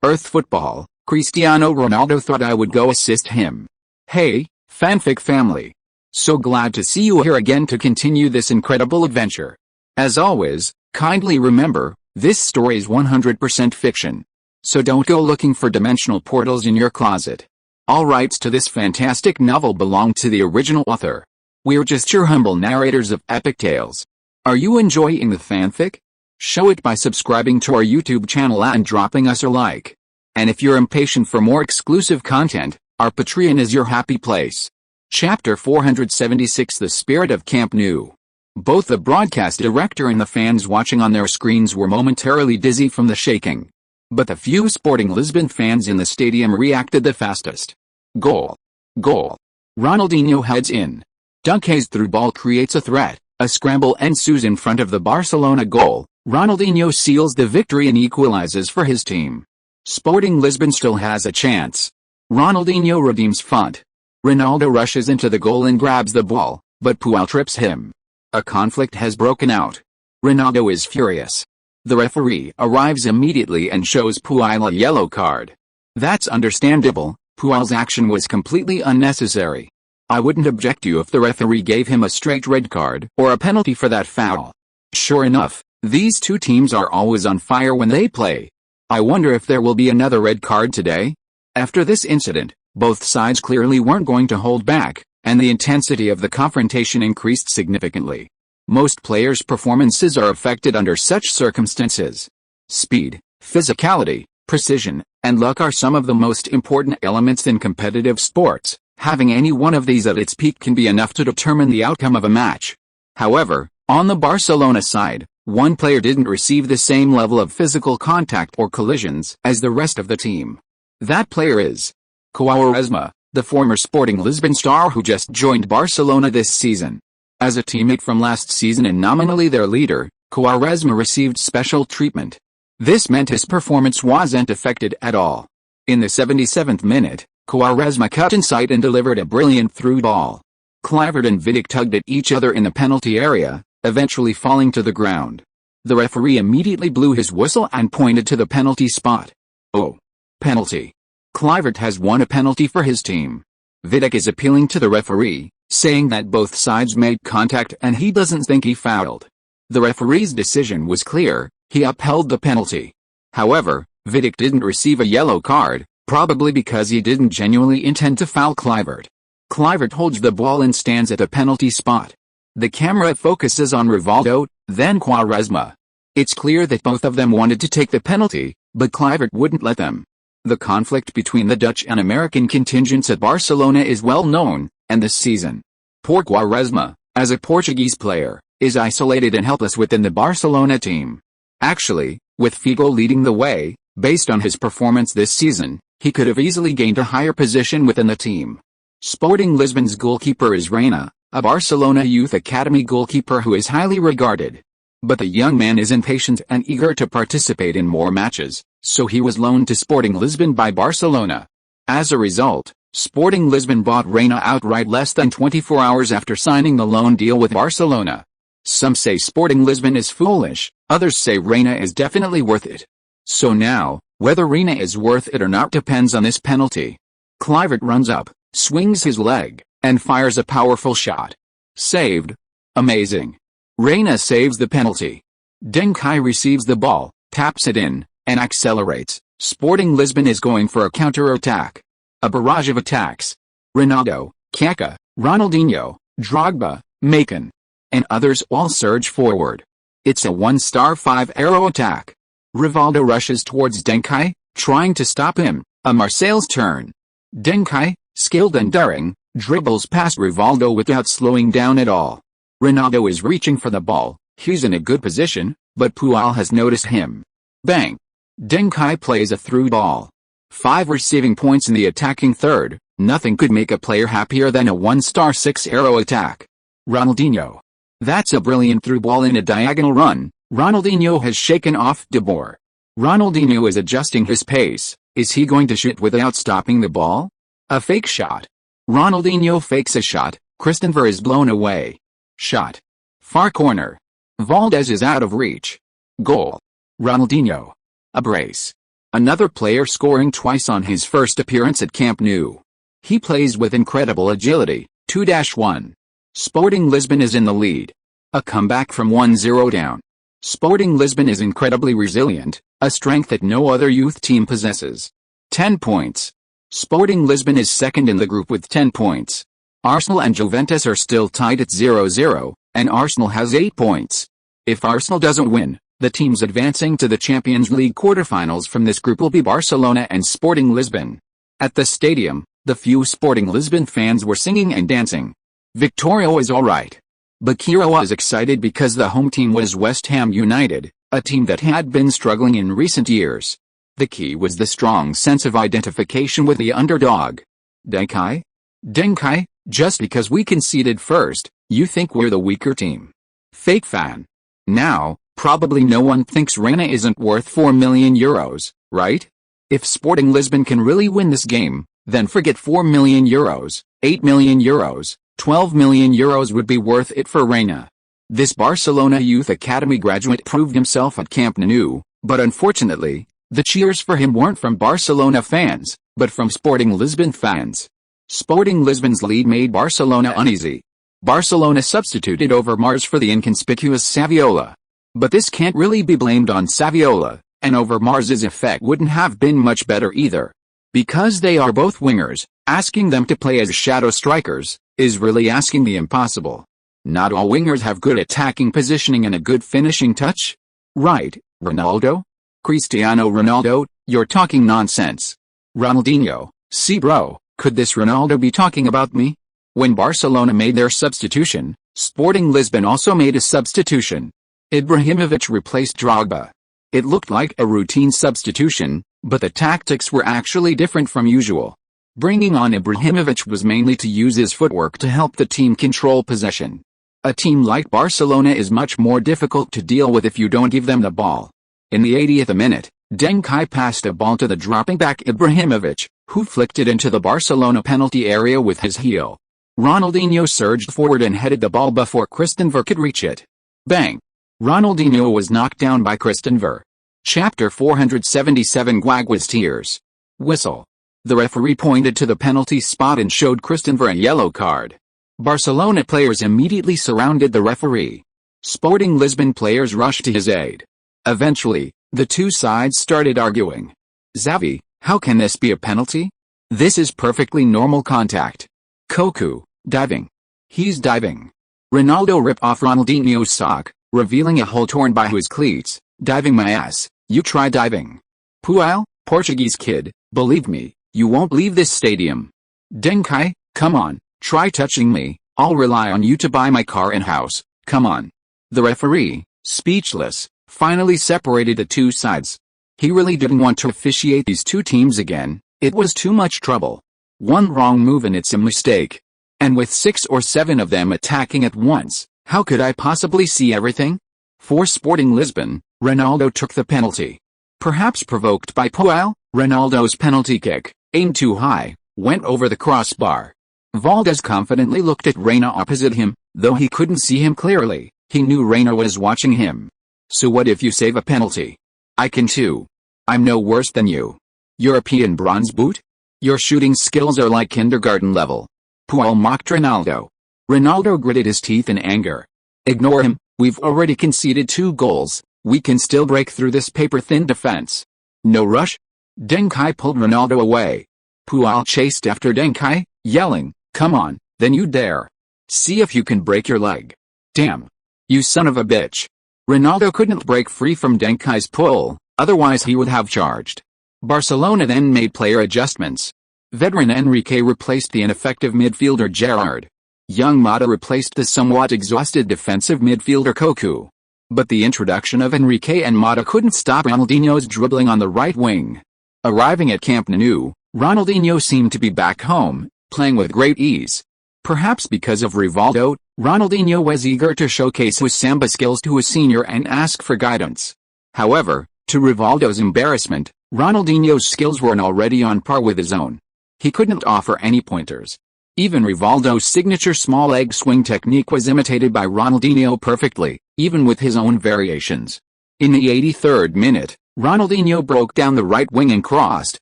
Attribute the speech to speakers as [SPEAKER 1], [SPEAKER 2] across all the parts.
[SPEAKER 1] Earth football, Cristiano Ronaldo thought I would go assist him. Hey, fanfic family. So glad to see you here again to continue this incredible adventure. As always, kindly remember, this story is 100% fiction. So don't go looking for dimensional portals in your closet. All rights to this fantastic novel belong to the original author. We're just your humble narrators of epic tales. Are you enjoying the fanfic? Show it by subscribing to our YouTube channel and dropping us a like. And if you're impatient for more exclusive content, our Patreon is your happy place. Chapter 476 The Spirit of Camp Nou. Both the broadcast director and the fans watching on their screens were momentarily dizzy from the shaking. But the few Sporting Lisbon fans in the stadium reacted the fastest. Goal. Goal. Ronaldinho heads in. Deng Kai's through ball creates a threat. A scramble ensues in front of the Barcelona goal. Ronaldinho seals the victory and equalizes for his team. Sporting Lisbon still has a chance. Ronaldinho redeems front. Ronaldo rushes into the goal and grabs the ball, but Puyol trips him. A conflict has broken out. Ronaldo is furious. The referee arrives immediately and shows Puyol a yellow card. That's understandable, Puyol's action was completely unnecessary. I wouldn't object to you if the referee gave him a straight red card or a penalty for that foul. Sure enough, these two teams are always on fire when they play. I wonder if there will be another red card today? After this incident, both sides clearly weren't going to hold back, and the intensity of the confrontation increased significantly. Most players' performances are affected under such circumstances. Speed, physicality, precision, and luck are some of the most important elements in competitive sports. Having any one of these at its peak can be enough to determine the outcome of a match. However, on the Barcelona side, one player didn't receive the same level of physical contact or collisions as the rest of the team. That player is Quaresma, the former Sporting Lisbon star who just joined Barcelona this season. As a teammate from last season and nominally their leader, Quaresma received special treatment. This meant his performance wasn't affected at all. In the 77th minute, Quaresma cut inside and delivered a brilliant through ball. Kluivert and Vidic tugged at each other in the penalty area, eventually falling to the ground. The referee immediately blew his whistle and pointed to the penalty spot. Oh. Penalty. Kluivert has won a penalty for his team. Vidic is appealing to the referee, saying that both sides made contact and he doesn't think he fouled. The referee's decision was clear, he upheld the penalty. However, Vidic didn't receive a yellow card, probably because he didn't genuinely intend to foul Kluivert. Kluivert holds the ball and stands at the penalty spot. The camera focuses on Rivaldo, then Quaresma. It's clear that both of them wanted to take the penalty, but Kluivert wouldn't let them. The conflict between the Dutch and American contingents at Barcelona is well known, and this season, poor Quaresma, as a Portuguese player, is isolated and helpless within the Barcelona team. Actually, with Figo leading the way, based on his performance this season, he could have easily gained a higher position within the team. Sporting Lisbon's goalkeeper is Reina, a Barcelona Youth Academy goalkeeper who is highly regarded. But the young man is impatient and eager to participate in more matches, so he was loaned to Sporting Lisbon by Barcelona. As a result, Sporting Lisbon bought Reina outright less than 24 hours after signing the loan deal with Barcelona. Some say Sporting Lisbon is foolish, others say Reina is definitely worth it. So now, whether Reina is worth it or not depends on this penalty. Kluivert runs up, swings his leg, and fires a powerful shot. Saved. Amazing. Reina saves the penalty. Deng Kai receives the ball, taps it in, and accelerates. Sporting Lisbon is going for a counter-attack. A barrage of attacks. Ronaldo, Kaká, Ronaldinho, Drogba, Beckham, and others all surge forward. It's a one-star five-arrow attack. Rivaldo rushes towards Deng Kai, trying to stop him. A Marseille's turn. Deng Kai, skilled and daring, dribbles past Rivaldo without slowing down at all. Ronaldo is reaching for the ball, he's in a good position, but Puyol has noticed him. Bang! Deng Kai plays a through ball. 5 receiving points in the attacking third, nothing could make a player happier than a one-star 6-arrow attack. Ronaldinho. That's a brilliant through ball in a diagonal run. Ronaldinho has shaken off De Boer. Ronaldinho is adjusting his pace. Is he going to shoot without stopping the ball? A fake shot. Ronaldinho fakes a shot. Christenver is blown away. Shot. Far corner. Valdez is out of reach. Goal. Ronaldinho. A brace. Another player scoring twice on his first appearance at Camp Nou. He plays with incredible agility. 2-1. Sporting Lisbon is in the lead. A comeback from 1-0 down. Sporting Lisbon is incredibly resilient, a strength that no other youth team possesses. 10 points. Sporting Lisbon is second in the group with 10 points. Arsenal and Juventus are still tied at 0-0, and Arsenal has 8 points. If Arsenal doesn't win, the teams advancing to the Champions League quarterfinals from this group will be Barcelona and Sporting Lisbon. At the stadium, the few Sporting Lisbon fans were singing and dancing. Victoria was alright. Bakira was excited because the home team was West Ham United, a team that had been struggling in recent years. The key was the strong sense of identification with the underdog. Deng Kai? Deng Kai, just because we conceded first, you think we're the weaker team. Fake fan. Now, probably no one thinks Reina isn't worth 4 million euros, right? If Sporting Lisbon can really win this game, then forget 4 million euros, 8 million euros, 12 million euros would be worth it for Reina. This Barcelona Youth Academy graduate proved himself at Camp Nou, but unfortunately, the cheers for him weren't from Barcelona fans, but from Sporting Lisbon fans. Sporting Lisbon's lead made Barcelona uneasy. Barcelona substituted Overmars for the inconspicuous Saviola. But this can't really be blamed on Saviola, and Overmars' effect wouldn't have been much better either. Because they are both wingers, asking them to play as shadow strikers is really asking the impossible. Not all wingers have good attacking positioning and a good finishing touch. Right, Ronaldo? Cristiano Ronaldo, you're talking nonsense. Ronaldinho, see bro, could this Ronaldo be talking about me? When Barcelona made their substitution, Sporting Lisbon also made a substitution. Ibrahimovic replaced Drogba. It looked like a routine substitution, but the tactics were actually different from usual. Bringing on Ibrahimovic was mainly to use his footwork to help the team control possession. A team like Barcelona is much more difficult to deal with if you don't give them the ball. In the 80th minute, Deng Kai passed a ball to the dropping back Ibrahimovic, who flicked it into the Barcelona penalty area with his heel. Ronaldinho surged forward and headed the ball before Christenver could reach it. Bang! Ronaldinho was knocked down by Christenver. Chapter 477 Guagua's tears. Whistle. The referee pointed to the penalty spot and showed Christenver a yellow card. Barcelona players immediately surrounded the referee. Sporting Lisbon players rushed to his aid. Eventually, the two sides started arguing. Xavi, how can this be a penalty? This is perfectly normal contact. Kaká, diving. He's diving. Ronaldo ripped off Ronaldinho's sock, revealing a hole torn by his cleats. Diving my ass, you try diving. Puel, Portuguese kid, believe me, you won't leave this stadium. Deng Kai, come on, try touching me, I'll rely on you to buy my car and house, come on. The referee, speechless, finally separated the two sides. He really didn't want to officiate these two teams again, it was too much trouble. One wrong move and it's a mistake. And with 6 or 7 of them attacking at once, how could I possibly see everything? For Sporting Lisbon, Ronaldo took the penalty. Perhaps provoked by Puel, Ronaldo's penalty kick, aimed too high, went over the crossbar. Valdez confidently looked at Reina opposite him, though he couldn't see him clearly, he knew Reina was watching him. So what if you save a penalty? I can too. I'm no worse than you. European bronze boot? Your shooting skills are like kindergarten level. Puel mocked Ronaldo. Ronaldo gritted his teeth in anger. Ignore him, we've already conceded 2 goals, we can still break through this paper-thin defense. No rush? Deng Kai pulled Ronaldo away. Puel chased after Deng Kai, yelling, come on, then you dare. See if you can break your leg. Damn. You son of a bitch. Ronaldo couldn't break free from Deng Kai's pull, otherwise he would have charged. Barcelona then made player adjustments. Veteran Enrique replaced the ineffective midfielder Gerrard. Young Mata replaced the somewhat exhausted defensive midfielder Kaká. But the introduction of Enrique and Mata couldn't stop Ronaldinho's dribbling on the right wing. Arriving at Camp Nou, Ronaldinho seemed to be back home, playing with great ease. Perhaps because of Rivaldo, Ronaldinho was eager to showcase his samba skills to a senior and ask for guidance. However, to Rivaldo's embarrassment, Ronaldinho's skills were already on par with his own. He couldn't offer any pointers. Even Rivaldo's signature small leg swing technique was imitated by Ronaldinho perfectly, even with his own variations. In the 83rd minute, Ronaldinho broke down the right wing and crossed,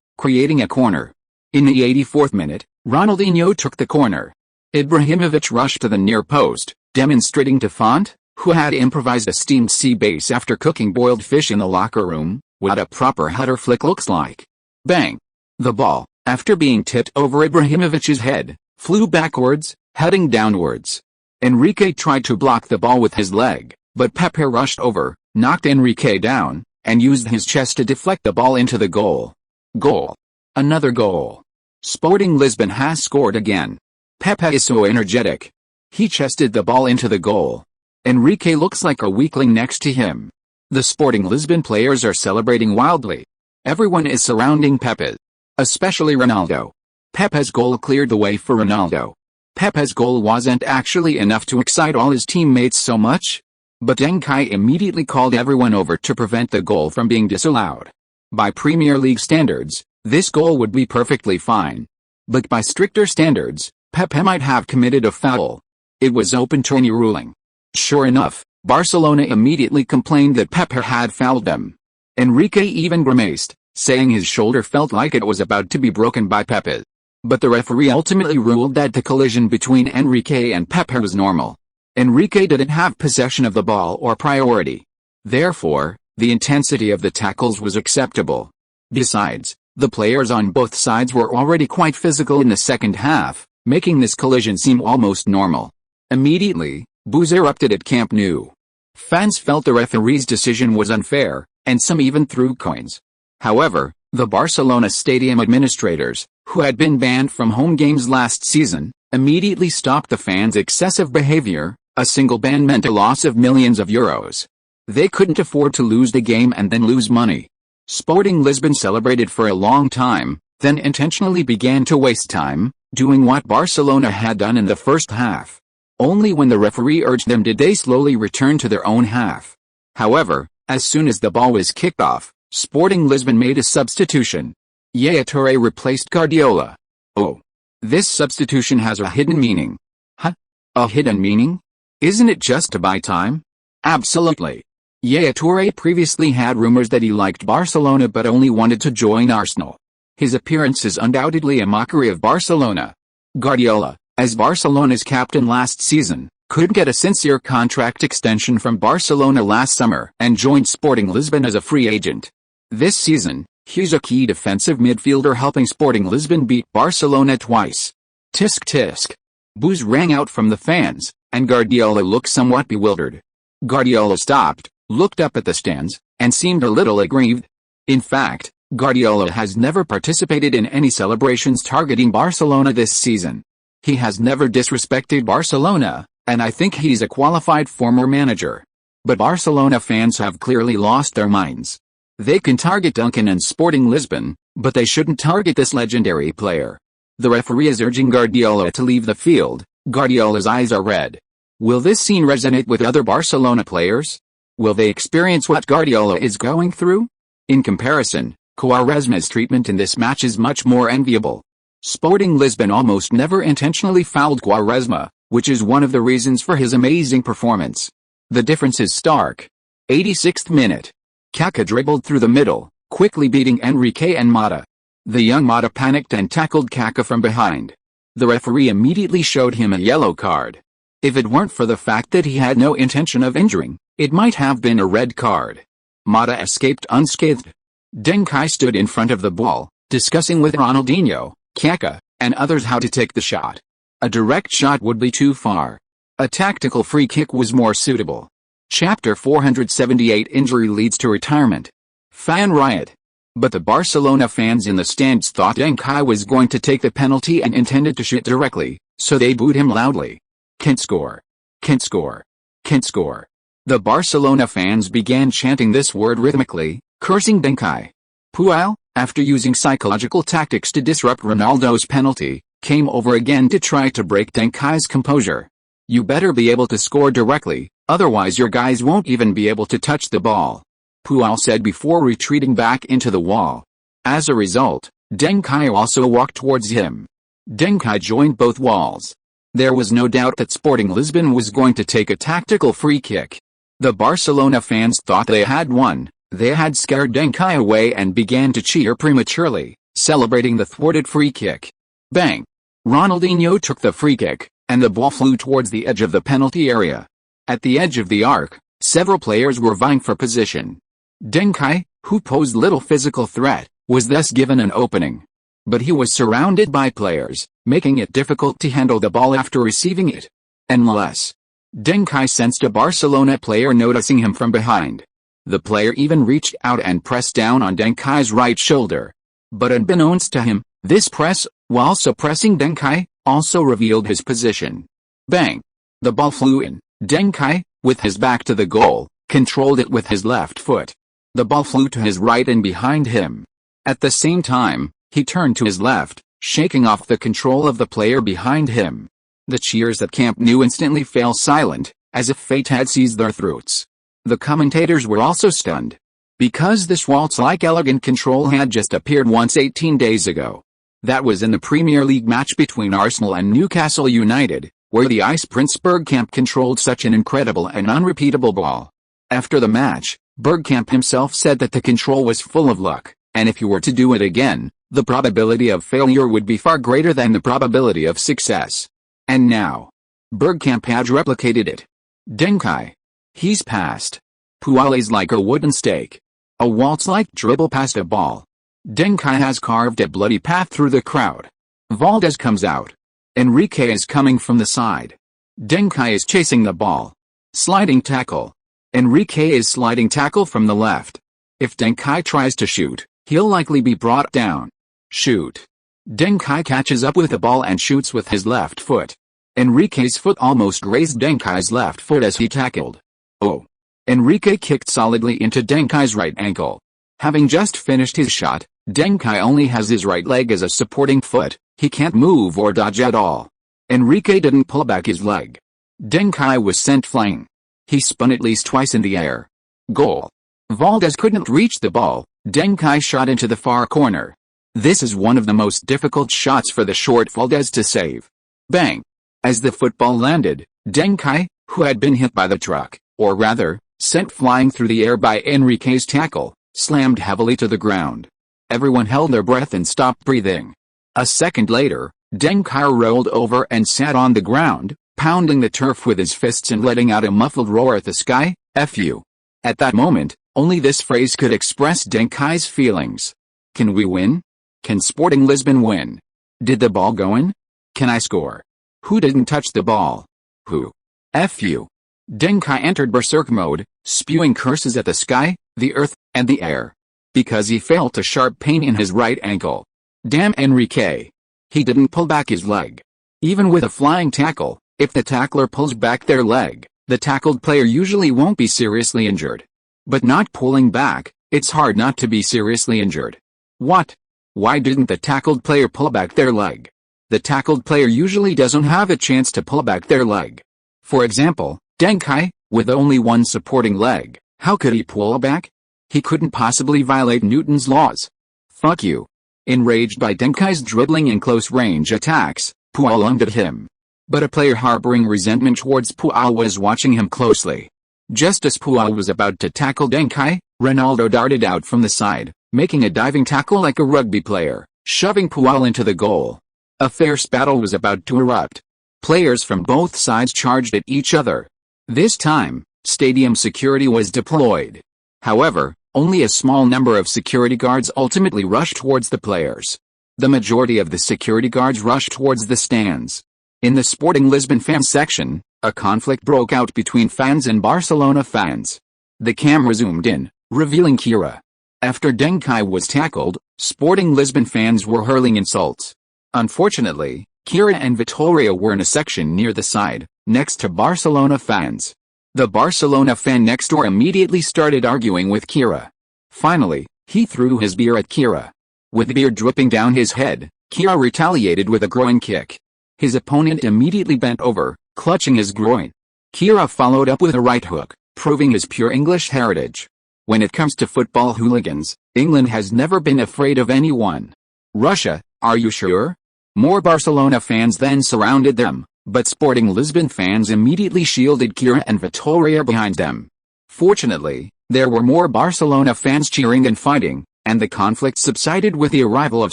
[SPEAKER 1] creating a corner. In the 84th minute, Ronaldinho took the corner. Ibrahimovic rushed to the near post, demonstrating to Font, who had improvised a steamed sea base after cooking boiled fish in the locker room, what a proper header flick looks like. Bang! The ball, after being tipped over Ibrahimovic's head, flew backwards, heading downwards. Enrique tried to block the ball with his leg, but Pepe rushed over, knocked Enrique down, and used his chest to deflect the ball into the goal. Goal. Another goal. Sporting Lisbon has scored again. Pepe is so energetic. He chested the ball into the goal. Enrique looks like a weakling next to him. The Sporting Lisbon players are celebrating wildly. Everyone is surrounding Pepe. Especially Ronaldo. Pepe's goal cleared the way for Ronaldo. Pepe's goal wasn't actually enough to excite all his teammates so much. But Deng Kai immediately called everyone over to prevent the goal from being disallowed. By Premier League standards, this goal would be perfectly fine. But by stricter standards, Pepe might have committed a foul. It was open to any ruling. Sure enough, Barcelona immediately complained that Pepe had fouled them. Enrique even grimaced, saying his shoulder felt like it was about to be broken by Pepe. But the referee ultimately ruled that the collision between Enrique and Pepe was normal. Enrique didn't have possession of the ball or priority. Therefore, the intensity of the tackles was acceptable. Besides, the players on both sides were already quite physical in the second half, making this collision seem almost normal. Immediately, boos erupted at Camp Nou. Fans felt the referee's decision was unfair, and some even threw coins. However, the Barcelona stadium administrators, who had been banned from home games last season, immediately stopped the fans' excessive behavior. A single ban meant a loss of millions of euros. They couldn't afford to lose the game and then lose money. Sporting Lisbon celebrated for a long time, then intentionally began to waste time, doing what Barcelona had done in the first half. Only when the referee urged them did they slowly return to their own half. However, as soon as the ball was kicked off, Sporting Lisbon made a substitution. Yaya Touré replaced Guardiola. Oh. This substitution has a hidden meaning. Huh? A hidden meaning? Isn't it just to buy time? Absolutely. Yaya Touré previously had rumors that he liked Barcelona but only wanted to join Arsenal. His appearance is undoubtedly a mockery of Barcelona. Guardiola, as Barcelona's captain last season, couldn't get a sincere contract extension from Barcelona last summer and joined Sporting Lisbon as a free agent. This season, he's a key defensive midfielder helping Sporting Lisbon beat Barcelona twice. Tisk tisk. Boos rang out from the fans, and Guardiola looked somewhat bewildered. Guardiola stopped, looked up at the stands, and seemed a little aggrieved. In fact, Guardiola has never participated in any celebrations targeting Barcelona this season. He has never disrespected Barcelona, and I think he's a qualified former manager. But Barcelona fans have clearly lost their minds. They can target Duncan and Sporting Lisbon, but they shouldn't target this legendary player. The referee is urging Guardiola to leave the field. Guardiola's eyes are red. Will this scene resonate with other Barcelona players? Will they experience what Guardiola is going through? In comparison, Quaresma's treatment in this match is much more enviable. Sporting Lisbon almost never intentionally fouled Quaresma, which is one of the reasons for his amazing performance. The difference is stark. 86th minute. Kaká dribbled through the middle, quickly beating Enrique and Mata. The young Mata panicked and tackled Kaká from behind. The referee immediately showed him a yellow card. If it weren't for the fact that he had no intention of injuring, it might have been a red card. Mata escaped unscathed. Deng Kai stood in front of the ball, discussing with Ronaldinho, Kaká, and others how to take the shot. A direct shot would be too far. A tactical free kick was more suitable. Chapter 478 Injury leads to retirement. Fan riot. But the Barcelona fans in the stands thought Deng Kai was going to take the penalty and intended to shoot directly, so they booed him loudly. Can't score. Can't score. Can't score. The Barcelona fans began chanting this word rhythmically, cursing Deng Kai. Puel, after using psychological tactics to disrupt Ronaldo's penalty, came over again to try to break Deng Kai's composure. You better be able to score directly, otherwise your guys won't even be able to touch the ball, Puel said before retreating back into the wall. As a result, Deng Kai also walked towards him. Deng Kai joined both walls. There was no doubt that Sporting Lisbon was going to take a tactical free kick. The Barcelona fans thought they had won, They had scared Deng Kai away and began to cheer prematurely, celebrating the thwarted free kick. Bang! Ronaldinho took the free kick, and the ball flew towards the edge of the penalty area. At the edge of the arc, several players were vying for position. Deng Kai, who posed little physical threat, was thus given an opening. But he was surrounded by players, making it difficult to handle the ball after receiving it. Unless Deng Kai sensed a Barcelona player noticing him from behind. The player even reached out and pressed down on Deng Kai's right shoulder. But unbeknownst to him, this press, while suppressing Deng Kai, also revealed his position. Bang! The ball flew in. Deng Kai, with his back to the goal, controlled it with his left foot. The ball flew to his right and behind him. At the same time, he turned to his left, shaking off the control of the player behind him. The cheers at Camp Nou instantly fell silent, as if fate had seized their throats. The commentators were also stunned. Because this waltz-like elegant control had just appeared once 18 days ago. That was in the Premier League match between Arsenal and Newcastle United, where the Ice Prince Bergkamp controlled such an incredible and unrepeatable ball. After the match, Bergkamp himself said that the control was full of luck, and if he were to do it again, the probability of failure would be far greater than the probability of success. And now, Bergkamp had replicated it. Deng Kai. He's passed. Puale's like a wooden stake. A waltz-like dribble past a ball. Deng Kai has carved a bloody path through the crowd. Valdez comes out. Enrique is coming from the side. Deng Kai is chasing the ball. Sliding tackle. Enrique is sliding tackle from the left. If Deng Kai tries to shoot, he'll likely be brought down. Shoot. Deng Kai catches up with the ball and shoots with his left foot. Enrique's foot almost grazed Deng Kai's left foot as he tackled. Oh. Enrique kicked solidly into Deng Kai's right ankle. Having just finished his shot, Deng Kai only has his right leg as a supporting foot, he can't move or dodge at all. Enrique didn't pull back his leg. Deng Kai was sent flying. He spun at least twice in the air. Goal. Valdez couldn't reach the ball, Deng Kai shot into the far corner. This is one of the most difficult shots for the short Valdez to save. Bang! As the football landed, Deng Kai, who had been hit by the truck, or rather, sent flying through the air by Enrique's tackle, slammed heavily to the ground. Everyone held their breath and stopped breathing. A second later, Deng Kai rolled over and sat on the ground, pounding the turf with his fists and letting out a muffled roar at the sky, "F you." At that moment, only this phrase could express Deng Kai's feelings. Can we win? Can Sporting Lisbon win? Did the ball go in? Can I score? Who didn't touch the ball? Who? F you. Deng Kai entered berserk mode, spewing curses at the sky, the earth, and the air. Because he felt a sharp pain in his right ankle. Damn Enrique. He didn't pull back his leg. Even with a flying tackle, if the tackler pulls back their leg, the tackled player usually won't be seriously injured. But not pulling back, it's hard not to be seriously injured. What? Why didn't the tackled player pull back their leg? The tackled player usually doesn't have a chance to pull back their leg. For example, Deng Kai, with only one supporting leg, how could he pull back? He couldn't possibly violate Newton's laws. Fuck you. Enraged by Deng Kai's dribbling and close-range attacks, Pual lunged at him. But a player harboring resentment towards Pual was watching him closely. Just as Pual was about to tackle Deng Kai, Ronaldo darted out from the side, making a diving tackle like a rugby player, shoving Pual into the goal. A fierce battle was about to erupt. Players from both sides charged at each other. This time, stadium security was deployed. However, only a small number of security guards ultimately rushed towards the players. The majority of the security guards rushed towards the stands. In the Sporting Lisbon fan section, a conflict broke out between fans and Barcelona fans. The camera zoomed in, revealing Kira. After Deng Kai was tackled, Sporting Lisbon fans were hurling insults. Unfortunately, Kira and Vitoria were in a section near the side, next to Barcelona fans. The Barcelona fan next door immediately started arguing with Kira. Finally, he threw his beer at Kira. With beer dripping down his head, Kira retaliated with a groin kick. His opponent immediately bent over, clutching his groin. Kira followed up with a right hook, proving his pure English heritage. When it comes to football hooligans, England has never been afraid of anyone. Russia, are you sure? More Barcelona fans then surrounded them, but Sporting Lisbon fans immediately shielded Kira and Vitoria behind them. Fortunately, There were more Barcelona fans cheering and fighting, and the conflict subsided with the arrival of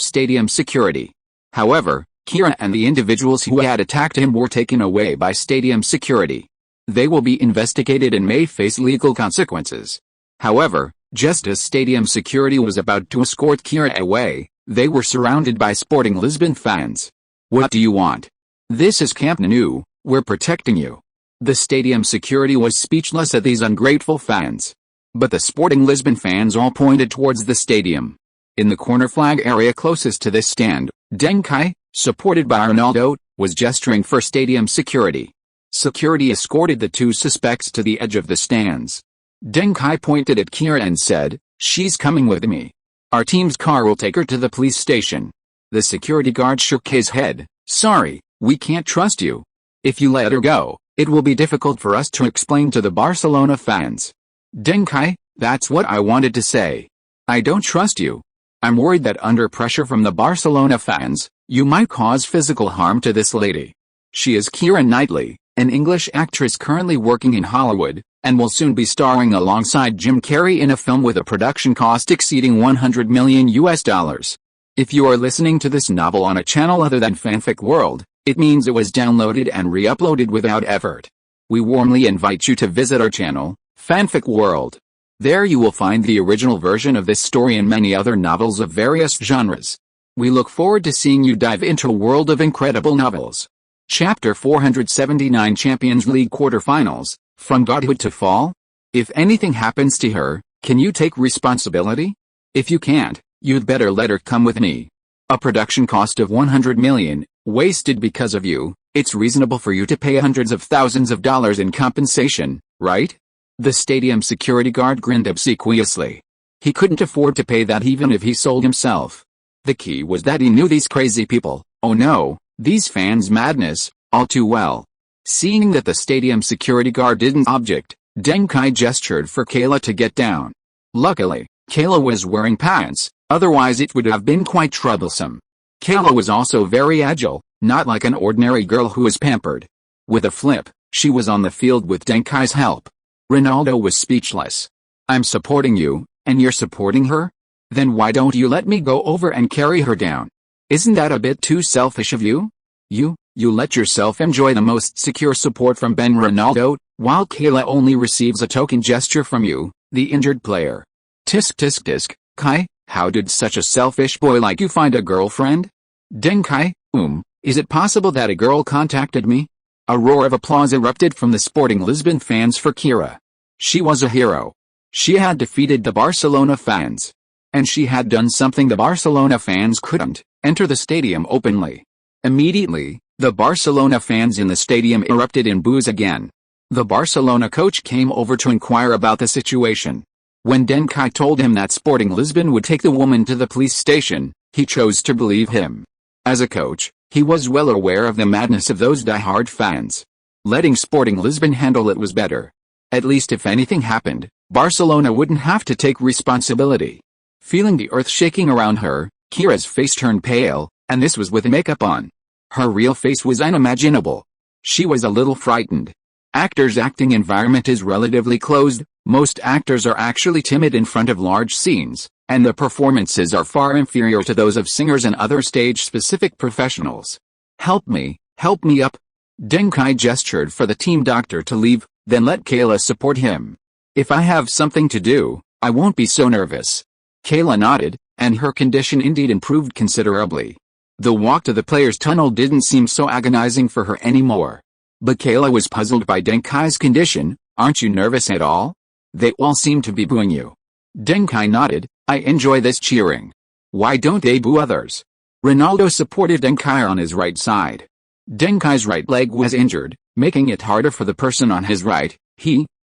[SPEAKER 1] stadium security. However, Kira and the individuals who had attacked him were taken away by stadium security. They will be investigated and may face legal consequences. However, just as stadium security was about to escort Kira away, they were surrounded by Sporting Lisbon fans. "What do you want? This is Camp Nou, we're protecting you." The stadium security was speechless at these ungrateful fans. But the Sporting Lisbon fans all pointed towards the stadium. In the corner flag area closest to this stand, Deng Kai, supported by Ronaldo, was gesturing for stadium security. Security escorted the two suspects to the edge of the stands. Deng Kai pointed at Kira and said, "She's coming with me. Our team's car will take her to the police station." The security guard shook his head. "Sorry, we can't trust you. If you let her go, it will be difficult for us to explain to the Barcelona fans." "Deng Kai, that's what I wanted to say. I don't trust you. I'm worried that under pressure from the Barcelona fans, you might cause physical harm to this lady. She is Keira Knightley, an English actress currently working in Hollywood, and will soon be starring alongside Jim Carrey in a film with a production cost exceeding $100 million. If you are listening to this novel on a channel other than Fanfic World, it means it was downloaded and re-uploaded without effort. We warmly invite you to visit our channel, Fanfic World. There you will find the original version of this story and many other novels of various genres. We look forward to seeing you dive into a world of incredible novels. Chapter 479 Champions League Quarterfinals, From Godhood to Fall? If anything happens to her, can you take responsibility? If you can't, you'd better let her come with me. A production cost of $100 million, wasted because of you. It's reasonable for you to pay hundreds of thousands of dollars in compensation, right? The stadium security guard grinned obsequiously. He couldn't afford to pay that even if he sold himself. The key was that he knew these crazy people, oh no, these fans' madness, all too well. Seeing that the stadium security guard didn't object, Deng Kai gestured for Kayla to get down. Luckily, Kayla was wearing pants, otherwise it would have been quite troublesome. Kayla was also very agile, not like an ordinary girl who is pampered. With a flip, she was on the field with Deng Kai's help. Ronaldo was speechless. "I'm supporting you, and you're supporting her? Then why don't you let me go over and carry her down? Isn't that a bit too selfish of you? You let yourself enjoy the most secure support from Ben Ronaldo, while Kayla only receives a token gesture from you, the injured player. Tisk tisk tisk, Kai, how did such a selfish boy like you find a girlfriend?" "Deng Kai, is it possible that a girl contacted me?" A roar of applause erupted from the Sporting Lisbon fans for Kira. She was a hero. She had defeated the Barcelona fans. And she had done something the Barcelona fans couldn't, enter the stadium openly. Immediately, the Barcelona fans in the stadium erupted in boos again. The Barcelona coach came over to inquire about the situation. When Deng Kai told him that Sporting Lisbon would take the woman to the police station, he chose to believe him. As a coach, he was well aware of the madness of those die-hard fans. Letting Sporting Lisbon handle it was better. At least if anything happened, Barcelona wouldn't have to take responsibility. Feeling the earth shaking around her, Kira's face turned pale, and this was with makeup on. Her real face was unimaginable. She was a little frightened. Actors' acting environment is relatively closed. Most actors are actually timid in front of large scenes, and the performances are far inferior to those of singers and other stage-specific professionals. Help me up." Deng Kai gestured for the team doctor to leave, then let Kayla support him. "If I have something to do, I won't be so nervous." Kayla nodded, and her condition indeed improved considerably. The walk to the players' tunnel didn't seem so agonizing for her anymore. But Kayla was puzzled by Deng Kai's condition. "Aren't you nervous at all? They all seem to be booing you." Deng Kai nodded. "I enjoy this cheering. Why don't they boo others?" Ronaldo supported Deng Kai on his right side. Deng Kai's right leg was injured, making it harder for the person on his right.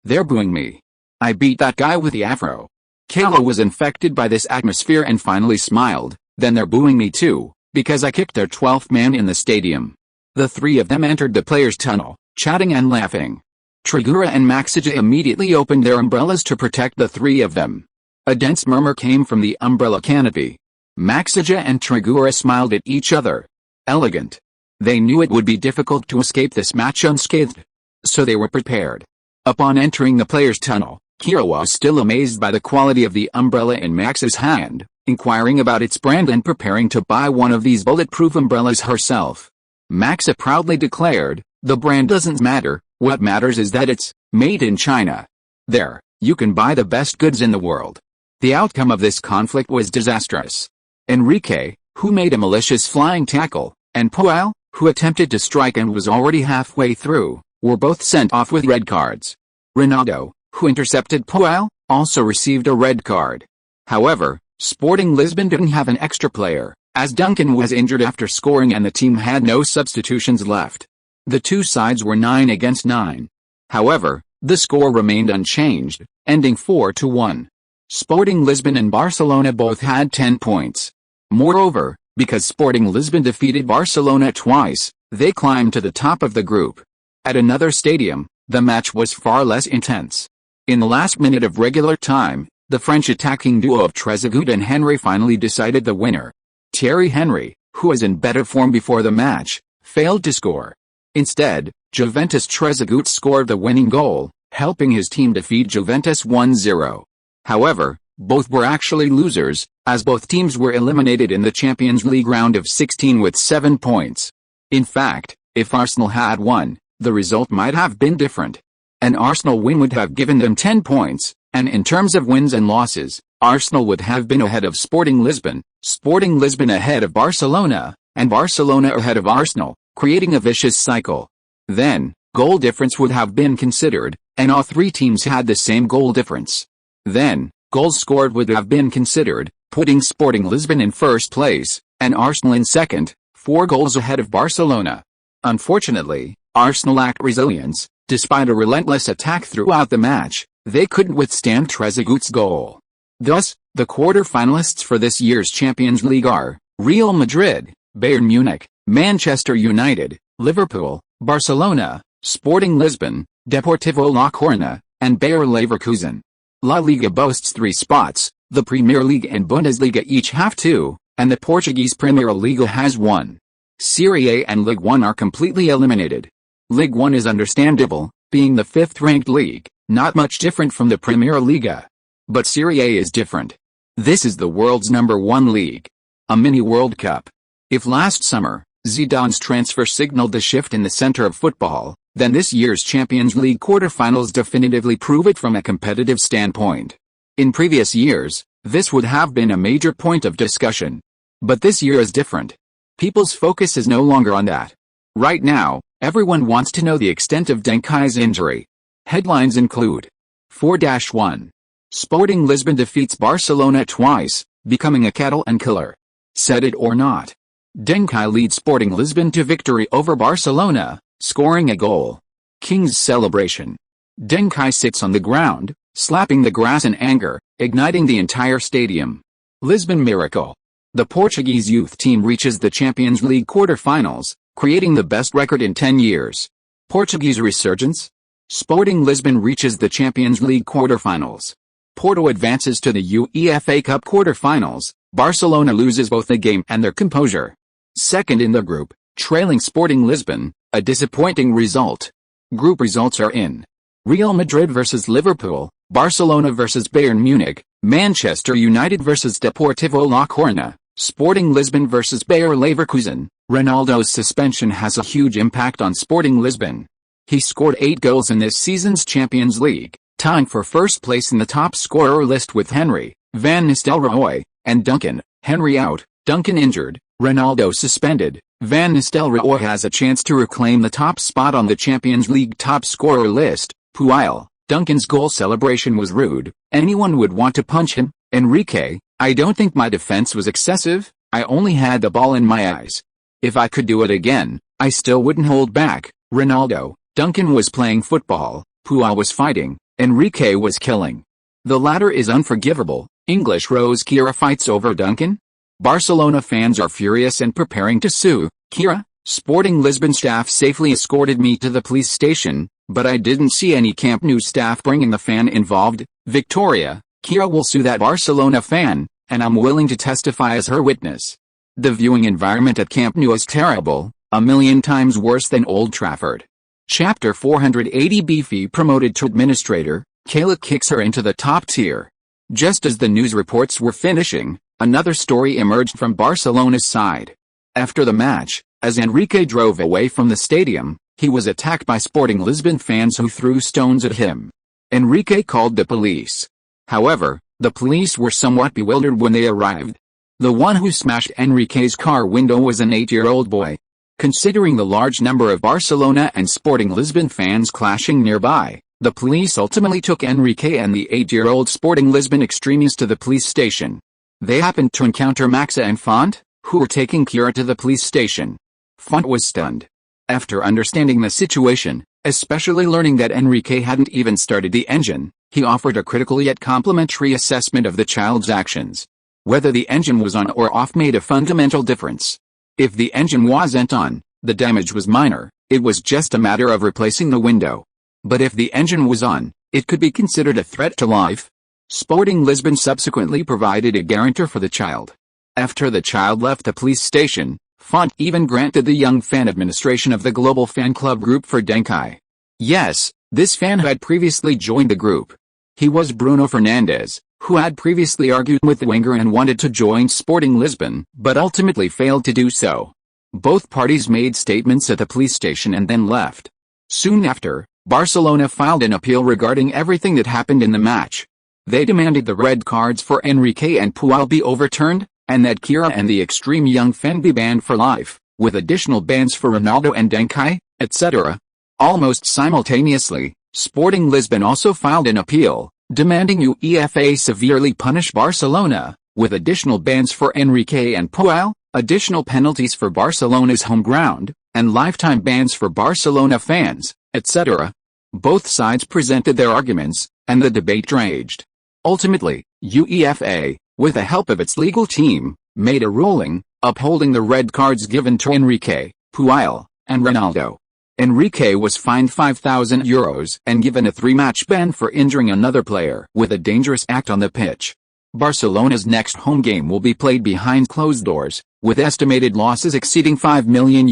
[SPEAKER 1] "They're booing me. I beat that guy with the afro." Kayla was infected by this atmosphere and finally smiled. "Then they're booing me too, because I kicked their 12th man in the stadium." The three of them entered the players' tunnel, chatting and laughing. Trigura and Maxija immediately opened their umbrellas to protect the three of them. A dense murmur came from the umbrella canopy. Maxija and Trigura smiled at each other. Elegant. They knew it would be difficult to escape this match unscathed. So they were prepared. Upon entering the players' tunnel, Kira was still amazed by the quality of the umbrella in Max's hand, inquiring about its brand and preparing to buy one of these bulletproof umbrellas herself. Maxa proudly declared, "The brand doesn't matter, what matters is that it's made in China. There, you can buy the best goods in the world." The outcome of this conflict was disastrous. Enrique, who made a malicious flying tackle, and Puel, who attempted to strike and was already halfway through, were both sent off with red cards. Ronaldo, who intercepted Puel, also received a red card. However, Sporting Lisbon didn't have an extra player, as Duncan was injured after scoring and the team had no substitutions left. The two sides were 9 against 9. However, the score remained unchanged, ending 4-1. Sporting Lisbon and Barcelona both had 10 points. Moreover, because Sporting Lisbon defeated Barcelona twice, they climbed to the top of the group. At another stadium, the match was far less intense. In the last minute of regular time, the French attacking duo of Trezeguet and Henry finally decided the winner. Thierry Henry, who was in better form before the match, failed to score. Instead, Juventus' Trezeguet scored the winning goal, helping his team defeat Juventus 1-0. However, both were actually losers, as both teams were eliminated in the Champions League round of 16 with 7 points. In fact, if Arsenal had won, the result might have been different. An Arsenal win would have given them 10 points, and in terms of wins and losses, Arsenal would have been ahead of Sporting Lisbon, Sporting Lisbon ahead of Barcelona, and Barcelona ahead of Arsenal, creating a vicious cycle. Then, goal difference would have been considered, and all three teams had the same goal difference. Then, goals scored would have been considered, putting Sporting Lisbon in first place, and Arsenal in second, 4 goals ahead of Barcelona. Unfortunately, Arsenal lacked resilience. Despite a relentless attack throughout the match, they couldn't withstand Trezeguet's goal. Thus, the quarter-finalists for this year's Champions League are Real Madrid, Bayern Munich, Manchester United, Liverpool, Barcelona, Sporting Lisbon, Deportivo La Coruña, and Bayer Leverkusen. La Liga boasts 3 spots, the Premier League and Bundesliga each have 2, and the Portuguese Primeira Liga has 1. Serie A and Ligue 1 are completely eliminated. Ligue 1 is understandable, being the 5th-ranked league, not much different from the Primeira Liga. But Serie A is different. This is the world's #1 league. A mini World Cup. If last summer, Zidane's transfer signaled the shift in the center of football, then this year's Champions League quarterfinals definitively prove it from a competitive standpoint. In previous years, this would have been a major point of discussion. But this year is different. People's focus is no longer on that. Right now, everyone wants to know the extent of Deng Kai's injury. Headlines include 4-1. Sporting Lisbon defeats Barcelona twice, becoming a cattle and killer. Said it or not. Deng Kai leads Sporting Lisbon to victory over Barcelona, scoring a goal. King's celebration. Deng Kai sits on the ground, slapping the grass in anger, igniting the entire stadium. Lisbon miracle. The Portuguese youth team reaches the Champions League quarter-finals, creating the best record in 10 years. Portuguese resurgence? Sporting Lisbon reaches the Champions League quarter-finals. Porto advances to the UEFA Cup quarter-finals. Barcelona loses both the game and their composure. Second in the group, trailing Sporting Lisbon, a disappointing result. Group results are in: Real Madrid vs Liverpool, Barcelona vs Bayern Munich, Manchester United vs Deportivo La Coruña, Sporting Lisbon vs Bayer Leverkusen. Ronaldo's suspension has a huge impact on Sporting Lisbon. He scored 8 goals in this season's Champions League, tying for first place in the top scorer list with Henry, Van Nistelrooy, and Duncan. Henry out, Duncan injured, Ronaldo suspended. Van Nistelrooy has a chance to reclaim the top spot on the Champions League top scorer list. Puel, Duncan's goal celebration was rude. Anyone would want to punch him. Enrique, I don't think my defense was excessive. I only had the ball in my eyes. If I could do it again, I still wouldn't hold back. Ronaldo, Duncan was playing football. Puel was fighting. Enrique was killing. The latter is unforgivable. English Rose Kira fights over Duncan? Barcelona fans are furious and preparing to sue. Kira, Sporting Lisbon staff safely escorted me to the police station, but I didn't see any Camp Nou staff bringing the fan involved. Victoria, Kira will sue that Barcelona fan, and I'm willing to testify as her witness. The viewing environment at Camp Nou is terrible, a million times worse than Old Trafford. Chapter 480 Beefy promoted to administrator. Kayla kicks her into the top tier. Just as the news reports were finishing, another story emerged from Barcelona's side. After the match, as Enrique drove away from the stadium, he was attacked by Sporting Lisbon fans who threw stones at him. Enrique called the police. However, the police were somewhat bewildered when they arrived. The one who smashed Enrique's car window was an 8-year-old boy. Considering the large number of Barcelona and Sporting Lisbon fans clashing nearby, the police ultimately took Enrique and the 8-year-old Sporting Lisbon extremist to the police station. They happened to encounter Maxa and Font, who were taking Kira to the police station. Font was stunned. After understanding the situation, especially learning that Enrique hadn't even started the engine, he offered a critical yet complimentary assessment of the child's actions. Whether the engine was on or off made a fundamental difference. If the engine wasn't on, the damage was minor, it was just a matter of replacing the window. But if the engine was on, it could be considered a threat to life. Sporting Lisbon subsequently provided a guarantor for the child. After the child left the police station, Font even granted the young fan administration of the global fan club group for Deng Kai. Yes, this fan had previously joined the group. He was Bruno Fernandes, who had previously argued with Wenger and wanted to join Sporting Lisbon, but ultimately failed to do so. Both parties made statements at the police station and then left. Soon after, Barcelona filed an appeal regarding everything that happened in the match. They demanded the red cards for Enrique and Puyol be overturned, and that Kira and the extreme young fan be banned for life, with additional bans for Ronaldo and Deng Kai, etc. Almost simultaneously, Sporting Lisbon also filed an appeal, demanding UEFA severely punish Barcelona, with additional bans for Enrique and Puyol, additional penalties for Barcelona's home ground, and lifetime bans for Barcelona fans, etc. Both sides presented their arguments, and the debate raged. Ultimately, UEFA, with the help of its legal team, made a ruling, upholding the red cards given to Enrique, Puyol, and Ronaldo. Enrique was fined €5,000 and given a 3-match ban for injuring another player with a dangerous act on the pitch. Barcelona's next home game will be played behind closed doors, with estimated losses exceeding €5 million.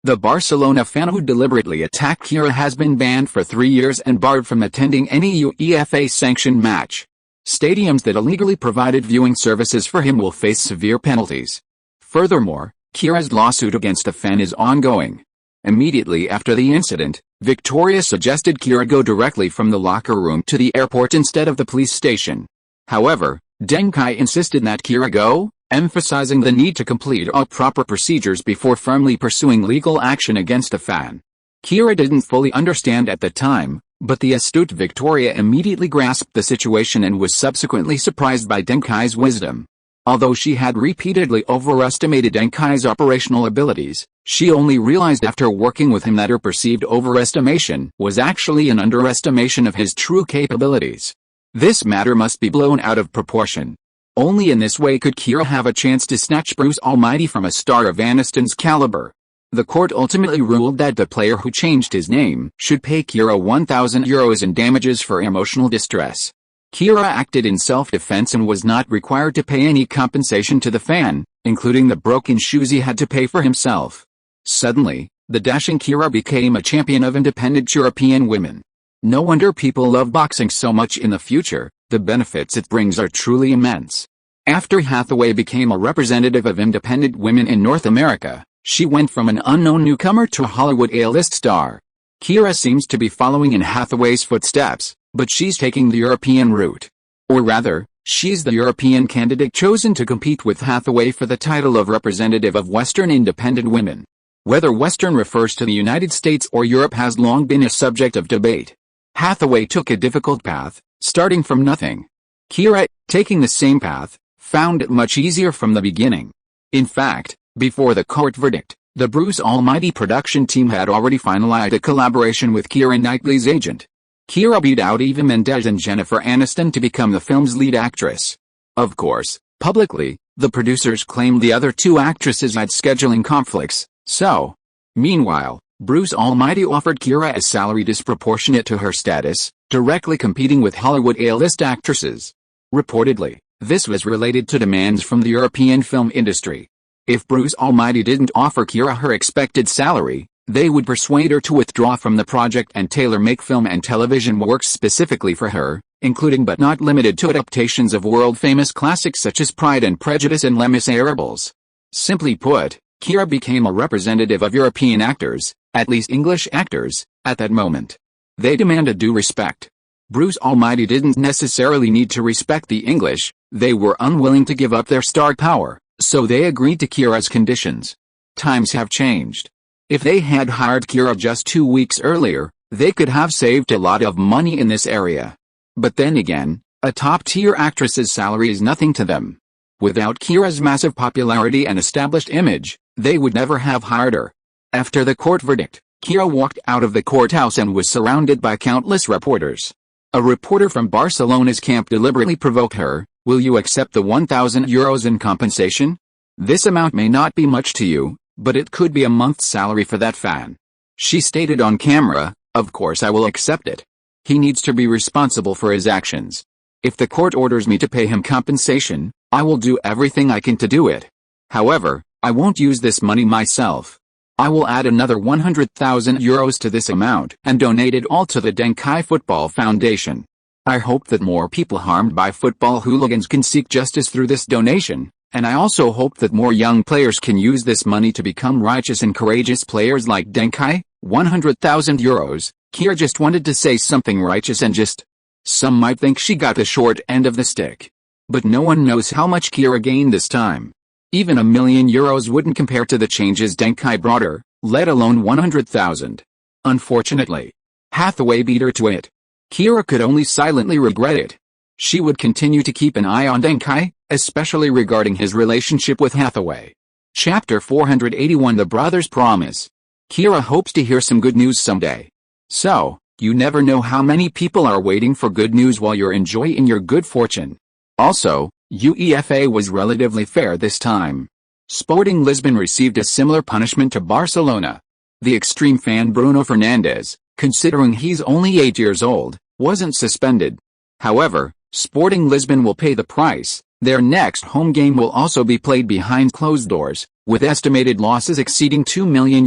[SPEAKER 1] The Barcelona fan who deliberately attacked Kira has been banned for 3 years and barred from attending any UEFA-sanctioned match. Stadiums that illegally provided viewing services for him will face severe penalties. Furthermore, Kira's lawsuit against the fan is ongoing. Immediately after the incident, Victoria suggested Kira go directly from the locker room to the airport instead of the police station. However, Deng Kai insisted that Kira go, emphasizing the need to complete all proper procedures before firmly pursuing legal action against the fan. Kira didn't fully understand at the time, but the astute Victoria immediately grasped the situation and was subsequently surprised by Deng Kai's wisdom. Although she had repeatedly overestimated Deng Kai's operational abilities, she only realized after working with him that her perceived overestimation was actually an underestimation of his true capabilities. This matter must be blown out of proportion. Only in this way could Kira have a chance to snatch Bruce Almighty from a star of Aniston's caliber. The court ultimately ruled that the player who changed his name should pay Kira €1,000 in damages for emotional distress. Kira acted in self-defense and was not required to pay any compensation to the fan, including the broken shoes he had to pay for himself. Suddenly, the dashing Kira became a champion of independent European women. No wonder people love boxing so much in the future, the benefits it brings are truly immense. After Hathaway became a representative of independent women in North America, she went from an unknown newcomer to a Hollywood A-list star. Kira seems to be following in Hathaway's footsteps, but she's taking the European route. Or rather, she's the European candidate chosen to compete with Hathaway for the title of representative of Western independent women. Whether Western refers to the United States or Europe has long been a subject of debate. Hathaway took a difficult path, starting from nothing. Kira, taking the same path, found it much easier from the beginning. In fact, before the court verdict, the Bruce Almighty production team had already finalized a collaboration with Keira Knightley's agent. Kira beat out Eva Mendes and Jennifer Aniston to become the film's lead actress. Of course, publicly, the producers claimed the other two actresses had scheduling conflicts, so. Meanwhile, Bruce Almighty offered Kira a salary disproportionate to her status, directly competing with Hollywood A-list actresses. Reportedly, this was related to demands from the European film industry. If Bruce Almighty didn't offer Kira her expected salary, They would persuade her to withdraw from the project and tailor-make film and television works specifically for her, including but not limited to adaptations of world-famous classics such as Pride and Prejudice and Les Miserables. Simply put, Kira became a representative of European actors, at least English actors, at that moment. They demanded due respect. Bruce Almighty didn't necessarily need to respect the English, they were unwilling to give up their star power, so they agreed to Kira's conditions. Times have changed. If they had hired Kira just 2 weeks earlier, they could have saved a lot of money in this area. But then again, a top-tier actress's salary is nothing to them. Without Kira's massive popularity and established image, they would never have hired her. After the court verdict, Kira walked out of the courthouse and was surrounded by countless reporters. A reporter from Barcelona's camp deliberately provoked her, "Will you accept the €1,000 in compensation? This amount may not be much to you, but it could be a month's salary for that fan." She stated on camera, "Of course I will accept it. He needs to be responsible for his actions. If the court orders me to pay him compensation, I will do everything I can to do it. However, I won't use this money myself. I will add another €100,000 to this amount and donate it all to the Deng Kai Football Foundation. I hope that more people harmed by football hooligans can seek justice through this donation, and I also hope that more young players can use this money to become righteous and courageous players like Deng Kai." €100,000, Kira just wanted to say something righteous and just. Some might think she got the short end of the stick. But no one knows how much Kira gained this time. Even €1,000,000 wouldn't compare to the changes Deng Kai brought her, let alone 100,000. Unfortunately, Hathaway beat her to it. Kira could only silently regret it. She would continue to keep an eye on Deng Kai, especially regarding his relationship with Hathaway. Chapter 481 The Brothers Promise. Kira hopes to hear some good news someday. So, you never know how many people are waiting for good news while you're enjoying your good fortune. Also, UEFA was relatively fair this time. Sporting Lisbon received a similar punishment to Barcelona. The extreme fan Bruno Fernandes, considering he's only 8 years old, wasn't suspended. However, Sporting Lisbon will pay the price. Their next home game will also be played behind closed doors, with estimated losses exceeding €2 million.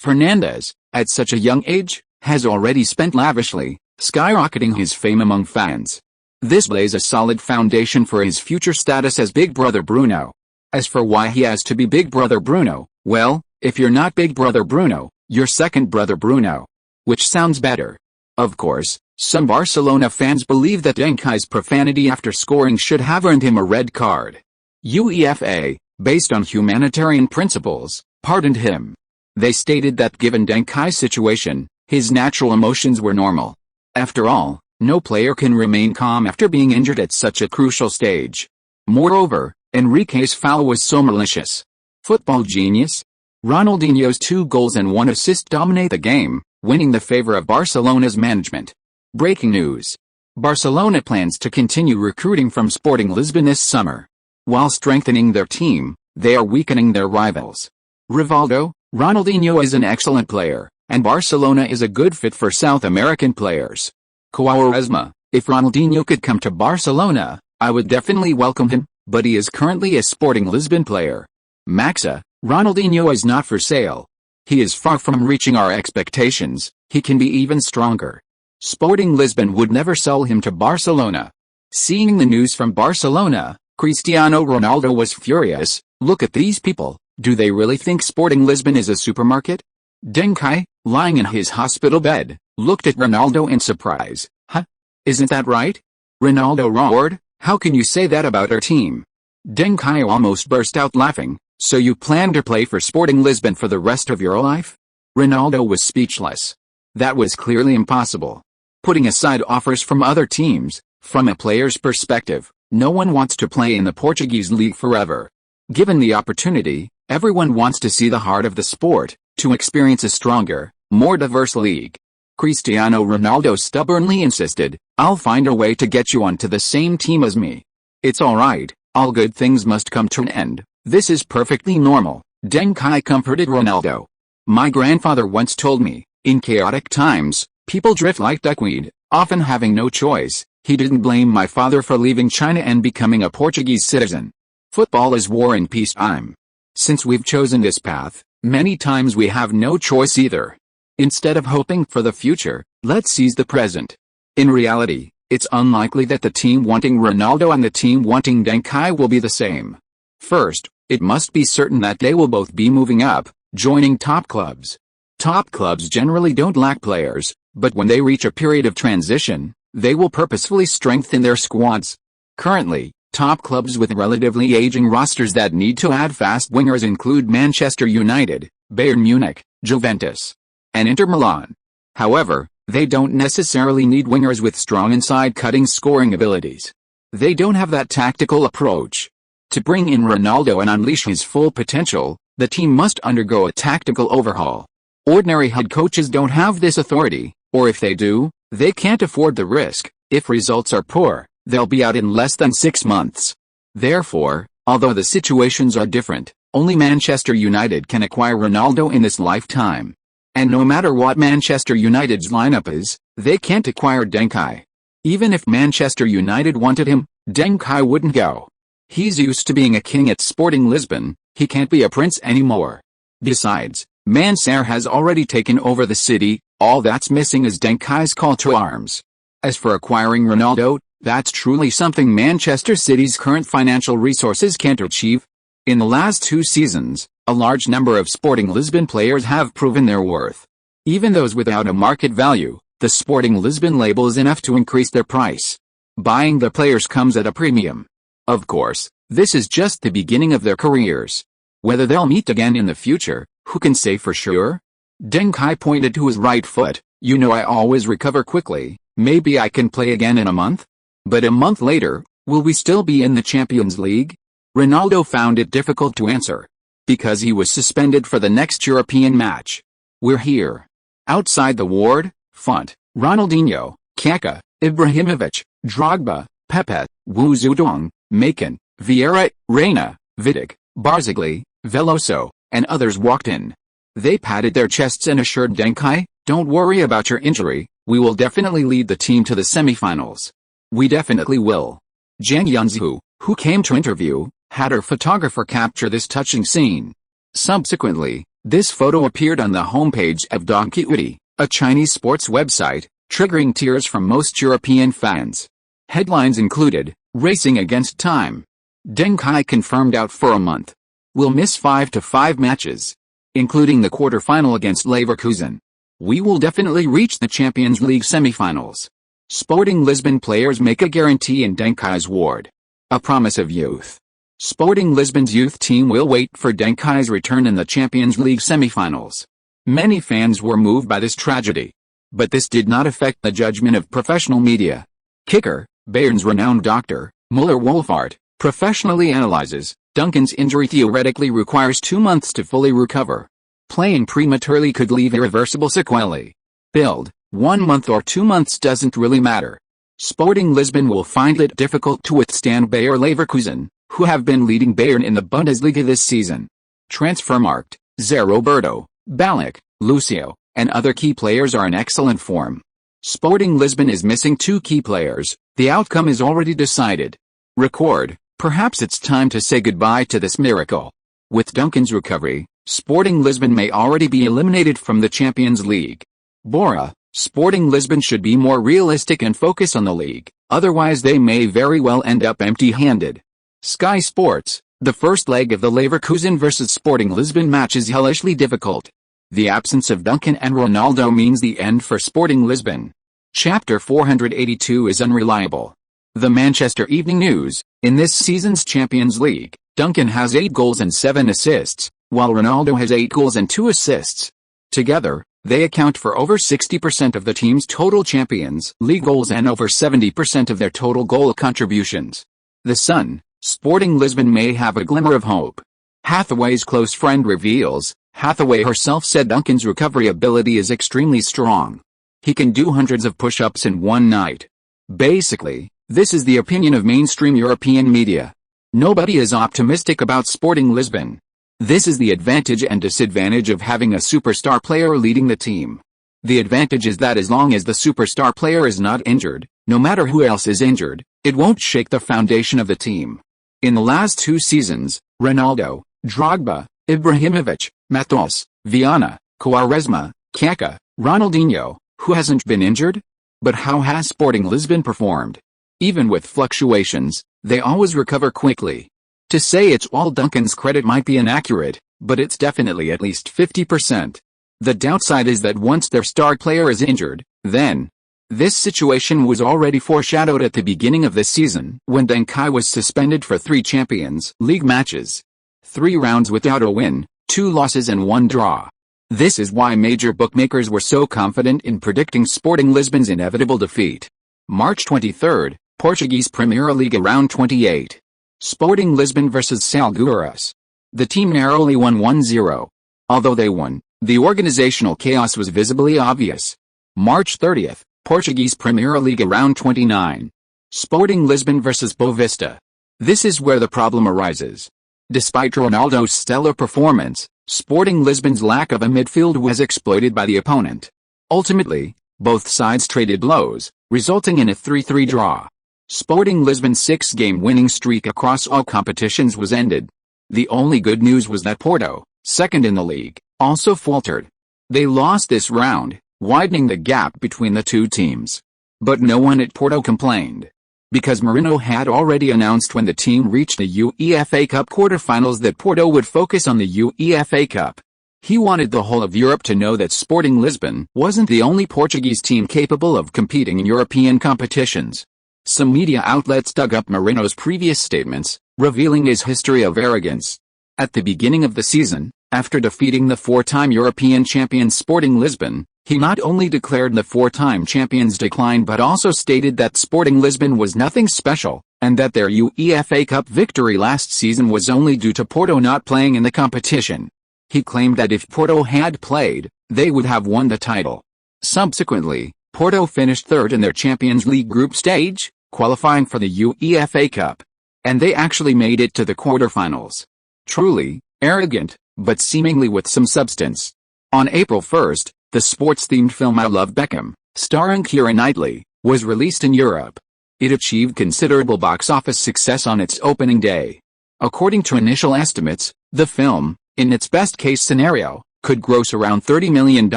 [SPEAKER 1] Fernandes, at such a young age, has already spent lavishly, skyrocketing his fame among fans. This lays a solid foundation for his future status as Big Brother Bruno. As for why he has to be Big Brother Bruno, well, if you're not Big Brother Bruno, you're Second Brother Bruno. Which sounds better. Of course, some Barcelona fans believe that Deng Kai's profanity after scoring should have earned him a red card. UEFA, based on humanitarian principles, pardoned him. They stated that given Deng Kai's situation, his natural emotions were normal. After all, no player can remain calm after being injured at such a crucial stage. Moreover, Enrique's foul was so malicious. Football genius? Ronaldinho's 2 goals and 1 assist dominate the game, winning the favor of Barcelona's management. Breaking news. Barcelona plans to continue recruiting from Sporting Lisbon this summer. While strengthening their team, they are weakening their rivals. Ronaldinho is an excellent player, and Barcelona is a good fit for South American players. Quaresma, if Ronaldinho could come to Barcelona, I would definitely welcome him, but he is currently a Sporting Lisbon player. Maxa, Ronaldinho is not for sale. He is far from reaching our expectations, he can be even stronger. Sporting Lisbon would never sell him to Barcelona. Seeing the news from Barcelona, Cristiano Ronaldo was furious. Look at these people, do they really think Sporting Lisbon is a supermarket? Deng Kai, lying in his hospital bed, looked at Ronaldo in surprise. Huh? Isn't that right? Ronaldo roared, how can you say that about our team? Deng Kai almost burst out laughing, so you plan to play for Sporting Lisbon for the rest of your life? Ronaldo was speechless. That was clearly impossible. Putting aside offers from other teams, from a player's perspective, no one wants to play in the Portuguese league forever. Given the opportunity, everyone wants to see the heart of the sport, to experience a stronger, more diverse league. Cristiano Ronaldo stubbornly insisted, I'll find a way to get you onto the same team as me. It's alright, all good things must come to an end, this is perfectly normal, Deng Kai comforted Ronaldo. My grandfather once told me, in chaotic times, people drift like duckweed, often having no choice. He didn't blame my father for leaving China and becoming a Portuguese citizen. Football is war and peace time. Since we've chosen this path, Many times we have no choice either. Instead of hoping for the future, let's seize the present. In reality, it's unlikely that the team wanting Ronaldo and the team wanting Deng Kai will be the same. First, it must be certain that they will both be moving up, joining top clubs. Top clubs generally don't lack players, but when they reach a period of transition, they will purposefully strengthen their squads. Currently, top clubs with relatively aging rosters that need to add fast wingers include Manchester United, Bayern Munich, Juventus, and Inter Milan. However, they don't necessarily need wingers with strong inside-cutting scoring abilities. They don't have that tactical approach. To bring in Ronaldo and unleash his full potential, the team must undergo a tactical overhaul. Ordinary head coaches don't have this authority, or if they do, they can't afford the risk. If results are poor, they'll be out in less than 6 months. Therefore, although the situations are different, only Manchester United can acquire Ronaldo in this lifetime. And no matter what Manchester United's lineup is, they can't acquire Deng Kai. Even if Manchester United wanted him, Deng Kai wouldn't go. He's used to being a king at Sporting Lisbon, he can't be a prince anymore. Besides, Manchester has already taken over the city, all that's missing is Deng Kai's call to arms. As for acquiring Ronaldo, that's truly something Manchester City's current financial resources can't achieve. In the last 2 seasons, a large number of Sporting Lisbon players have proven their worth. Even those without a market value, the Sporting Lisbon label is enough to increase their price. Buying the players comes at a premium. Of course, this is just the beginning of their careers. Whether they'll meet again in the future, who can say for sure? Deng Kai pointed to his right foot. You know, I always recover quickly, maybe I can play again in a month? But a month later, will we still be in the Champions League? Ronaldo found it difficult to answer. Because he was suspended for the next European match. We're here. Outside the ward, Font, Ronaldinho, Kaká, Ibrahimovic, Drogba, Pepe, Wu Zedong, Macon, Vieira, Reina, Vidic, Barzagli, Veloso, and others walked in. They patted their chests and assured Deng Kai, "Don't worry about your injury, we will definitely lead the team to the semifinals. We definitely will." Zhang Yunzi, who came to interview, had her photographer capture this touching scene. Subsequently, this photo appeared on the homepage of Donkey, a Chinese sports website, triggering tears from most European fans. Headlines included, "Racing against time. Deng Kai confirmed out for a month. Will miss 5 to 5 matches, including the quarterfinal against Leverkusen. We will definitely reach the Champions League semifinals." Sporting Lisbon players make a guarantee in Deng Kai's ward. A promise of youth. Sporting Lisbon's youth team will wait for Deng Kai's return in the Champions League semifinals. Many fans were moved by this tragedy. But this did not affect the judgment of professional media. Kicker, Bayern's renowned doctor, Müller-Wohlfahrt, professionally analyzes, Duncan's injury theoretically requires 2 months to fully recover. Playing prematurely could leave irreversible sequelae. Build, 1 month or 2 months doesn't really matter. Sporting Lisbon will find it difficult to withstand Bayer Leverkusen, who have been leading Bayern in the Bundesliga this season. Transfermarkt, Zé Roberto, Ballack, Lucio, and other key players are in excellent form. Sporting Lisbon is missing 2 key players, the outcome is already decided. Record, perhaps it's time to say goodbye to this miracle. With Duncan's recovery, Sporting Lisbon may already be eliminated from the Champions League. Bora, Sporting Lisbon should be more realistic and focus on the league, otherwise they may very well end up empty-handed. Sky Sports, the first leg of the Leverkusen vs Sporting Lisbon match is hellishly difficult. The absence of Duncan and Ronaldo means the end for Sporting Lisbon. Chapter 482 is unreliable. The Manchester Evening News, in this season's Champions League, Duncan has 8 goals and 7 assists, while Ronaldo has 8 goals and 2 assists. Together, they account for over 60% of the team's total Champions League goals and over 70% of their total goal contributions. The Sun, Sporting Lisbon may have a glimmer of hope. Hathaway's close friend reveals, Hathaway herself said Duncan's recovery ability is extremely strong. He can do hundreds of push-ups in one night. Basically, this is the opinion of mainstream European media. Nobody is optimistic about Sporting Lisbon. This is the advantage and disadvantage of having a superstar player leading the team. The advantage is that as long as the superstar player is not injured, no matter who else is injured, it won't shake the foundation of the team. In the last 2 seasons, Ronaldo, Drogba, Ibrahimovic, Matos, Viana, Quaresma, Kaká, Ronaldinho, who hasn't been injured? But how has Sporting Lisbon performed? Even with fluctuations, they always recover quickly. To say it's all Duncan's credit might be inaccurate, but it's definitely at least 50%. The downside is that once their star player is injured, then. This situation was already foreshadowed at the beginning of the season when Deng Kai was suspended for 3 Champions League matches. 3 rounds without a win, 2 losses and 1 draw. This is why major bookmakers were so confident in predicting Sporting Lisbon's inevitable defeat. March 23, Portuguese Premier League round 28. Sporting Lisbon vs Salgueiros. The team narrowly won 1-0. Although they won, the organizational chaos was visibly obvious. March 30, Portuguese Premier League round 29. Sporting Lisbon vs Boavista. This is where the problem arises. Despite Ronaldo's stellar performance, Sporting Lisbon's lack of a midfield was exploited by the opponent. Ultimately, both sides traded blows, resulting in a 3-3 draw. Sporting Lisbon's 6-game winning streak across all competitions was ended. The only good news was that Porto, second in the league, also faltered. They lost this round, widening the gap between the two teams. But no one at Porto complained. Because Mourinho had already announced when the team reached the UEFA Cup quarterfinals that Porto would focus on the UEFA Cup. He wanted the whole of Europe to know that Sporting Lisbon wasn't the only Portuguese team capable of competing in European competitions. Some media outlets dug up Mourinho's previous statements, revealing his history of arrogance. At the beginning of the season, after defeating the 4-time European champion Sporting Lisbon, he not only declared the 4-time champions' decline but also stated that Sporting Lisbon was nothing special, and that their UEFA Cup victory last season was only due to Porto not playing in the competition. He claimed that if Porto had played, they would have won the title. Subsequently, Porto finished third in their Champions League group stage, qualifying for the UEFA Cup. And they actually made it to the quarterfinals. Truly arrogant, but seemingly with some substance. On April 1st, the sports-themed film I Love Beckham, starring Keira Knightley, was released in Europe. It achieved considerable box office success on its opening day. According to initial estimates, the film, in its best-case scenario, could gross around $30 million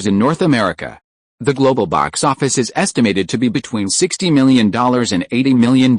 [SPEAKER 1] in North America. The global box office is estimated to be between $60 million and $80 million.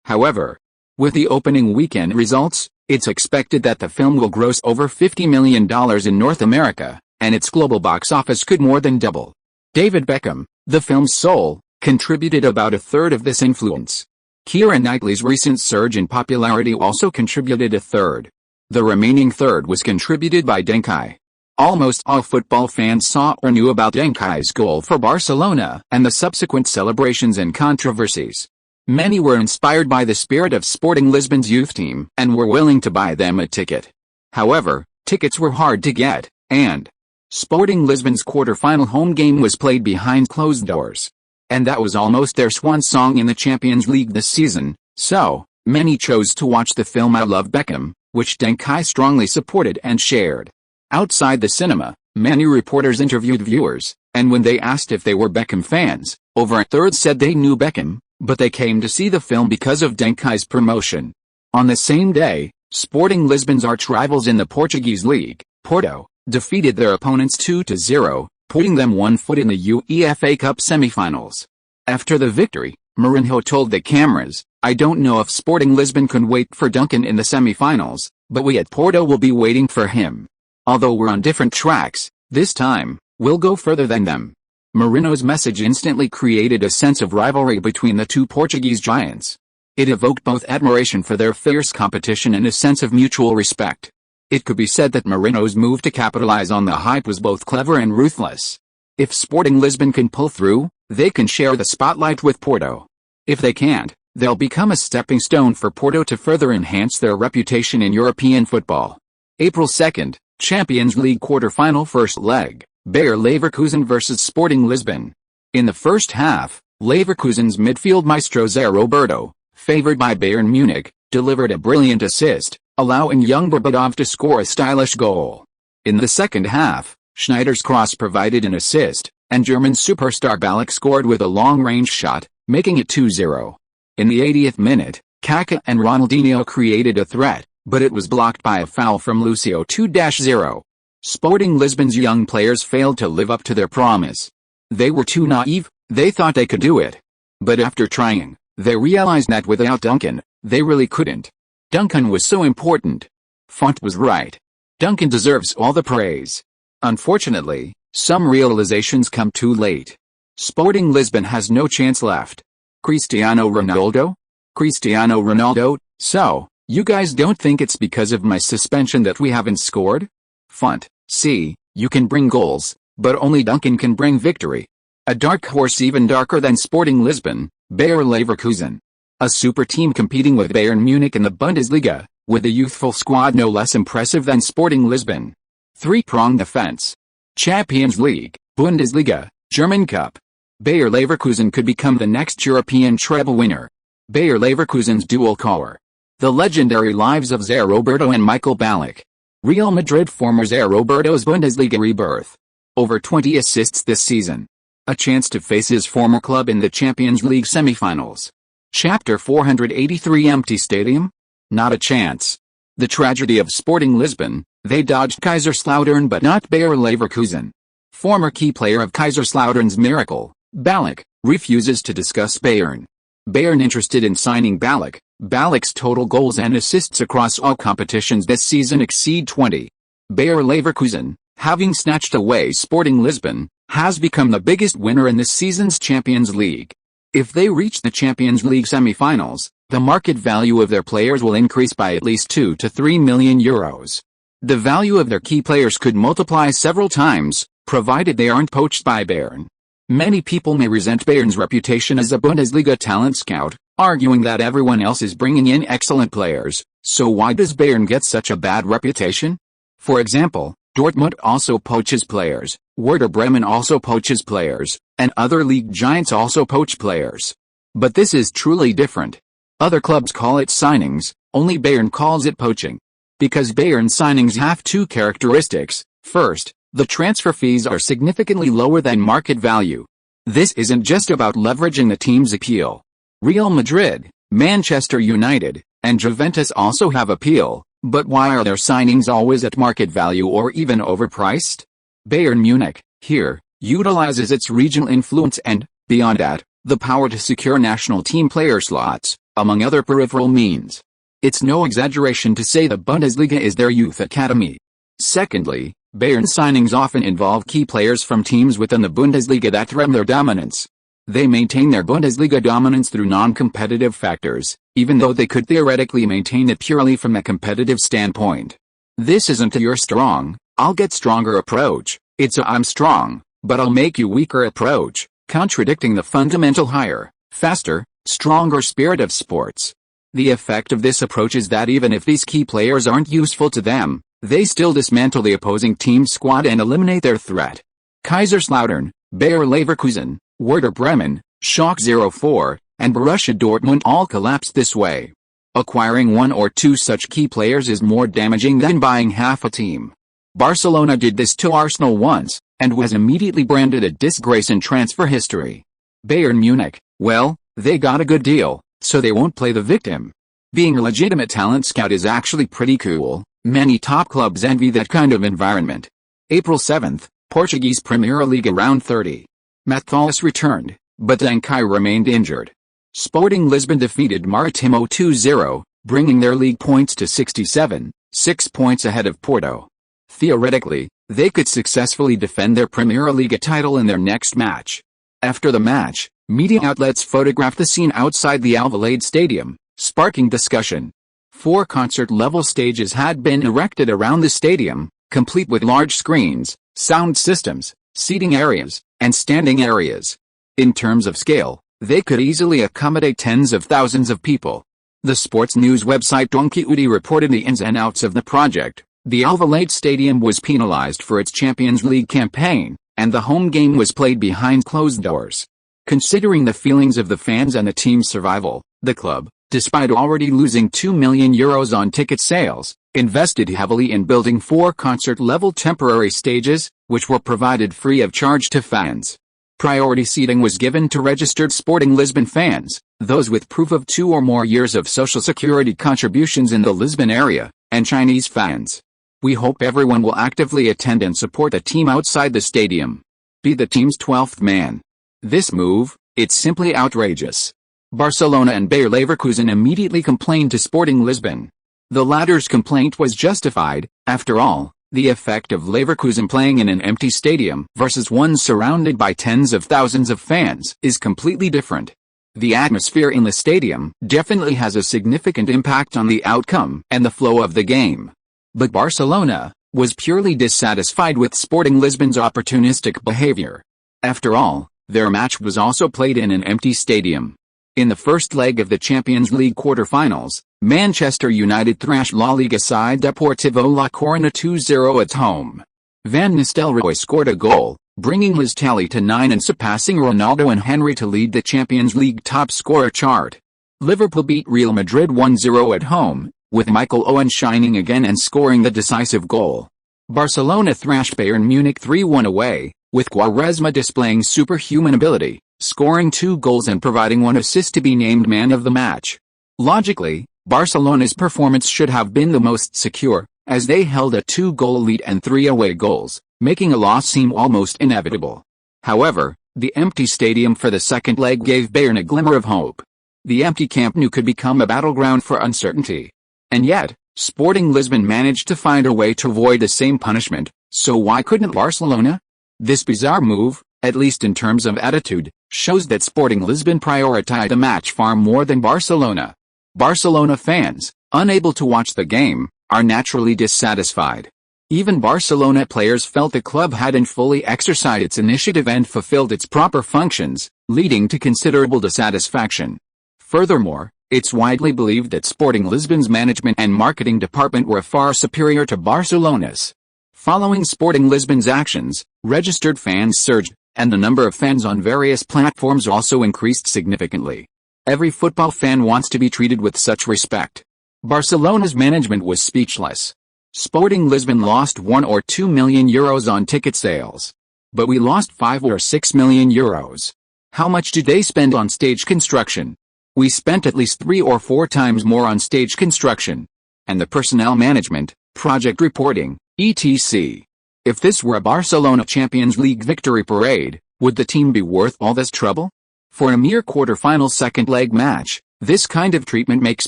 [SPEAKER 1] However, with the opening weekend results, it's expected that the film will gross over $50 million in North America, and its global box office could more than double. David Beckham, the film's soul, contributed about a third of this influence. Keira Knightley's recent surge in popularity also contributed a third. The remaining third was contributed by Deng Kai. Almost all football fans saw or knew about Deng Kai's goal for Barcelona and the subsequent celebrations and controversies. Many were inspired by the spirit of Sporting Lisbon's youth team and were willing to buy them a ticket. However, tickets were hard to get, and Sporting Lisbon's quarter-final home game was played behind closed doors. And that was almost their swan song in the Champions League this season, so many chose to watch the film I Love Beckham, which Deng Kai strongly supported and shared. Outside the cinema, many reporters interviewed viewers, and when they asked if they were Beckham fans, over a third said they knew Beckham, but they came to see the film because of Deng Kai's promotion. On the same day, Sporting Lisbon's arch-rivals in the Portuguese league, Porto, defeated their opponents 2-0, putting them 1 foot in the UEFA Cup semi-finals. After the victory, Mourinho told the cameras, "I don't know if Sporting Lisbon can wait for Duncan in the semi-finals, but we at Porto will be waiting for him. Although we're on different tracks, this time, we'll go further than them." Mourinho's message instantly created a sense of rivalry between the two Portuguese giants. It evoked both admiration for their fierce competition and a sense of mutual respect. It could be said that Mourinho's move to capitalize on the hype was both clever and ruthless. If Sporting Lisbon can pull through, they can share the spotlight with Porto. If they can't, they'll become a stepping stone for Porto to further enhance their reputation in European football. April 2nd, Champions League quarter-final first leg, Bayer Leverkusen vs Sporting Lisbon. In the first half, Leverkusen's midfield maestro Zé Roberto, favored by Bayern Munich, delivered a brilliant assist, allowing young Berbatov to score a stylish goal. In the second half, Schneider's cross provided an assist, and German superstar Ballack scored with a long-range shot, making it 2-0. In the 80th minute, Kaká and Ronaldinho created a threat, but it was blocked by a foul from Lucio 2-0. Sporting Lisbon's young players failed to live up to their promise. They were too naive, they thought they could do it. But after trying, they realized that without Duncan, they really couldn't. Duncan was so important. Font was right. Duncan deserves all the praise. Unfortunately, some realizations come too late. Sporting Lisbon has no chance left. Cristiano Ronaldo? Cristiano Ronaldo, so, you guys don't think it's because of my suspension that we haven't scored? Font, see, you can bring goals, but only Duncan can bring victory. A dark horse even darker than Sporting Lisbon, Bayer Leverkusen. A super team competing with Bayern Munich in the Bundesliga, with a youthful squad no less impressive than Sporting Lisbon. Three-pronged defense. Champions League, Bundesliga, German Cup. Bayer Leverkusen could become the next European treble winner. Bayer Leverkusen's dual core. The legendary lives of Zé Roberto and Michael Ballack. Real Madrid former Zé Roberto's Bundesliga rebirth. Over 20 assists this season. A chance to face his former club in the Champions League semi-finals. Chapter 483 Empty stadium? Not a chance. The tragedy of Sporting Lisbon, they dodged Kaiserslautern but not Bayer Leverkusen. Former key player of Kaiserslautern's miracle, Ballack, refuses to discuss Bayern. Bayern interested in signing Ballack. Ballack's total goals and assists across all competitions this season exceed 20. Bayer Leverkusen, having snatched away Sporting Lisbon, has become the biggest winner in this season's Champions League. If they reach the Champions League semi-finals, the market value of their players will increase by at least 2 to 3 million euros. The value of their key players could multiply several times, provided they aren't poached by Bayern. Many people may resent Bayern's reputation as a Bundesliga talent scout, arguing that everyone else is bringing in excellent players, so why does Bayern get such a bad reputation? For example, Dortmund also poaches players, Werder Bremen also poaches players, and other league giants also poach players. But this is truly different. Other clubs call it signings, only Bayern calls it poaching. Because Bayern signings have two characteristics. First, the transfer fees are significantly lower than market value. This isn't just about leveraging the team's appeal. Real Madrid, Manchester United, and Juventus also have appeal, but why are their signings always at market value or even overpriced? Bayern Munich, here, utilizes its regional influence and, beyond that, the power to secure national team player slots, among other peripheral means. It's no exaggeration to say the Bundesliga is their youth academy. Secondly, Bayern signings often involve key players from teams within the Bundesliga that threaten their dominance. They maintain their Bundesliga dominance through non-competitive factors, even though they could theoretically maintain it purely from a competitive standpoint. This isn't a "you're strong, I'll get stronger" approach, it's a "I'm strong, but I'll make you weaker" approach, contradicting the fundamental higher, faster, stronger spirit of sports. The effect of this approach is that even if these key players aren't useful to them, they still dismantle the opposing team's squad and eliminate their threat. Kaiserslautern, Bayer Leverkusen, Werder Bremen, Schalke 04, and Borussia Dortmund all collapsed this way. Acquiring one or two such key players is more damaging than buying half a team. Barcelona did this to Arsenal once, and was immediately branded a disgrace in transfer history. Bayern Munich, well, they got a good deal, so they won't play the victim. Being a legitimate talent scout is actually pretty cool. Many top clubs envy that kind of environment. April 7, Portuguese Primeira Liga round 30. Mathalas returned, but Deng Kai remained injured. Sporting Lisbon defeated Maritimo 2-0, bringing their league points to 67, 6 points ahead of Porto. Theoretically, they could successfully defend their Primeira Liga title in their next match. After the match, media outlets photographed the scene outside the Alvalade Stadium, sparking discussion. 4 concert-level stages had been erected around the stadium, complete with large screens, sound systems, seating areas, and standing areas. In terms of scale, they could easily accommodate tens of thousands of people. The sports news website Donkey reported the ins and outs of the project. The Alvalade Stadium was penalized for its Champions League campaign, and the home game was played behind closed doors. Considering the feelings of the fans and the team's survival, the club, despite already losing €2 million on ticket sales, invested heavily in building 4 concert-level temporary stages, which were provided free of charge to fans. Priority seating was given to registered Sporting Lisbon fans, those with proof of 2 or more years of social security contributions in the Lisbon area, and Chinese fans. We hope everyone will actively attend and support the team outside the stadium. Be the team's 12th man. This move, it's simply outrageous. Barcelona and Bayer Leverkusen immediately complained to Sporting Lisbon. The latter's complaint was justified. After all, the effect of Leverkusen playing in an empty stadium versus one surrounded by tens of thousands of fans is completely different. The atmosphere in the stadium definitely has a significant impact on the outcome and the flow of the game. But Barcelona was purely dissatisfied with Sporting Lisbon's opportunistic behavior. After all, their match was also played in an empty stadium. In the first leg of the Champions League quarter-finals, Manchester United thrashed La Liga side Deportivo La Coruña 2-0 at home. Van Nistelrooy scored a goal, bringing his tally to 9 and surpassing Ronaldo and Henry to lead the Champions League top scorer chart. Liverpool beat Real Madrid 1-0 at home, with Michael Owen shining again and scoring the decisive goal. Barcelona thrashed Bayern Munich 3-1 away, with Quaresma displaying superhuman ability, scoring 2 goals and providing 1 assist to be named man of the match. Logically, Barcelona's performance should have been the most secure, as they held a 2-goal lead and 3 away goals, making a loss seem almost inevitable. However, the empty stadium for the second leg gave Bayern a glimmer of hope. The empty Camp Nou could become a battleground for uncertainty. And yet, Sporting Lisbon managed to find a way to avoid the same punishment, so why couldn't Barcelona? This bizarre move, at least in terms of attitude, shows that Sporting Lisbon prioritized the match far more than Barcelona. Barcelona fans, unable to watch the game, are naturally dissatisfied. Even Barcelona players felt the club hadn't fully exercised its initiative and fulfilled its proper functions, leading to considerable dissatisfaction. Furthermore, it's widely believed that Sporting Lisbon's management and marketing department were far superior to Barcelona's. Following Sporting Lisbon's actions, registered fans surged, and the number of fans on various platforms also increased significantly. Every football fan wants to be treated with such respect. Barcelona's management was speechless. Sporting Lisbon lost 1 or 2 million euros on ticket sales. But we lost 5 or 6 million euros. How much did they spend on stage construction? We spent at least 3 or 4 times more on stage construction. And the personnel management, project reporting, etc. If this were a Barcelona Champions League victory parade, would the team be worth all this trouble? For a mere quarter-final second-leg match, this kind of treatment makes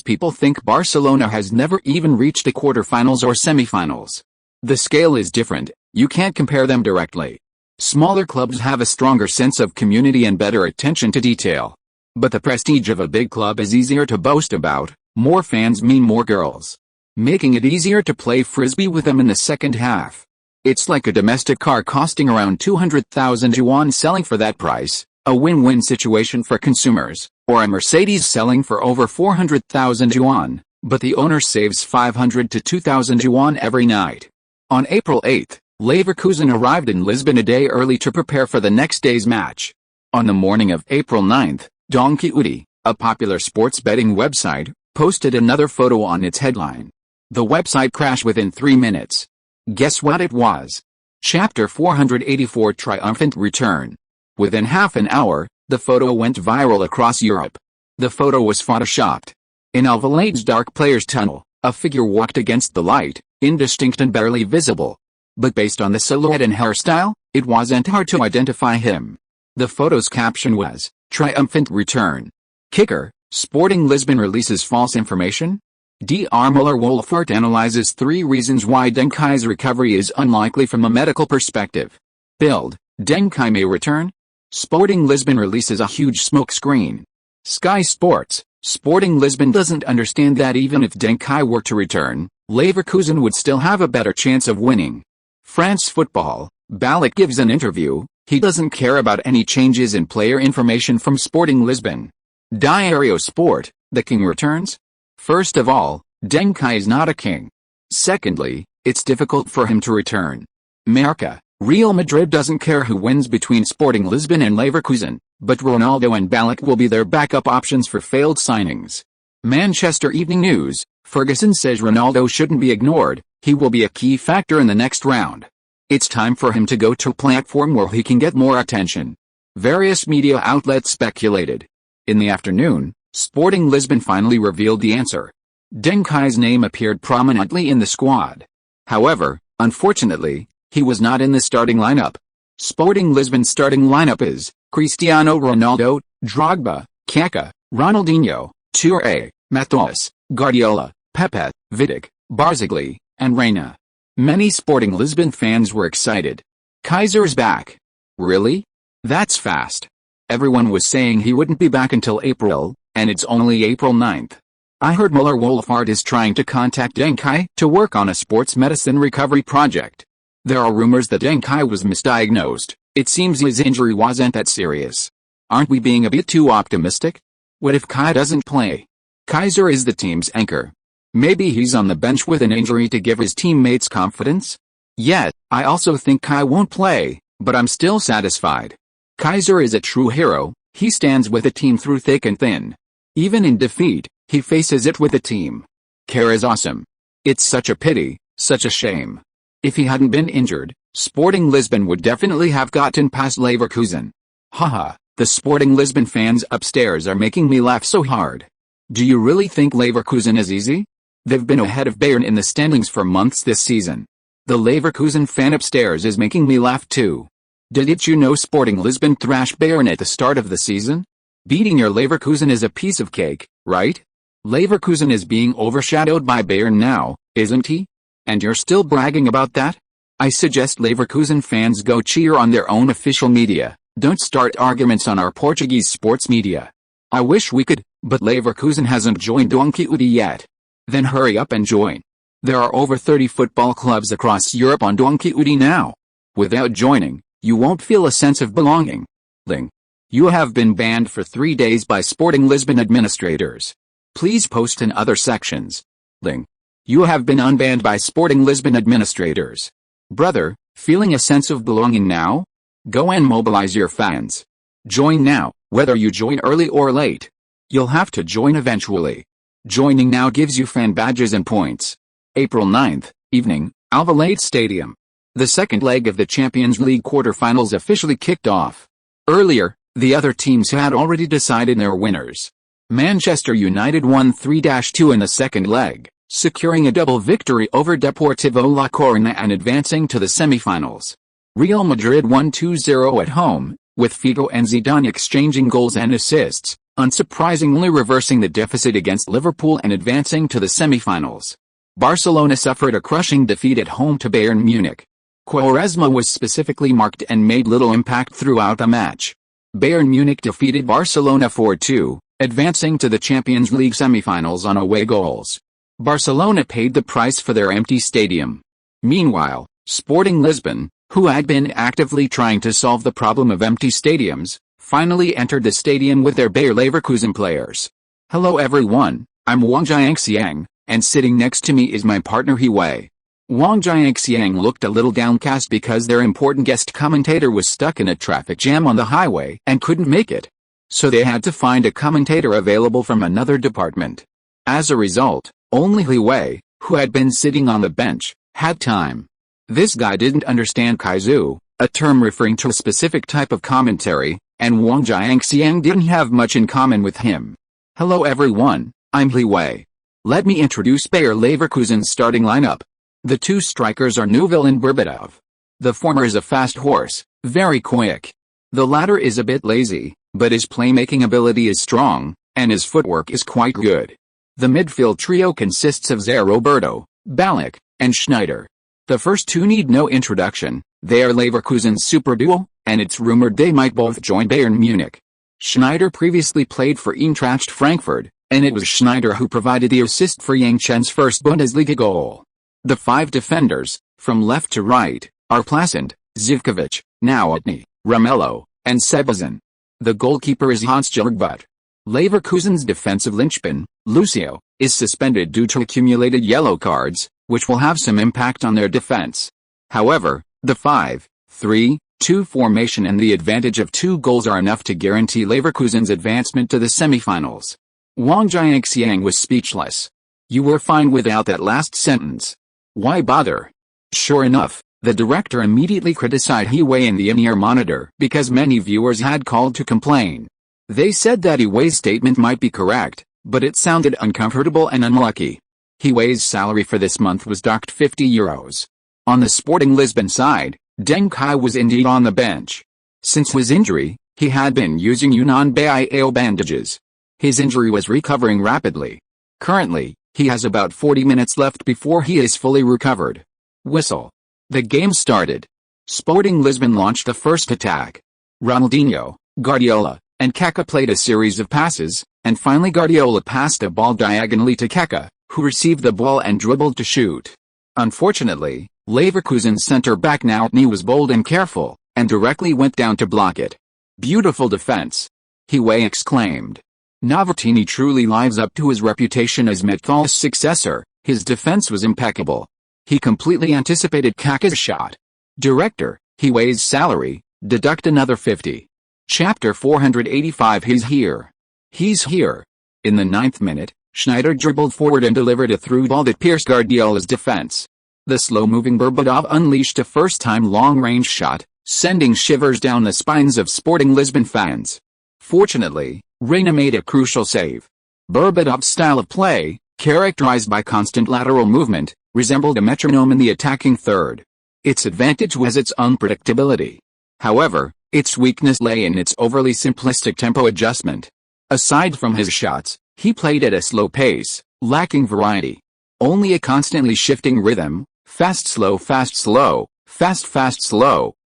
[SPEAKER 1] people think Barcelona has never even reached the quarter-finals or semi-finals. The scale is different, you can't compare them directly. Smaller clubs have a stronger sense of community and better attention to detail. But the prestige of a big club is easier to boast about. More fans mean more girls, making it easier to play frisbee with them in the second half. It's like a domestic car costing around 200,000 yuan selling for that price, a win-win situation for consumers, or a Mercedes selling for over 400,000 yuan, but the owner saves 500 to 2,000 yuan every night. On April 8, Leverkusen arrived in Lisbon a day early to prepare for the next day's match. On the morning of April 9, Donkey, a popular sports betting website, posted another photo on its headline. The website crashed within 3 minutes. Guess what it was? Chapter 484 Triumphant Return. Within half an hour, the photo went viral across Europe. The photo was photoshopped. In Alvalade's dark players' tunnel, a figure walked against the light, indistinct and barely visible. But based on the silhouette and hairstyle, it wasn't hard to identify him. The photo's caption was, Triumphant Return. Kicker, Sporting Lisbon releases false information? Dr. Muller-Wolfart analyzes 3 reasons why Deng Kai's recovery is unlikely from a medical perspective. Build, Deng Kai may return? Sporting Lisbon releases a huge smokescreen. Sky Sports, Sporting Lisbon doesn't understand that even if Deng Kai were to return, Leverkusen would still have a better chance of winning. France Football, Ballack gives an interview, he doesn't care about any changes in player information from Sporting Lisbon. Diario Sport, the king returns? First of all, Deng Kai is not a king. Secondly, it's difficult for him to return. Marca, Real Madrid doesn't care who wins between Sporting Lisbon and Leverkusen, but Ronaldo and Ballack will be their backup options for failed signings. Manchester Evening News, Ferguson says Ronaldo shouldn't be ignored, he will be a key factor in the next round. It's time for him to go to a platform where he can get more attention. Various media outlets speculated. In the afternoon, Sporting Lisbon finally revealed the answer. Deng Kai's name appeared prominently in the squad. However, unfortunately, he was not in the starting lineup. Sporting Lisbon's starting lineup is Cristiano Ronaldo, Drogba, Kaká, Ronaldinho, Touré, Matheus, Guardiola, Pepe, Vidic, Barzagli, and Reina. Many Sporting Lisbon fans were excited. Kaiser's back. Really? That's fast. Everyone was saying he wouldn't be back until April, and it's only April 9th. I heard Müller-Wohlfahrt is trying to contact Deng Kai to work on a sports medicine recovery project. There are rumors that Deng Kai was misdiagnosed. It seems his injury wasn't that serious. Aren't we being a bit too optimistic? What if Kai doesn't play? Kaiser is the team's anchor. Maybe he's on the bench with an injury to give his teammates confidence? Yet, I also think Kai won't play, but I'm still satisfied. Kaiser is a true hero. He stands with the team through thick and thin. Even in defeat, he faces it with the team. Care is awesome. It's such a pity, such a shame. If he hadn't been injured, Sporting Lisbon would definitely have gotten past Leverkusen. Haha, the Sporting Lisbon fans upstairs are making me laugh so hard. Do you really think Leverkusen is easy? They've been ahead of Bayern in the standings for months this season. The Leverkusen fan upstairs is making me laugh too. Didn't you know Sporting Lisbon thrashed Bayern at the start of the season? Beating your Leverkusen is a piece of cake, right? Leverkusen is being overshadowed by Bayern now, isn't he? And you're still bragging about that? I suggest Leverkusen fans go cheer on their own official media. Don't start arguments on our Portuguese sports media. I wish we could, but Leverkusen hasn't joined Donkey yet. Then hurry up and join. There are over 30 football clubs across Europe on Donkey now. Without joining, you won't feel a sense of belonging. Ling. You have been banned for 3 days by Sporting Lisbon administrators. Please post in other sections. Ling. You have been unbanned by Sporting Lisbon administrators. Brother, feeling a sense of belonging now? Go and mobilize your fans. Join now, whether you join early or late. You'll have to join eventually. Joining now gives you fan badges and points. April 9th, evening, Alvalade Stadium. The second leg of the Champions League quarter-finals officially kicked off. Earlier, the other teams had already decided their winners. Manchester United won 3-2 in the second leg, securing a double victory over Deportivo La Coruña and advancing to the semi-finals. Real Madrid won 2-0 at home, with Figo and Zidane exchanging goals and assists, unsurprisingly reversing the deficit against Liverpool and advancing to the semi-finals. Barcelona suffered a crushing defeat at home to Bayern Munich. Quaresma was specifically marked and made little impact throughout the match. Bayern Munich defeated Barcelona 4-2, advancing to the Champions League semi-finals on away goals. Barcelona paid the price for their empty stadium. Meanwhile, Sporting Lisbon, who had been actively trying to solve the problem of empty stadiums, finally entered the stadium with their Bayer Leverkusen players. Hello everyone, I'm Wang Jiangxiang, and sitting next to me is my partner Hiwei. Wang Jiangxiang looked a little downcast because their important guest commentator was stuck in a traffic jam on the highway and couldn't make it. So they had to find a commentator available from another department. As a result, only Hiwei, who had been sitting on the bench, had time. This guy didn't understand kaizu, a term referring to a specific type of commentary, and Wang Jiangxiang didn't have much in common with him. Hello everyone, I'm Hiwei. Let me introduce Bayer Leverkusen's starting lineup. The two strikers are Neuville and Berbatov. The former is a fast horse, very quick. The latter is a bit lazy, but his playmaking ability is strong, and his footwork is quite good. The midfield trio consists of Zé Roberto, Ballack, and Schneider. The first two need no introduction. They are Leverkusen's super duo, and it's rumored they might both join Bayern Munich. Schneider previously played for Eintracht Frankfurt, and it was Schneider who provided the assist for Yang Chen's first Bundesliga goal. The five defenders, from left to right, are Plasant, Zivkovic, Nowotny, Ramello, and Sebazin. The goalkeeper is Hans-Jörg Butt. Leverkusen's defensive linchpin, Lucio, is suspended due to accumulated yellow cards, which will have some impact on their defense. However, the 5-3-2 formation and the advantage of 2 goals are enough to guarantee Leverkusen's advancement to the semi-finals. Wang Jiangxiang was speechless. You were fine without that last sentence. Why bother? Sure enough, The director immediately criticized Hiwei in the in-ear monitor because many viewers had called to complain. They said that Hiwei's statement might be correct, but it sounded uncomfortable and unlucky. Hiwei's salary for this month was docked €50. On the Sporting Lisbon side, Deng Kai was indeed on the bench. Since his injury, he had been using Yunnan Bio bandages. His injury was recovering rapidly. Currently, he has about 40 minutes left before he is fully recovered. Whistle. The game started. Sporting Lisbon launched the first attack. Ronaldinho, Guardiola, and Kaká played a series of passes, and finally Guardiola passed a ball diagonally to Kaká, who received the ball and dribbled to shoot. Unfortunately, Leverkusen's centre-back Nowotny was bold and careful, and directly went down to block it. "Beautiful defense!" Hiwei exclaimed. Nowotny truly lives up to his reputation as Methal's successor. His defense was impeccable. He completely anticipated Kaká's shot. Director, Hiwei's salary, deduct another 50. Chapter 485. He's here. He's here. In the 9th minute, Schneider dribbled forward and delivered a through ball that pierced Guardiola's defense. The slow-moving Berbadov unleashed a first-time long-range shot, sending shivers down the spines of Sporting Lisbon fans. Fortunately, Reina made a crucial save. Berbadov's style of play, characterized by constant lateral movement, resembled a metronome in the attacking third. Its advantage was its unpredictability. However, its weakness lay in its overly simplistic tempo adjustment. Aside from his shots, he played at a slow pace, lacking variety. Only a constantly shifting rhythm, fast slow,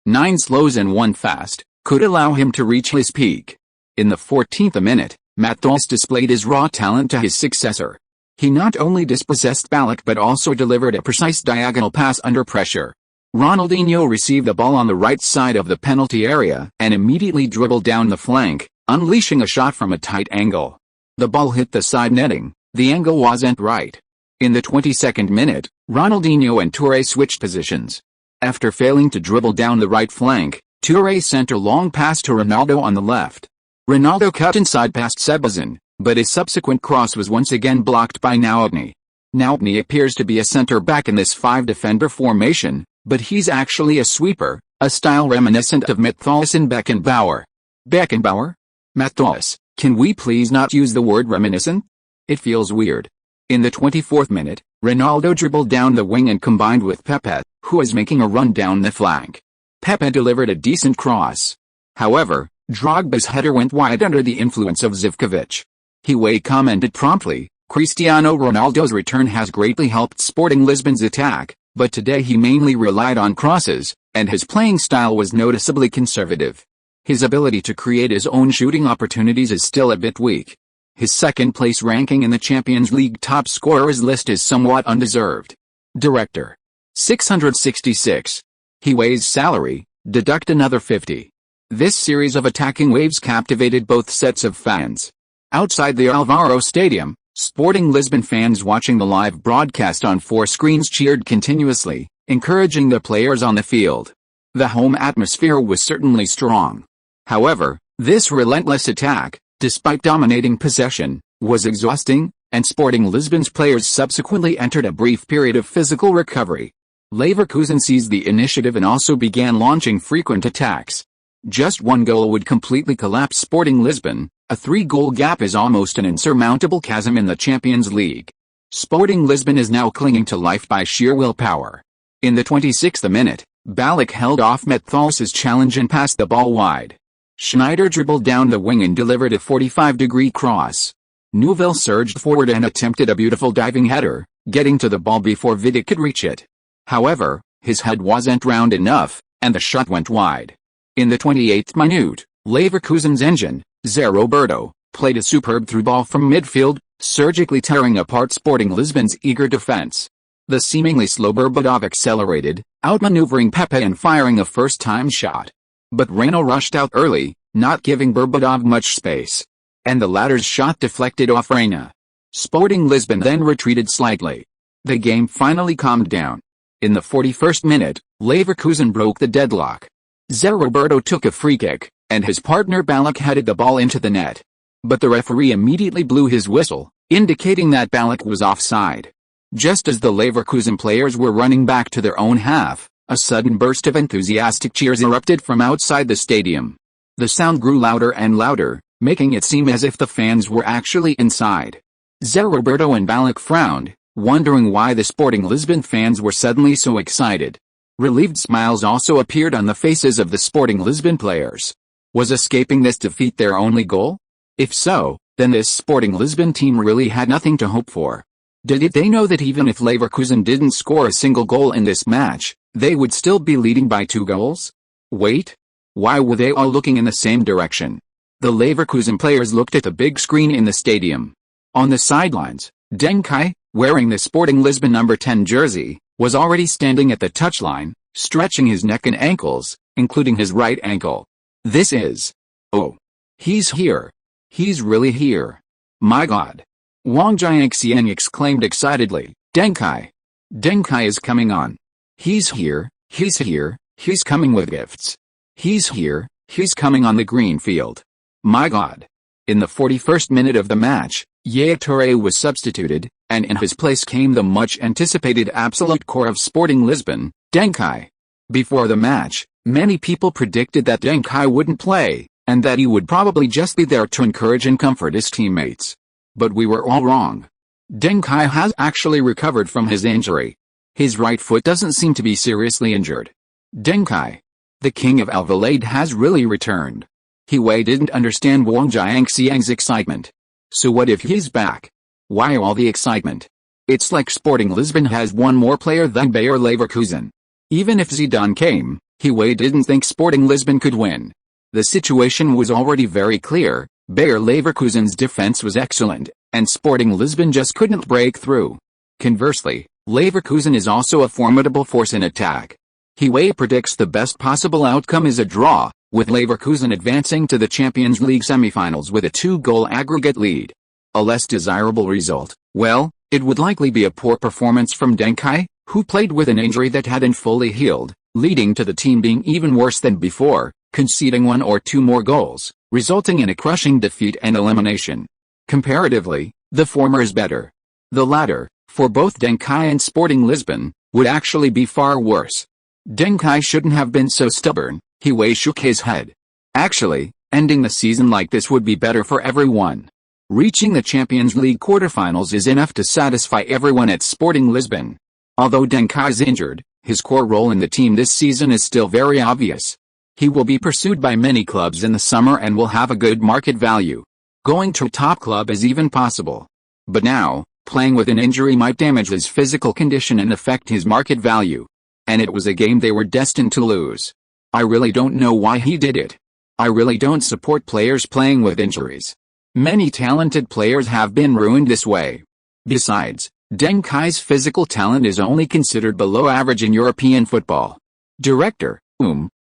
[SPEAKER 1] 9 slows and 1 fast, could allow him to reach his peak. In the 14th minute, Matos displayed his raw talent to his successor. He not only dispossessed Ballack but also delivered a precise diagonal pass under pressure. Ronaldinho received the ball on the right side of the penalty area and immediately dribbled down the flank, unleashing a shot from a tight angle. The ball hit the side netting. The angle wasn't right. In the 22nd minute, Ronaldinho and Touré switched positions. After failing to dribble down the right flank, Touré sent a long pass to Ronaldo on the left. Ronaldo cut inside past Sebazin, but his subsequent cross was once again blocked by Nowotny. Nowotny appears to be a centre-back in this 5-defender formation, but he's actually a sweeper, a style reminiscent of Methal's and Beckenbauer. Beckenbauer? Matos, can we please not use the word reminiscent? It feels weird. In the 24th minute, Ronaldo dribbled down the wing and combined with Pepe, who was making a run down the flank. Pepe delivered a decent cross. However, Drogba's header went wide under the influence of Zivkovic. Hiwei commented promptly, "Cristiano Ronaldo's return has greatly helped Sporting Lisbon's attack, but today he mainly relied on crosses, and his playing style was noticeably conservative. His ability to create his own shooting opportunities is still a bit weak." His second-place ranking in the Champions League top scorers list is somewhat undeserved. Director. 666. Hiwei's salary, deduct another 50. This series of attacking waves captivated both sets of fans. Outside the Alvaro Stadium, Sporting Lisbon fans watching the live broadcast on 4 screens cheered continuously, encouraging the players on the field. The home atmosphere was certainly strong. However, this relentless attack, despite dominating possession, was exhausting, and Sporting Lisbon's players subsequently entered a brief period of physical recovery. Leverkusen seized the initiative and also began launching frequent attacks. Just one goal would completely collapse Sporting Lisbon. A 3-goal gap is almost an insurmountable chasm in the Champions League. Sporting Lisbon is now clinging to life by sheer willpower. In the 26th minute, Ballack held off Methal's challenge and passed the ball wide. Schneider dribbled down the wing and delivered a 45-degree cross. Neuville surged forward and attempted a beautiful diving header, getting to the ball before Vidic could reach it. However, his head wasn't round enough, and the shot went wide. In the 28th minute, Leverkusen's engine, Zé Roberto, played a superb through ball from midfield, surgically tearing apart Sporting Lisbon's eager defense. The seemingly slow Berbadov accelerated, outmaneuvering Pepe and firing a first-time shot. But Reina rushed out early, not giving Berbadov much space. And the latter's shot deflected off Reina. Sporting Lisbon then retreated slightly. The game finally calmed down. In the 41st minute, Leverkusen broke the deadlock. Zé Roberto took a free kick, and his partner Ballack headed the ball into the net. But the referee immediately blew his whistle, indicating that Ballack was offside. Just as the Leverkusen players were running back to their own half, A sudden burst of enthusiastic cheers erupted from outside the stadium. The sound grew louder and louder, making it seem as if the fans were actually inside. Zé Roberto and Balak frowned, wondering why the Sporting Lisbon fans were suddenly so excited. Relieved smiles also appeared on the faces of the Sporting Lisbon players. Was escaping this defeat their only goal? If so, then this Sporting Lisbon team really had nothing to hope for. Did they know that even if Leverkusen didn't score a single goal in this match, they would still be leading by 2 goals? Wait. Why were they all looking in the same direction? The Leverkusen players looked at the big screen in the stadium. On the sidelines, Deng Kai, wearing the Sporting Lisbon number 10 jersey, was already standing at the touchline, stretching his neck and ankles, including his right ankle. This is... Oh. He's here. He's really here. My God. Wang Jiangxiang exclaimed excitedly. Deng Kai. Deng Kai is coming on. He's here, he's coming with gifts. He's here, he's coming on the green field. My God. In the 41st minute of the match, Yaya Touré was substituted, and in his place came the much-anticipated absolute core of Sporting Lisbon, Deng Kai. Before the match, many people predicted that Deng Kai wouldn't play, and that he would probably just be there to encourage and comfort his teammates. But we were all wrong. Deng Kai has actually recovered from his injury. His right foot doesn't seem to be seriously injured. Deng Kai, the king of Alvalade, has really returned. Wei didn't understand Wang Jiangxiang's excitement. So what if he's back? Why all the excitement? It's like Sporting Lisbon has one more player than Bayer Leverkusen. Even if Zidane came, Wei didn't think Sporting Lisbon could win. The situation was already very clear. Bayer Leverkusen's defense was excellent, and Sporting Lisbon just couldn't break through. Conversely, Leverkusen is also a formidable force in attack. Wei predicts the best possible outcome is a draw, with Leverkusen advancing to the Champions League semifinals with a 2-goal aggregate lead. A less desirable result, well, it would likely be a poor performance from Deng Kai, who played with an injury that hadn't fully healed, leading to the team being even worse than before, conceding 1 or 2 more goals, resulting in a crushing defeat and elimination. Comparatively, the former is better. The latter, for both Deng Kai and Sporting Lisbon, would actually be far worse. Deng Kai shouldn't have been so stubborn. Wei shook his head. Actually, ending the season like this would be better for everyone. Reaching the Champions League quarterfinals is enough to satisfy everyone at Sporting Lisbon. Although Deng Kai's injured, his core role in the team this season is still very obvious. He will be pursued by many clubs in the summer and will have a good market value. Going to a top club is even possible. But now, playing with an injury might damage his physical condition and affect his market value. And it was a game they were destined to lose. I really don't know why he did it. I really don't support players playing with injuries. Many talented players have been ruined this way. Besides, Deng Kai's physical talent is only considered below average in European football. Director,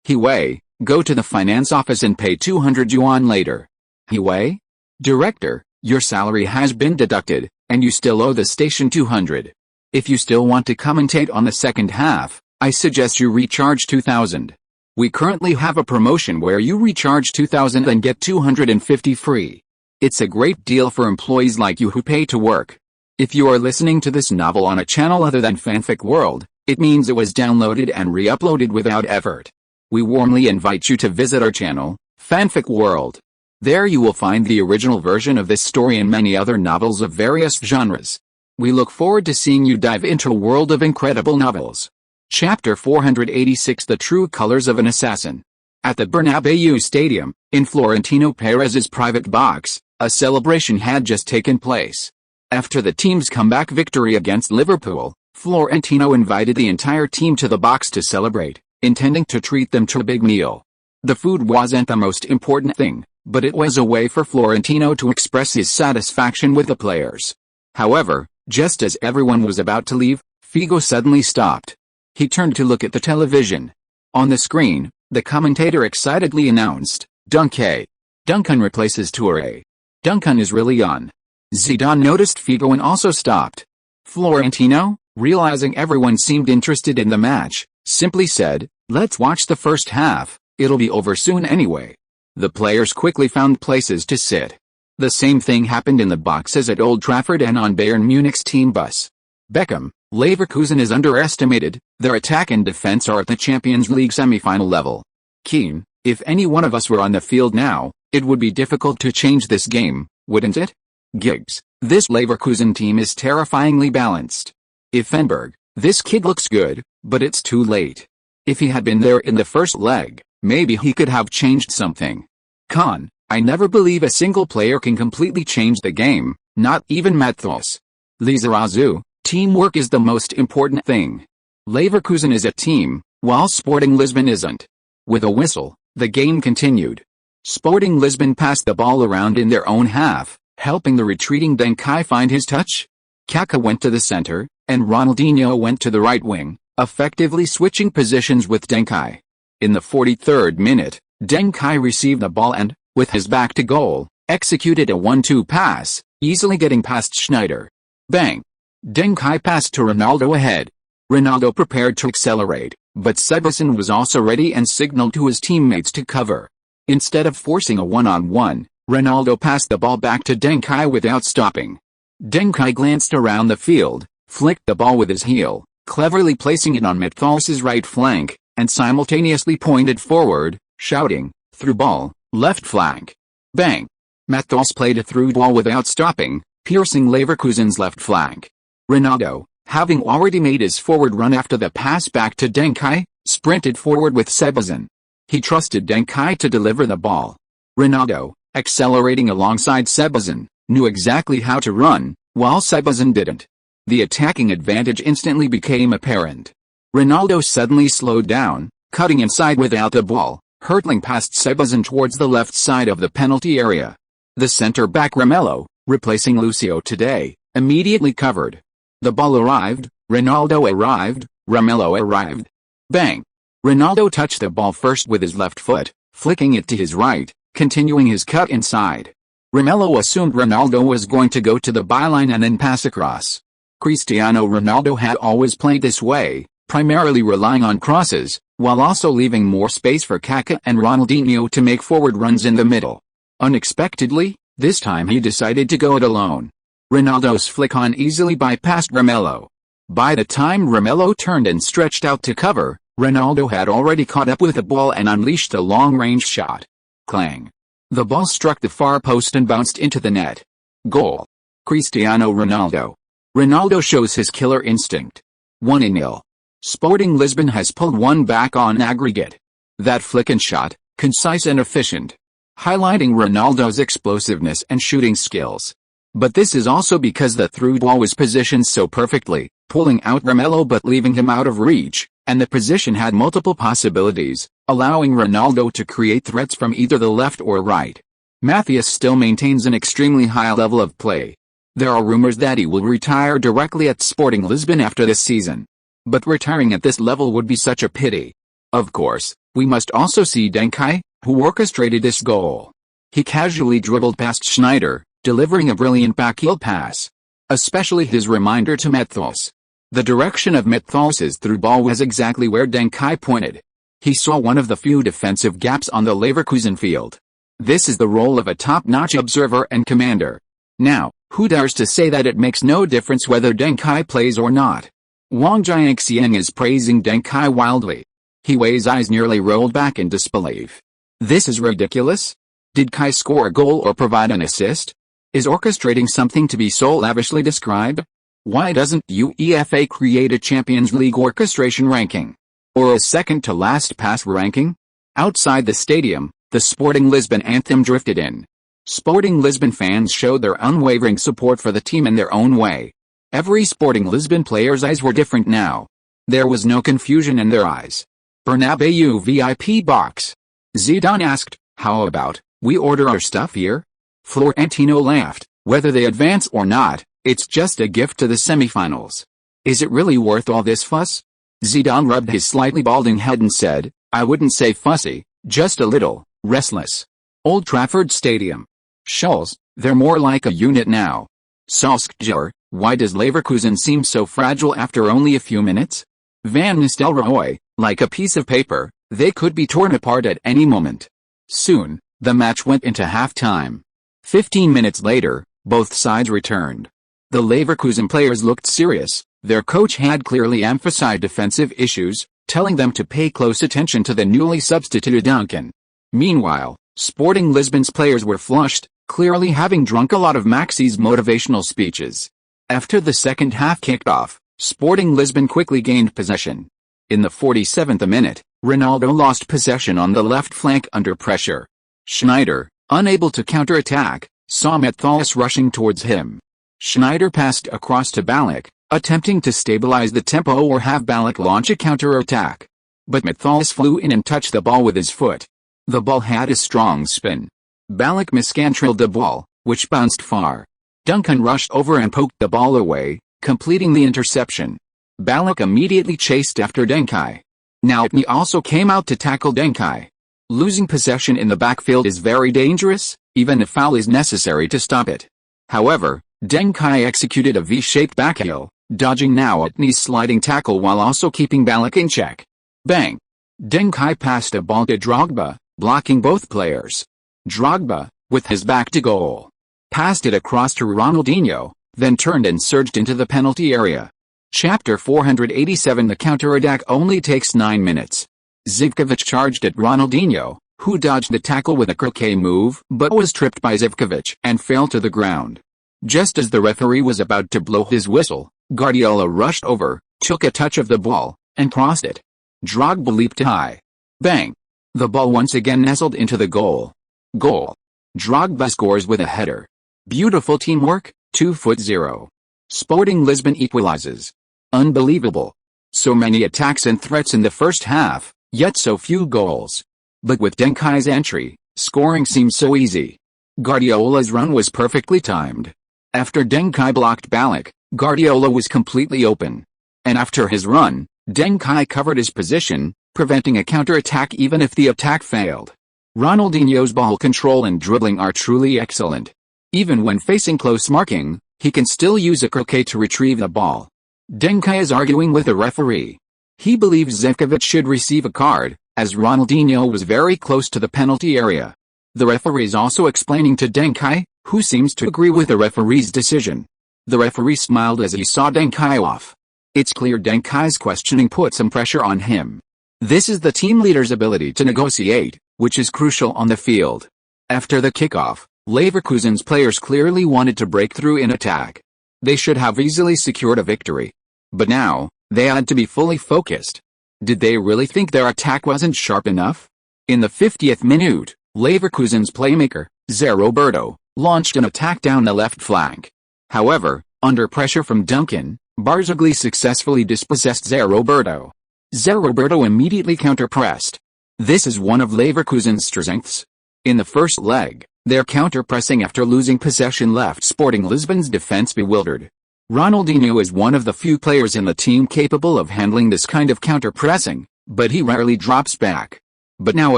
[SPEAKER 1] Wei, go to the finance office and pay 200 yuan later. Wei? Director, your salary has been deducted, and you still owe the station 200. If you still want to commentate on the second half, I suggest you recharge 2,000. We currently have a promotion where you recharge 2,000 and get 250 free. It's a great deal for employees like you who pay to work. If you are listening to this novel on a channel other than Fanfic World, it means it was downloaded and re-uploaded without effort. We warmly invite you to visit our channel, Fanfic World. There you will find the original version of this story and many other novels of various genres. We look forward to seeing you dive into a world of incredible novels. Chapter 486: The True Colors of an Assassin. At the Bernabeu Stadium, in Florentino Perez's private box, a celebration had just taken place. After the team's comeback victory against Liverpool, Florentino invited the entire team to the box to celebrate, intending to treat them to a big meal. The food wasn't the most important thing, but it was a way for Florentino to express his satisfaction with the players. However, just as everyone was about to leave, Figo suddenly stopped. He turned to look at the television. On the screen, the commentator excitedly announced, Duncan replaces Touré. Duncan is really on. Zidane noticed Figo and also stopped. Florentino, realizing everyone seemed interested in the match, simply said, let's watch the first half, it'll be over soon anyway. The players quickly found places to sit. The same thing happened in the boxes at Old Trafford and on Bayern Munich's team bus. Beckham, Leverkusen is underestimated, their attack and defense are at the Champions League semi-final level. Keen, if any one of us were on the field now, it would be difficult to change this game, wouldn't it? Giggs, this Leverkusen team is terrifyingly balanced. Effenberg, this kid looks good, but it's too late. If he had been there in the first leg, maybe he could have changed something. Kahn, I never believe a single player can completely change the game, not even Mathos. Lizarazu, teamwork is the most important thing. Leverkusen is a team, while Sporting Lisbon isn't. With a whistle, the game continued. Sporting Lisbon passed the ball around in their own half, helping the retreating Deng Kai find his touch. Kaká went to the center, and Ronaldinho went to the right wing, effectively switching positions with Deng Kai. In the 43rd minute, Deng Kai received the ball and, with his back to goal, executed a 1-2 pass, easily getting past Schneider. Bang! Deng Kai passed to Ronaldo ahead. Ronaldo prepared to accelerate, but Sebastian was also ready and signaled to his teammates to cover. Instead of forcing a one-on-one, Ronaldo passed the ball back to Deng Kai without stopping. Deng Kai glanced around the field, flicked the ball with his heel, cleverly placing it on Mathos's right flank, and simultaneously pointed forward, shouting, "Through ball, left flank." Bang! Mathos played a through ball without stopping, piercing Leverkusen's left flank. Ronaldo, having already made his forward run after the pass back to Deng Kai, sprinted forward with Sebastian. He trusted Deng Kai to deliver the ball. Ronaldo, accelerating alongside Sebastian, knew exactly how to run, while Sebastian didn't. The attacking advantage instantly became apparent. Ronaldo suddenly slowed down, cutting inside without the ball, hurtling past Sebastian towards the left side of the penalty area. The centre-back Romelu, replacing Lucio today, immediately covered. The ball arrived, Ronaldo arrived, Romelu arrived. Bang! Ronaldo touched the ball first with his left foot, flicking it to his right, continuing his cut inside. Romelu assumed Ronaldo was going to go to the byline and then pass across. Cristiano Ronaldo had always played this way, primarily relying on crosses, while also leaving more space for Kaká and Ronaldinho to make forward runs in the middle. Unexpectedly, this time he decided to go it alone. Ronaldo's flick-on easily bypassed Romelu. By the time Romelu turned and stretched out to cover, Ronaldo had already caught up with the ball and unleashed a long-range shot. Clang! The ball struck the far post and bounced into the net. Goal. Cristiano Ronaldo. Ronaldo shows his killer instinct. 1-0. Sporting Lisbon has pulled one back on aggregate. That flick and shot, concise and efficient, highlighting Ronaldo's explosiveness and shooting skills. But this is also because the through ball was positioned so perfectly, pulling out Romelu but leaving him out of reach, and the position had multiple possibilities, allowing Ronaldo to create threats from either the left or right. Matthias still maintains an extremely high level of play. There are rumors that he will retire directly at Sporting Lisbon after this season. But retiring at this level would be such a pity. Of course, we must also see Deng Kai, who orchestrated this goal. He casually dribbled past Schneider, delivering a brilliant backheel pass. Especially his reminder to Mathos. The direction of Mathos's through ball was exactly where Deng Kai pointed. He saw one of the few defensive gaps on the Leverkusen field. This is the role of a top-notch observer and commander. Now, who dares to say that it makes no difference whether Deng Kai plays or not? Wang Jiangxiang is praising Deng Kai wildly. He Wei's eyes nearly rolled back in disbelief. This is ridiculous? Did Kai score a goal or provide an assist? Is orchestrating something to be so lavishly described? Why doesn't UEFA create a Champions League orchestration ranking? Or a second-to-last pass ranking? Outside the stadium, the Sporting Lisbon anthem drifted in. Sporting Lisbon fans showed their unwavering support for the team in their own way. Every Sporting Lisbon player's eyes were different now. There was no confusion in their eyes. Bernabeu VIP box. Zidane asked, "How about, we order our stuff here?" Florentino laughed, "Whether they advance or not, it's just a gift to the semifinals. Is it really worth all this fuss?" Zidane rubbed his slightly balding head and said, "I wouldn't say fussy, just a little restless." Old Trafford Stadium. Schulz, they're more like a unit now. Solskjaer, why does Leverkusen seem so fragile after only a few minutes? Van Nistelrooy, like a piece of paper, they could be torn apart at any moment. Soon, the match went into halftime. 15 minutes later, both sides returned. The Leverkusen players looked serious, Their coach had clearly emphasized defensive issues, telling them to pay close attention to the newly substituted Duncan. Meanwhile, Sporting Lisbon's players were flushed, clearly having drunk a lot of Maxi's motivational speeches. After the second half kicked off, Sporting Lisbon quickly gained possession. In the 47th minute, Ronaldo lost possession on the left flank under pressure. Schneider, unable to counter-attack, saw Matthäus rushing towards him. Schneider passed across to Ballack, attempting to stabilize the tempo or have Ballack launch a counter-attack. But Matthäus flew in and touched the ball with his foot. The ball had a strong spin. Ballack miscontrolled the ball, which bounced far. Duncan rushed over and poked the ball away, completing the interception. Ballack immediately chased after Deng Kai. Now he also came out to tackle Deng Kai. Losing possession in the backfield is very dangerous, even if foul is necessary to stop it. However, Deng Kai executed a V-shaped backheel, dodging Nawatni's sliding tackle while also keeping Ballack in check. Bang! Deng Kai passed a ball to Drogba, blocking both players. Drogba, with his back to goal, passed it across to Ronaldinho, then turned and surged into the penalty area. Chapter 487. The counter-attack only takes 9 minutes. Zivkovic charged at Ronaldinho, who dodged the tackle with a croquet move but was tripped by Zivkovic and fell to the ground. Just as the referee was about to blow his whistle, Guardiola rushed over, took a touch of the ball, and crossed it. Drogba leaped high. Bang! The ball once again nestled into the goal. Goal. Drogba scores with a header. Beautiful teamwork, 2'0". Sporting Lisbon equalizes. Unbelievable. So many attacks and threats in the first half, yet so few goals. But with Deng Kai's entry, scoring seemed so easy. Guardiola's run was perfectly timed. After Deng Kai blocked Ballack, Guardiola was completely open. And after his run, Deng Kai covered his position, preventing a counter-attack even if the attack failed. Ronaldinho's ball control and dribbling are truly excellent. Even when facing close marking, he can still use a croquet to retrieve the ball. Deng Kai is arguing with the referee. He believes Zivkovic should receive a card, as Ronaldinho was very close to the penalty area. The referee is also explaining to Deng Kai, who seems to agree with the referee's decision. The referee smiled as he saw Deng Kai off. It's clear Deng Kai's questioning put some pressure on him. This is the team leader's ability to negotiate, which is crucial on the field. After the kickoff, Leverkusen's players clearly wanted to break through in attack. They should have easily secured a victory. But now, they had to be fully focused. Did they really think their attack wasn't sharp enough? In the 50th minute, Leverkusen's playmaker, Zé Roberto, launched an attack down the left flank. However, under pressure from Duncan, Barzagli successfully dispossessed Zé Roberto. Zé Roberto immediately counter-pressed. This is one of Leverkusen's strengths. In the first leg, their counter-pressing after losing possession left Sporting Lisbon's defense bewildered. Ronaldinho is one of the few players in the team capable of handling this kind of counter-pressing, but he rarely drops back. But now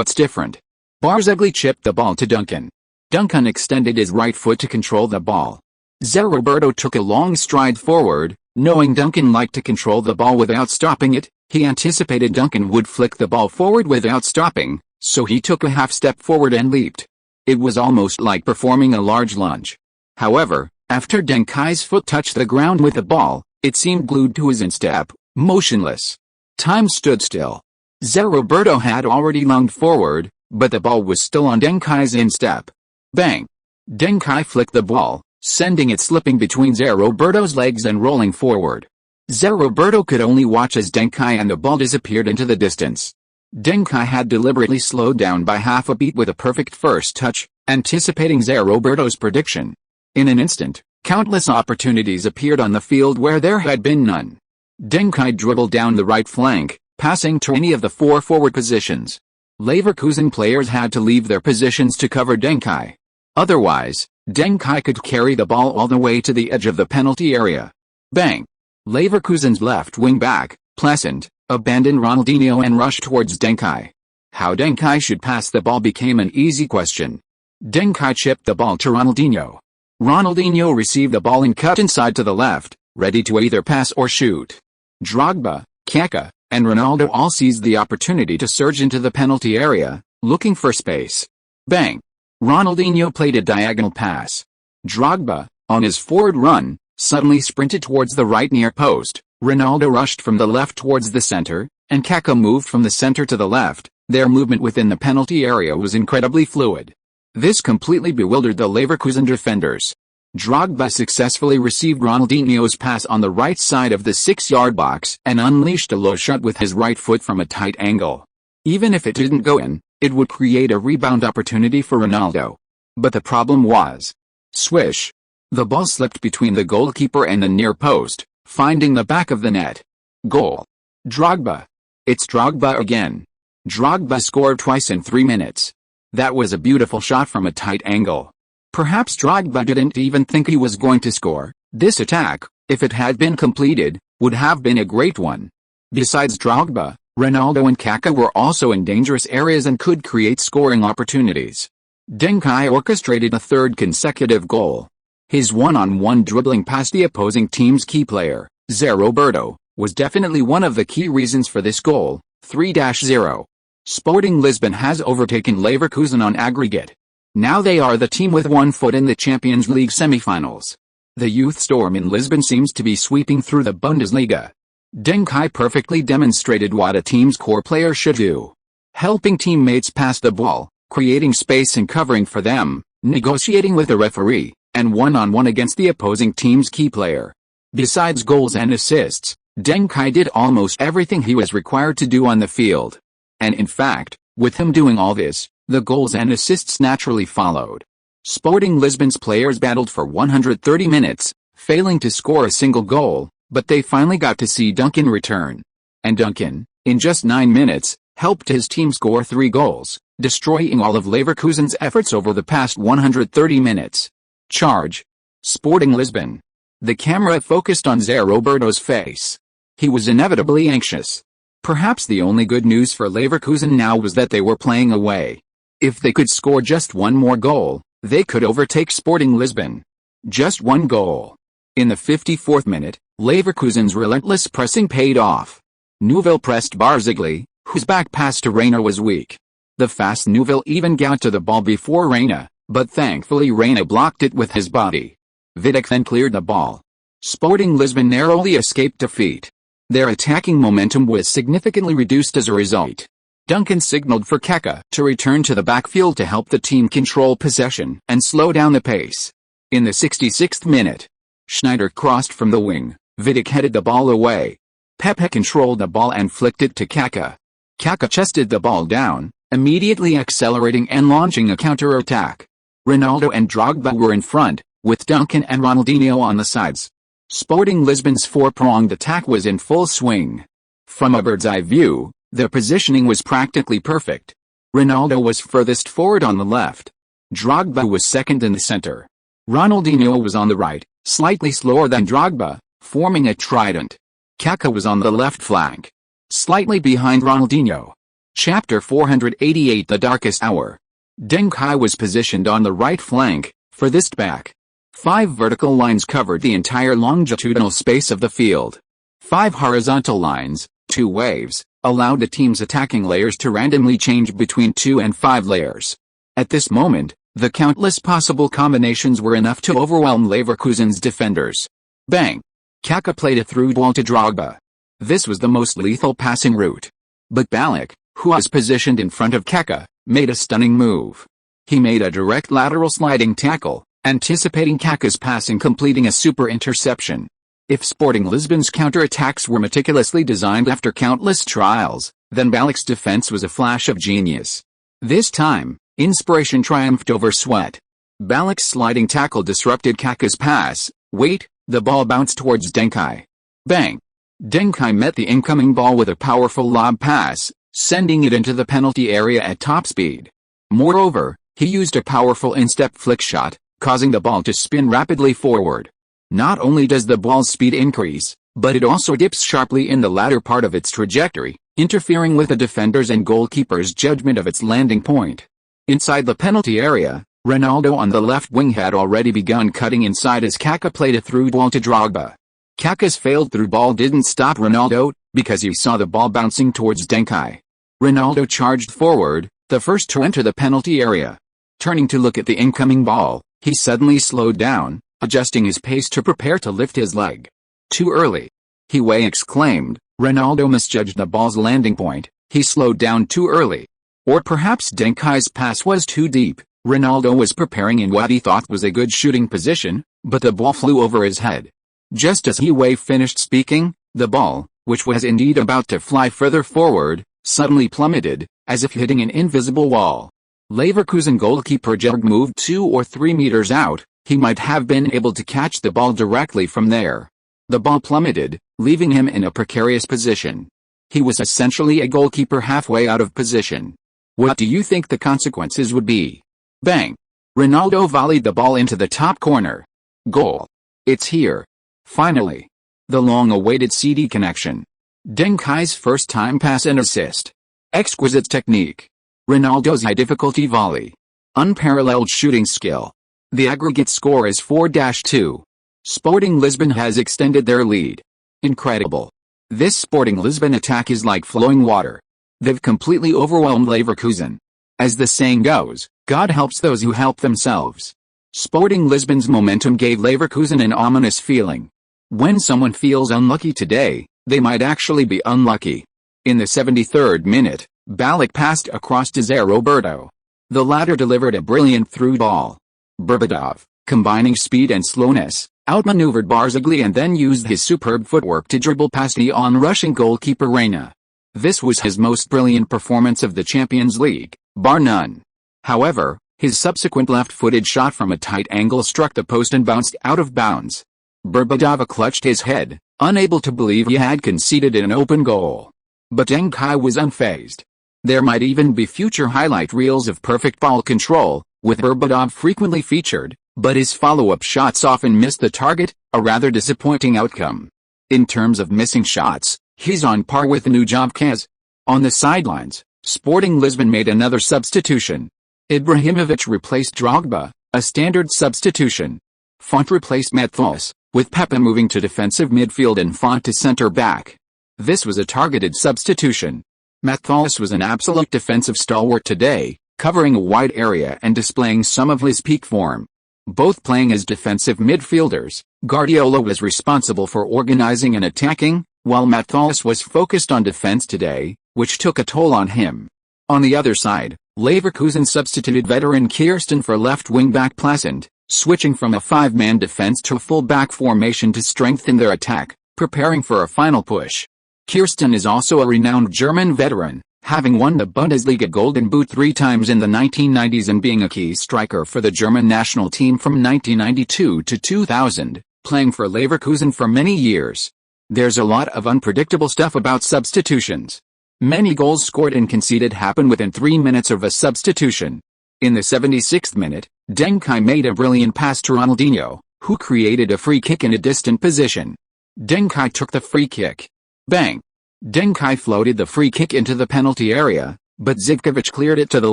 [SPEAKER 1] it's different. Barzagli chipped the ball to Duncan. Duncan extended his right foot to control the ball. Zé Roberto took a long stride forward, knowing Duncan liked to control the ball without stopping it. He anticipated Duncan would flick the ball forward without stopping, so he took a half step forward and leaped. It was almost like performing a large lunge. However, after Deng Kai's foot touched the ground with the ball, it seemed glued to his instep, motionless. Time stood still. Zé Roberto had already lunged forward, but the ball was still on Deng Kai's instep. Bang! Deng Kai flicked the ball, sending it slipping between Zé Roberto's legs and rolling forward. Zé Roberto could only watch as Deng Kai and the ball disappeared into the distance. Deng Kai had deliberately slowed down by half a beat with a perfect first touch, anticipating Zé Roberto's prediction. In an instant, countless opportunities appeared on the field where there had been none. Deng Kai dribbled down the right flank, passing to any of the 4 forward positions. Leverkusen players had to leave their positions to cover Deng Kai. Otherwise, Deng Kai could carry the ball all the way to the edge of the penalty area. Bang! Leverkusen's left wing-back, Pleasant, abandoned Ronaldinho and rushed towards Deng Kai. How Deng Kai should pass the ball became an easy question. Deng Kai chipped the ball to Ronaldinho. Ronaldinho received the ball and cut inside to the left, ready to either pass or shoot. Drogba, Kaká, and Ronaldo all seized the opportunity to surge into the penalty area, looking for space. Bang! Ronaldinho played a diagonal pass. Drogba, on his forward run, suddenly sprinted towards the right near post, Ronaldo rushed from the left towards the center, and Kaká moved from the center to the left. Their movement within the penalty area was incredibly fluid. This completely bewildered the Leverkusen defenders. Drogba successfully received Ronaldinho's pass on the right side of the 6-yard box and unleashed a low shot with his right foot from a tight angle. Even if it didn't go in, it would create a rebound opportunity for Ronaldo. But the problem was, swish. The ball slipped between the goalkeeper and the near post, finding the back of the net. Goal. Drogba. It's Drogba again. Drogba scored twice in 3 minutes. That was a beautiful shot from a tight angle. Perhaps Drogba didn't even think he was going to score. This attack, if it had been completed, would have been a great one. Besides Drogba, Ronaldo and Kaká were also in dangerous areas and could create scoring opportunities. Deng Kai orchestrated a third consecutive goal. His one-on-one dribbling past the opposing team's key player, Zé Roberto, was definitely one of the key reasons for this goal. 3-0. Sporting Lisbon has overtaken Leverkusen on aggregate. Now they are the team with one foot in the Champions League semi-finals. The youth storm in Lisbon seems to be sweeping through the Bundesliga. Deng Kai perfectly demonstrated what a team's core player should do. Helping teammates pass the ball, creating space and covering for them, negotiating with the referee, and one-on-one against the opposing team's key player. Besides goals and assists, Deng Kai did almost everything he was required to do on the field. And in fact, with him doing all this, the goals and assists naturally followed. Sporting Lisbon's players battled for 130 minutes, failing to score a single goal, but they finally got to see Duncan return. And Duncan, in just 9 minutes, helped his team score 3 goals, destroying all of Leverkusen's efforts over the past 130 minutes. Charge. Sporting Lisbon. The camera focused on Zé Roberto's face. He was inevitably anxious. Perhaps the only good news for Leverkusen now was that they were playing away. If they could score just one more goal, they could overtake Sporting Lisbon. Just one goal. In the 54th minute, Leverkusen's relentless pressing paid off. Neuville pressed Barzagli, whose back pass to Reina was weak. The fast Neuville even got to the ball before Reina, but thankfully Reina blocked it with his body. Vidic then cleared the ball. Sporting Lisbon narrowly escaped defeat. Their attacking momentum was significantly reduced as a result. Duncan signaled for Kaká to return to the backfield to help the team control possession and slow down the pace. In the 66th minute, Schneider crossed from the wing. Vidic headed the ball away. Pepe controlled the ball and flicked it to Kaká. Kaká chested the ball down, immediately accelerating and launching a counter-attack. Ronaldo and Drogba were in front, with Duncan and Ronaldinho on the sides. Sporting Lisbon's four-pronged attack was in full swing. From a bird's-eye view, their positioning was practically perfect. Ronaldo was furthest forward on the left. Drogba was second in the center. Ronaldinho was on the right, slightly slower than Drogba, forming a trident. Kaká was on the left flank, slightly behind Ronaldinho. Chapter 488 The Darkest Hour. Deng Kai was positioned on the right flank, furthest back. 5 vertical lines covered the entire longitudinal space of the field. 5 horizontal lines, 2 waves, allowed the team's attacking layers to randomly change between 2 and 5 layers. At this moment, the countless possible combinations were enough to overwhelm Leverkusen's defenders. Bang! Kaká played a through ball to Drogba. This was the most lethal passing route. But Balak, who was positioned in front of Kaká, made a stunning move. He made a direct lateral sliding tackle, anticipating Kaká's pass and completing a super interception. If Sporting Lisbon's counter-attacks were meticulously designed after countless trials, then Balak's defense was a flash of genius. This time, inspiration triumphed over sweat. Balak's sliding tackle disrupted Kaká's pass. Wait, the ball bounced towards Deng Kai. Bang! Deng Kai met the incoming ball with a powerful lob pass, sending it into the penalty area at top speed. Moreover, he used a powerful instep flick shot, causing the ball to spin rapidly forward. Not only does the ball's speed increase, but it also dips sharply in the latter part of its trajectory, interfering with the defender's and goalkeeper's judgment of its landing point. Inside the penalty area, Ronaldo on the left wing had already begun cutting inside as Kaká played a through ball to Drogba. Kaká's failed through ball didn't stop Ronaldo, because he saw the ball bouncing towards Deng Kai. Ronaldo charged forward, the first to enter the penalty area. Turning to look at the incoming ball, he suddenly slowed down, adjusting his pace to prepare to lift his leg. Too early. Hiwei exclaimed. Ronaldo misjudged the ball's landing point, he slowed down too early. Or perhaps Deng Kai's pass was too deep. Ronaldo was preparing in what he thought was a good shooting position, but the ball flew over his head. Just as Hiwei finished speaking, the ball, which was indeed about to fly further forward, suddenly plummeted, as if hitting an invisible wall. Leverkusen goalkeeper Jörg moved 2 or 3 meters out, he might have been able to catch the ball directly from there. The ball plummeted, leaving him in a precarious position. He was essentially a goalkeeper halfway out of position. What do you think the consequences would be? Bang! Ronaldo volleyed the ball into the top corner. Goal. It's here. Finally. The long-awaited CD connection. Deng Kai's first-time pass and assist. Exquisite technique. Ronaldo's high-difficulty volley. Unparalleled shooting skill. The aggregate score is 4-2. Sporting Lisbon has extended their lead. Incredible. This Sporting Lisbon attack is like flowing water. They've completely overwhelmed Leverkusen. As the saying goes, God helps those who help themselves. Sporting Lisbon's momentum gave Leverkusen an ominous feeling. When someone feels unlucky today, they might actually be unlucky. In the 73rd minute, Ballack passed across to Zé Roberto. The latter delivered a brilliant through ball. Berbatov, combining speed and slowness, outmaneuvered Barzagli and then used his superb footwork to dribble past the on-rushing goalkeeper Reina. This was his most brilliant performance of the Champions League, bar none. However, his subsequent left-footed shot from a tight angle struck the post and bounced out of bounds. Berbatov clutched his head, unable to believe he had conceded an open goal. But Deng Kai was unfazed. There might even be future highlight reels of perfect ball control, with Berbatov frequently featured, but his follow-up shots often missed the target, a rather disappointing outcome. In terms of missing shots, he's on par with Nujabkaz. On the sidelines, Sporting Lisbon made another substitution. Ibrahimovic replaced Drogba, a standard substitution. Font replaced Matthäus, with Pepe moving to defensive midfield and Font to centre-back. This was a targeted substitution. Matthäus was an absolute defensive stalwart today, covering a wide area and displaying some of his peak form. Both playing as defensive midfielders, Guardiola was responsible for organizing and attacking, while Matthäus was focused on defense today, which took a toll on him. On the other side, Leverkusen substituted veteran Kirsten for left wing-back Plassand, switching from a 5-man defense to a full-back formation to strengthen their attack, preparing for a final push. Kirsten is also a renowned German veteran, having won the Bundesliga Golden Boot 3 times in the 1990s and being a key striker for the German national team from 1992 to 2000, playing for Leverkusen for many years. There's a lot of unpredictable stuff about substitutions. Many goals scored and conceded happen within 3 minutes of a substitution. In the 76th minute, Deng Kai made a brilliant pass to Ronaldinho, who created a free kick in a distant position. Deng Kai took the free kick. Bang! Deng Kai floated the free kick into the penalty area, but Zivkovic cleared it to the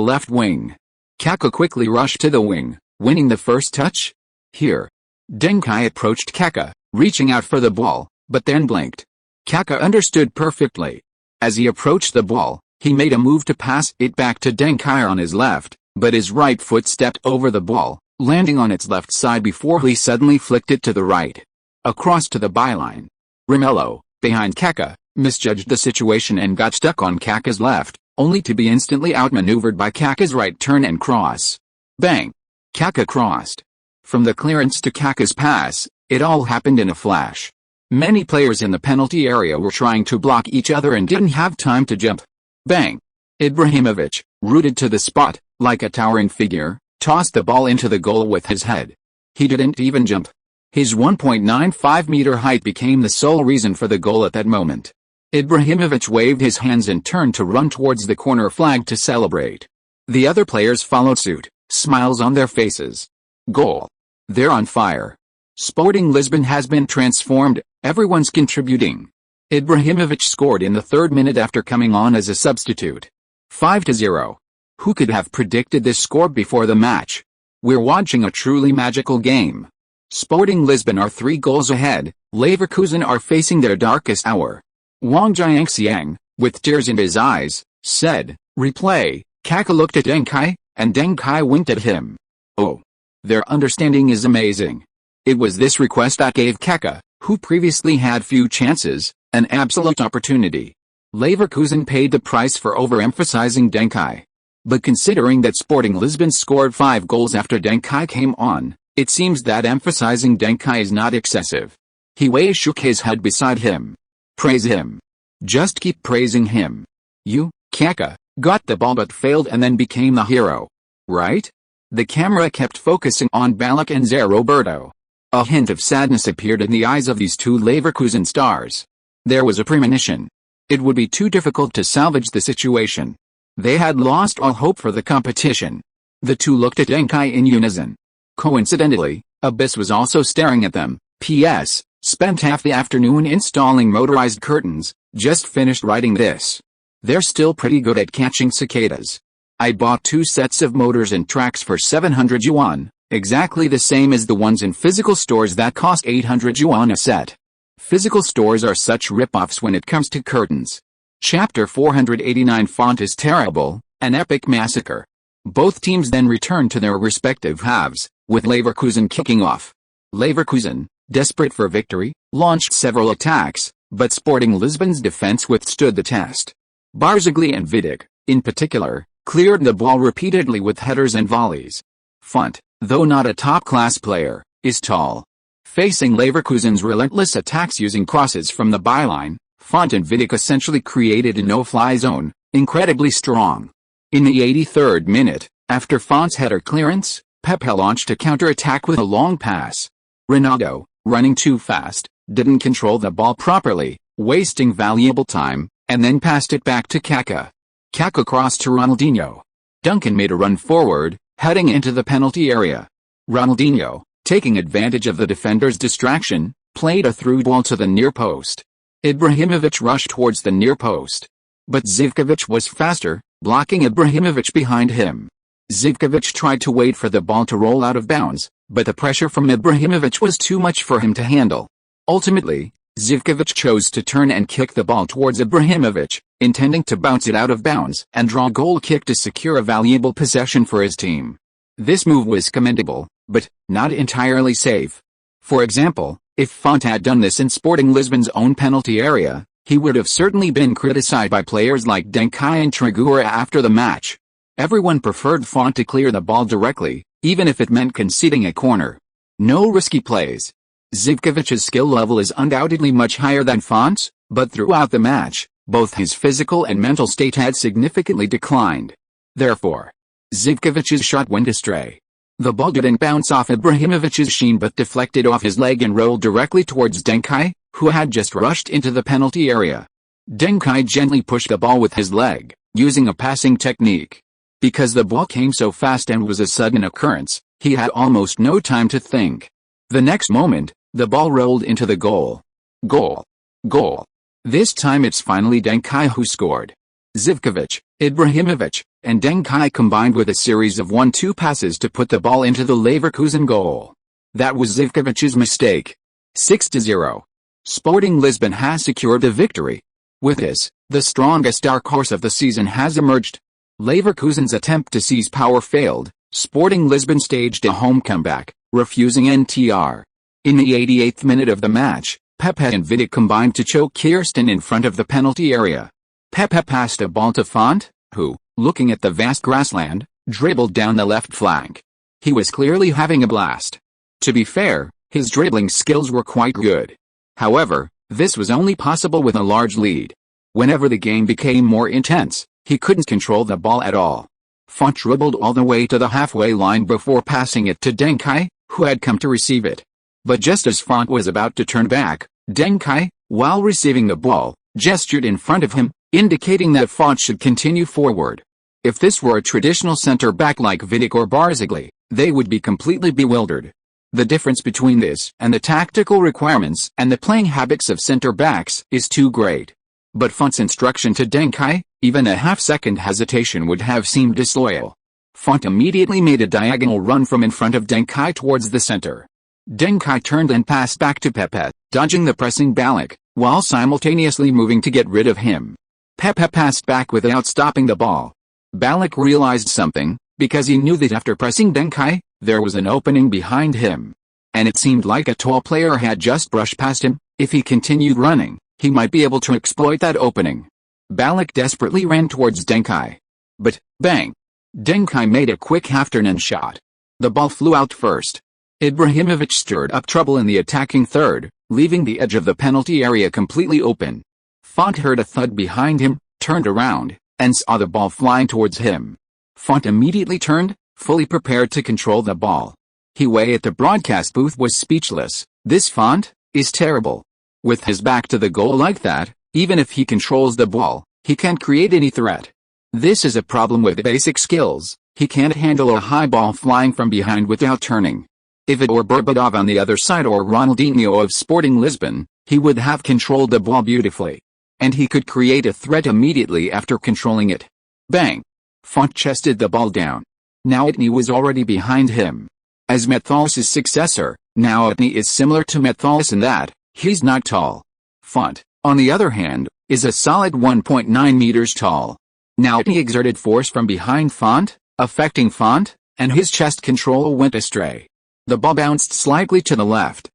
[SPEAKER 1] left wing. Kaká quickly rushed to the wing, winning the first touch. Here. Deng Kai approached Kaká, reaching out for the ball, but then blinked. Kaká understood perfectly. As he approached the ball, he made a move to pass it back to Deng Kai on his left, but his right foot stepped over the ball, landing on its left side before he suddenly flicked it to the right. Across to the byline. Romelu, behind Kaká, misjudged the situation and got stuck on Kaká's left, only to be instantly outmaneuvered by Kaká's right turn and cross. Bang! Kaká crossed. From the clearance to Kaká's pass, it all happened in a flash. Many players in the penalty area were trying to block each other and didn't have time to jump. Bang! Ibrahimovic, rooted to the spot, like a towering figure, tossed the ball into the goal with his head. He didn't even jump. His 1.95-meter height became the sole reason for the goal at that moment. Ibrahimovic waved his hands and turned to run towards the corner flag to celebrate. The other players followed suit, smiles on their faces. Goal. They're on fire. Sporting Lisbon has been transformed, everyone's contributing. Ibrahimovic scored in the 3rd minute after coming on as a substitute. 5-0. Who could have predicted this score before the match? We're watching a truly magical game. Sporting Lisbon are 3 goals ahead, Leverkusen are facing their darkest hour. Wang Jiangxiang, with tears in his eyes, said, "Replay." Kaká looked at Deng Kai, and Deng Kai winked at him. Oh. Their understanding is amazing. It was this request that gave Kaká, who previously had few chances, an absolute opportunity. Leverkusen paid the price for overemphasizing Deng Kai. But considering that Sporting Lisbon scored 5 goals after Deng Kai came on, it seems that emphasizing Deng Kai is not excessive. He shook his head beside him. Praise him. Just keep praising him. You, Kaká, got the ball but failed and then became the hero. Right? The camera kept focusing on Ballack and Zé Roberto. A hint of sadness appeared in the eyes of these two Leverkusen stars. There was a premonition. It would be too difficult to salvage the situation. They had lost all hope for the competition. The two looked at Deng Kai in unison. Coincidentally, Abyss was also staring at them. P.S. Spent half the afternoon installing motorized curtains, just finished writing this. They're still pretty good at catching cicadas. I bought 2 sets of motors and tracks for 700 yuan, exactly the same as the ones in physical stores that cost 800 yuan a set. Physical stores are such rip-offs when it comes to curtains. Chapter 489. Font is terrible, an epic massacre. Both teams then returned to their respective halves, with Leverkusen kicking off. Leverkusen, desperate for victory, launched several attacks, but Sporting Lisbon's defense withstood the test. Barzagli and Vidic, in particular, cleared the ball repeatedly with headers and volleys. Font, though not a top-class player, is tall. Facing Leverkusen's relentless attacks using crosses from the byline, Font and Vidic essentially created a no-fly zone, incredibly strong. In the 83rd minute, after Font's header clearance, Pepe launched a counter-attack with a long pass. Ronaldo, running too fast, didn't control the ball properly, wasting valuable time, and then passed it back to Kaká. Kaká crossed to Ronaldinho. Duncan made a run forward, heading into the penalty area. Ronaldinho, taking advantage of the defender's distraction, played a through ball to the near post. Ibrahimovic rushed towards the near post. But Zivkovic was faster, blocking Ibrahimovic behind him. Zivkovic tried to wait for the ball to roll out of bounds, but the pressure from Ibrahimovic was too much for him to handle. Ultimately, Zivkovic chose to turn and kick the ball towards Ibrahimovic, intending to bounce it out of bounds and draw a goal kick to secure a valuable possession for his team. This move was commendable, but not entirely safe. For example, if Font had done this in Sporting Lisbon's own penalty area, he would have certainly been criticized by players like Deng Kai and Trigura after the match. Everyone preferred Font to clear the ball directly, even if it meant conceding a corner. No risky plays. Zivkovic's skill level is undoubtedly much higher than Font's, but throughout the match, both his physical and mental state had significantly declined. Therefore, Zivkovic's shot went astray. The ball didn't bounce off Ibrahimovic's shin but deflected off his leg and rolled directly towards Deng Kai, who had just rushed into the penalty area. Deng Kai gently pushed the ball with his leg, using a passing technique. Because the ball came so fast and was a sudden occurrence, he had almost no time to think. The next moment, the ball rolled into the goal. Goal. Goal. This time it's finally Deng Kai who scored. Zivkovic, Ibrahimovic, and Deng Kai combined with a series of 1-2 passes to put the ball into the Leverkusen goal. That was Zivkovic's mistake. 6-0. Sporting Lisbon has secured the victory. With this, the strongest dark horse of the season has emerged. Leverkusen's attempt to seize power failed. Sporting Lisbon staged a home comeback, refusing NTR. In the 88th minute of the match, Pepe and Vidic combined to choke Kirsten in front of the penalty area. Pepe passed a ball to Font, who, looking at the vast grassland, dribbled down the left flank. He was clearly having a blast. To be fair, his dribbling skills were quite good. However, this was only possible with a large lead. Whenever the game became more intense, he couldn't control the ball at all. Font dribbled all the way to the halfway line before passing it to Deng Kai, who had come to receive it. But just as Font was about to turn back, Deng Kai, while receiving the ball, gestured in front of him, indicating that Font should continue forward. If this were a traditional center-back like Vidic or Barzagli, they would be completely bewildered. The difference between this and the tactical requirements and the playing habits of center-backs is too great. But Font's instruction to Deng Kai, even a half-second hesitation would have seemed disloyal. Font immediately made a diagonal run from in front of Deng Kai towards the center. Deng Kai turned and passed back to Pepe, dodging the pressing Ballack, while simultaneously moving to get rid of him. Pepe passed back without stopping the ball. Ballack realized something, because he knew that after pressing Deng Kai, there was an opening behind him. and it seemed like a tall player had just brushed past him. If he continued running, he might be able to exploit that opening. Balak desperately ran towards Deng Kai. But, bang! Deng Kai made a quick half-turn and shot. The ball flew out first. Ibrahimovic stirred up trouble in the attacking third, leaving the edge of the penalty area completely open. Font heard a thud behind him, turned around, and saw the ball flying towards him. Font immediately turned, fully prepared to control the ball. He at the broadcast booth was speechless. This Font is terrible. With his back to the goal like that, even if he controls the ball, he can't create any threat. This is a problem with basic skills. He can't handle a high ball flying from behind without turning. If it were Berbatov on the other side or Ronaldinho of Sporting Lisbon, he would have controlled the ball beautifully. And he could create a threat immediately after controlling it. Bang! Font chested the ball down. Nowotny was already behind him. As Methalis' successor, Nowotny is similar to Methalis in that he's not tall. Font, on the other hand, is a solid 1.9 meters tall. Nowotny exerted force from behind Font, affecting Font, and his chest control went astray. The ball bounced slightly to the left.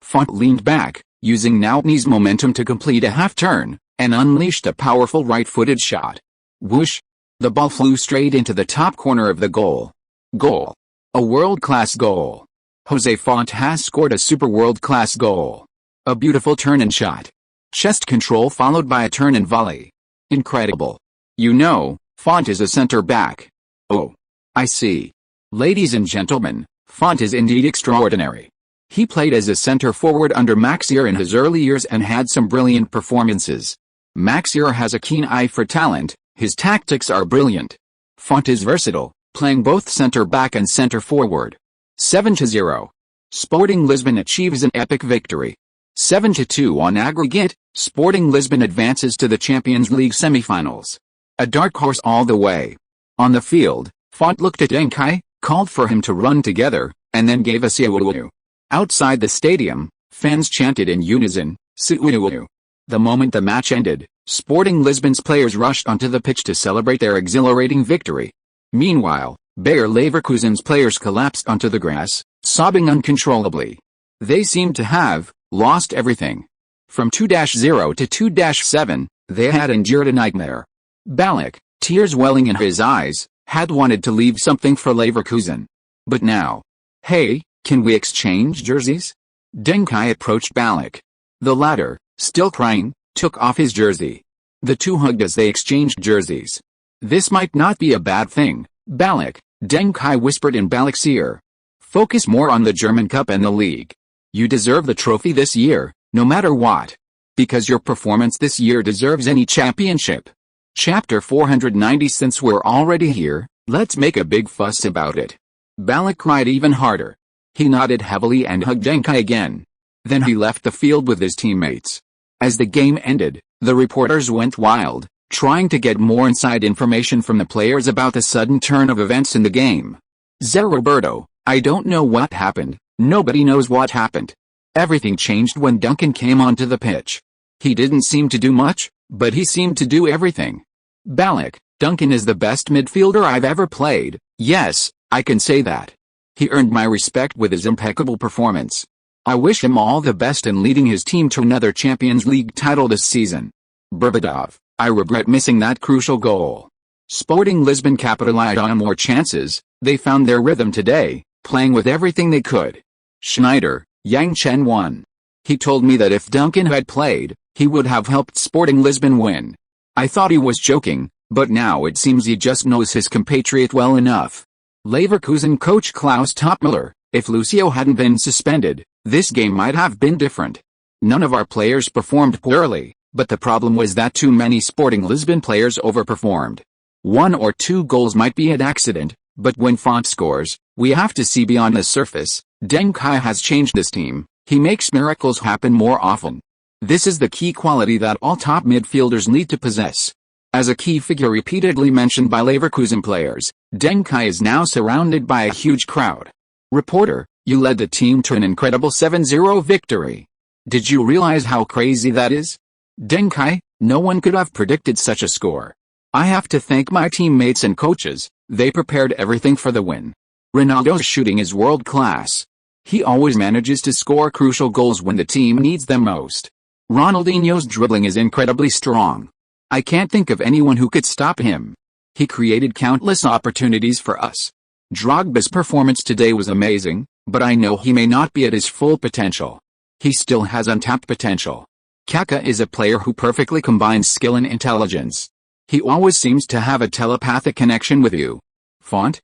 [SPEAKER 1] Font leaned back, using Nowotny's momentum to complete a half-turn, and unleashed a powerful right-footed shot. Whoosh! The ball flew straight into the top corner of the goal. Goal. A world-class goal. Jose Font has scored a super world-class goal. A beautiful turn and shot. Chest control followed by a turn and volley. Incredible. You know, Font is a center-back. Oh. I see. Ladies and gentlemen, Font is indeed extraordinary. He played as a center-forward under Maxier in his early years and had some brilliant performances. Maxier has a keen eye for talent, his tactics are brilliant. Font is versatile, playing both center-back and center-forward. 7-0. Sporting Lisbon achieves an epic victory. 7-2 on aggregate, Sporting Lisbon advances to the Champions League semi-finals. A dark horse all the way. On the field, Font looked at Deng Kai, called for him to run together, and then gave a siwuwu. Outside the stadium, fans chanted in unison, siwuwu. The moment the match ended, Sporting Lisbon's players rushed onto the pitch to celebrate their exhilarating victory. Meanwhile, Bayer Leverkusen's players collapsed onto the grass, sobbing uncontrollably. They seemed to have lost everything. From 2-0 to 2-7, they had endured a nightmare. Balak, tears welling in his eyes, had wanted to leave something for Leverkusen. But now, hey, can we exchange jerseys? Deng Kai approached Balak. The latter, still crying, took off his jersey. The two hugged as they exchanged jerseys. This might not be a bad thing, Balak, Deng Kai whispered in Balak's ear. Focus more on the German Cup and the league. You deserve the trophy this year, no matter what. Because your performance this year deserves any championship. Chapter 490. Since we're already here, let's make a big fuss about it. Balak cried even harder. He nodded heavily and hugged Deng Kai again. Then he left the field with his teammates. As the game ended, the reporters went wild, trying to get more inside information from the players about the sudden turn of events in the game. Zé Roberto, I don't know what happened, nobody knows what happened. Everything changed when Duncan came onto the pitch. He didn't seem to do much, but he seemed to do everything. Balak, Duncan is the best midfielder I've ever played, yes, I can say that. He earned my respect with his impeccable performance. I wish him all the best in leading his team to another Champions League title this season. Berbatov, I regret missing that crucial goal. Sporting Lisbon capitalized on more chances, they found their rhythm today, playing with everything they could. Schneider, Yang Chen won. He told me that if Duncan had played, he would have helped Sporting Lisbon win. I thought he was joking, but now it seems he just knows his compatriot well enough. Leverkusen coach Klaus Topmüller, if Lucio hadn't been suspended, this game might have been different. None of our players performed poorly, but the problem was that too many Sporting Lisbon players overperformed. 1 or 2 goals might be an accident, but when Font scores, we have to see beyond the surface. Deng Kai has changed this team, he makes miracles happen more often. This is the key quality that all top midfielders need to possess. As a key figure repeatedly mentioned by Leverkusen players, Deng Kai is now surrounded by a huge crowd. Reporter, you led the team to an incredible 7-0 victory. Did you realize how crazy that is? Deng Kai, no one could have predicted such a score. I have to thank my teammates and coaches, they prepared everything for the win. Ronaldo's shooting is world class. He always manages to score crucial goals when the team needs them most. Ronaldinho's dribbling is incredibly strong. I can't think of anyone who could stop him. He created countless opportunities for us. Drogba's performance today was amazing, but I know he may not be at his full potential. He still has untapped potential. Kaká is a player who perfectly combines skill and intelligence. He always seems to have a telepathic connection with you. Font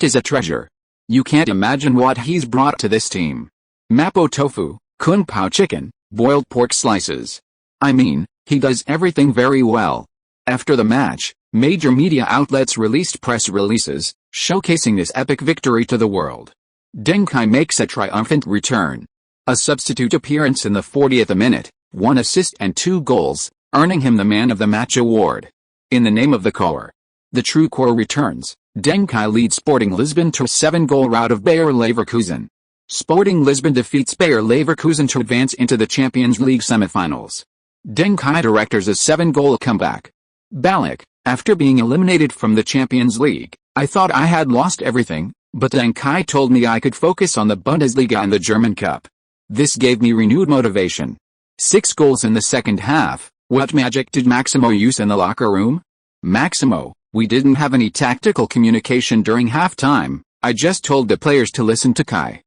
[SPEAKER 1] is a treasure. You can't imagine what he's brought to this team. Mapo tofu, kung pao chicken, boiled pork slices. I mean, he does everything very well. After the match, major media outlets released press releases, showcasing this epic victory to the world. Deng Kai makes a triumphant return. A substitute appearance in the 40th minute, 1 assist and 2 goals, earning him the Man of the Match award. In the name of the core. The true core returns. Deng Kai leads Sporting Lisbon to a 7-goal rout of Bayer Leverkusen. Sporting Lisbon defeats Bayer Leverkusen to advance into the Champions League semifinals. Deng Kai directors a 7-goal comeback. Balak, after being eliminated from the Champions League, I thought I had lost everything, but Deng Kai told me I could focus on the Bundesliga and the German Cup. This gave me renewed motivation. 6 goals in the second half. What magic did Maximo use in the locker room? Maximo, we didn't have any tactical communication during halftime. I just told the players to listen to Kai.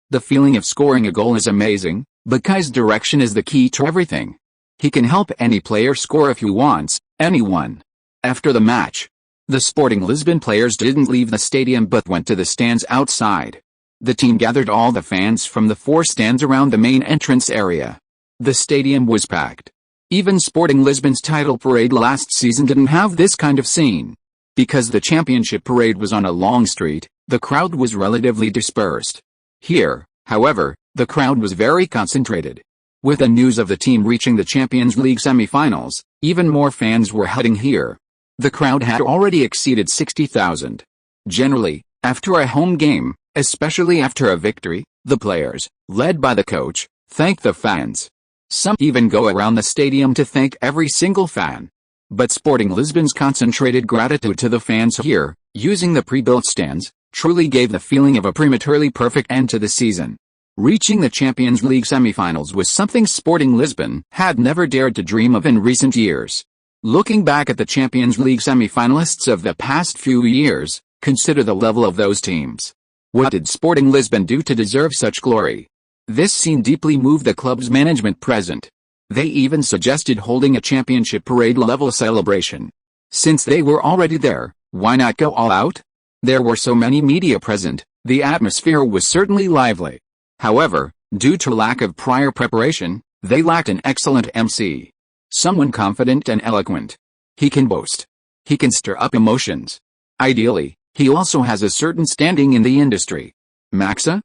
[SPEAKER 1] The feeling of scoring a goal is amazing, but Kai's direction is the key to everything. He can help any player score if he wants, anyone. After the match, the Sporting Lisbon players didn't leave the stadium but went to the stands outside. The team gathered all the fans from the 4 stands around the main entrance area. The stadium was packed. Even Sporting Lisbon's title parade last season didn't have this kind of scene. Because the championship parade was on a long street, the crowd was relatively dispersed. Here, however, the crowd was very concentrated. With the news of the team reaching the Champions League semi-finals, even more fans were heading here. The crowd had already exceeded 60,000. Generally, after a home game, especially after a victory, the players, led by the coach, thank the fans. Some even go around the stadium to thank every single fan. But Sporting Lisbon's concentrated gratitude to the fans here, using the pre-built stands, truly gave the feeling of a prematurely perfect end to the season. Reaching the Champions League semi-finals was something Sporting Lisbon had never dared to dream of in recent years. Looking back at the Champions League semi-finalists of the past few years, consider the level of those teams. What did Sporting Lisbon do to deserve such glory? This scene deeply moved the club's management present. They even suggested holding a championship parade-level celebration. Since they were already there, why not go all out? There were so many media present, the atmosphere was certainly lively. However, due to lack of prior preparation, they lacked an excellent MC. Someone confident and eloquent. He can boast. He can stir up emotions. Ideally, he also has a certain standing in the industry. Maxa?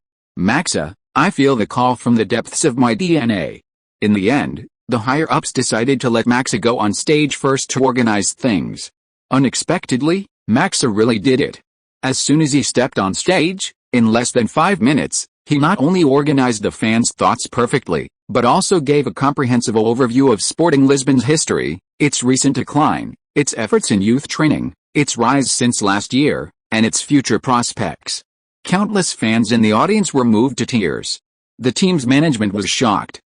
[SPEAKER 1] I feel the call from the depths of my DNA. In the end, the higher-ups decided to let Maxa go on stage first to organize things. Unexpectedly, Maxa really did it. As soon as he stepped on stage, in less than 5 minutes, he not only organized the fans' thoughts perfectly, but also gave a comprehensive overview of Sporting Lisbon's history, its recent decline, its efforts in youth training, its rise since last year, and its future prospects. Countless fans in the audience were moved to tears. The team's management was shocked.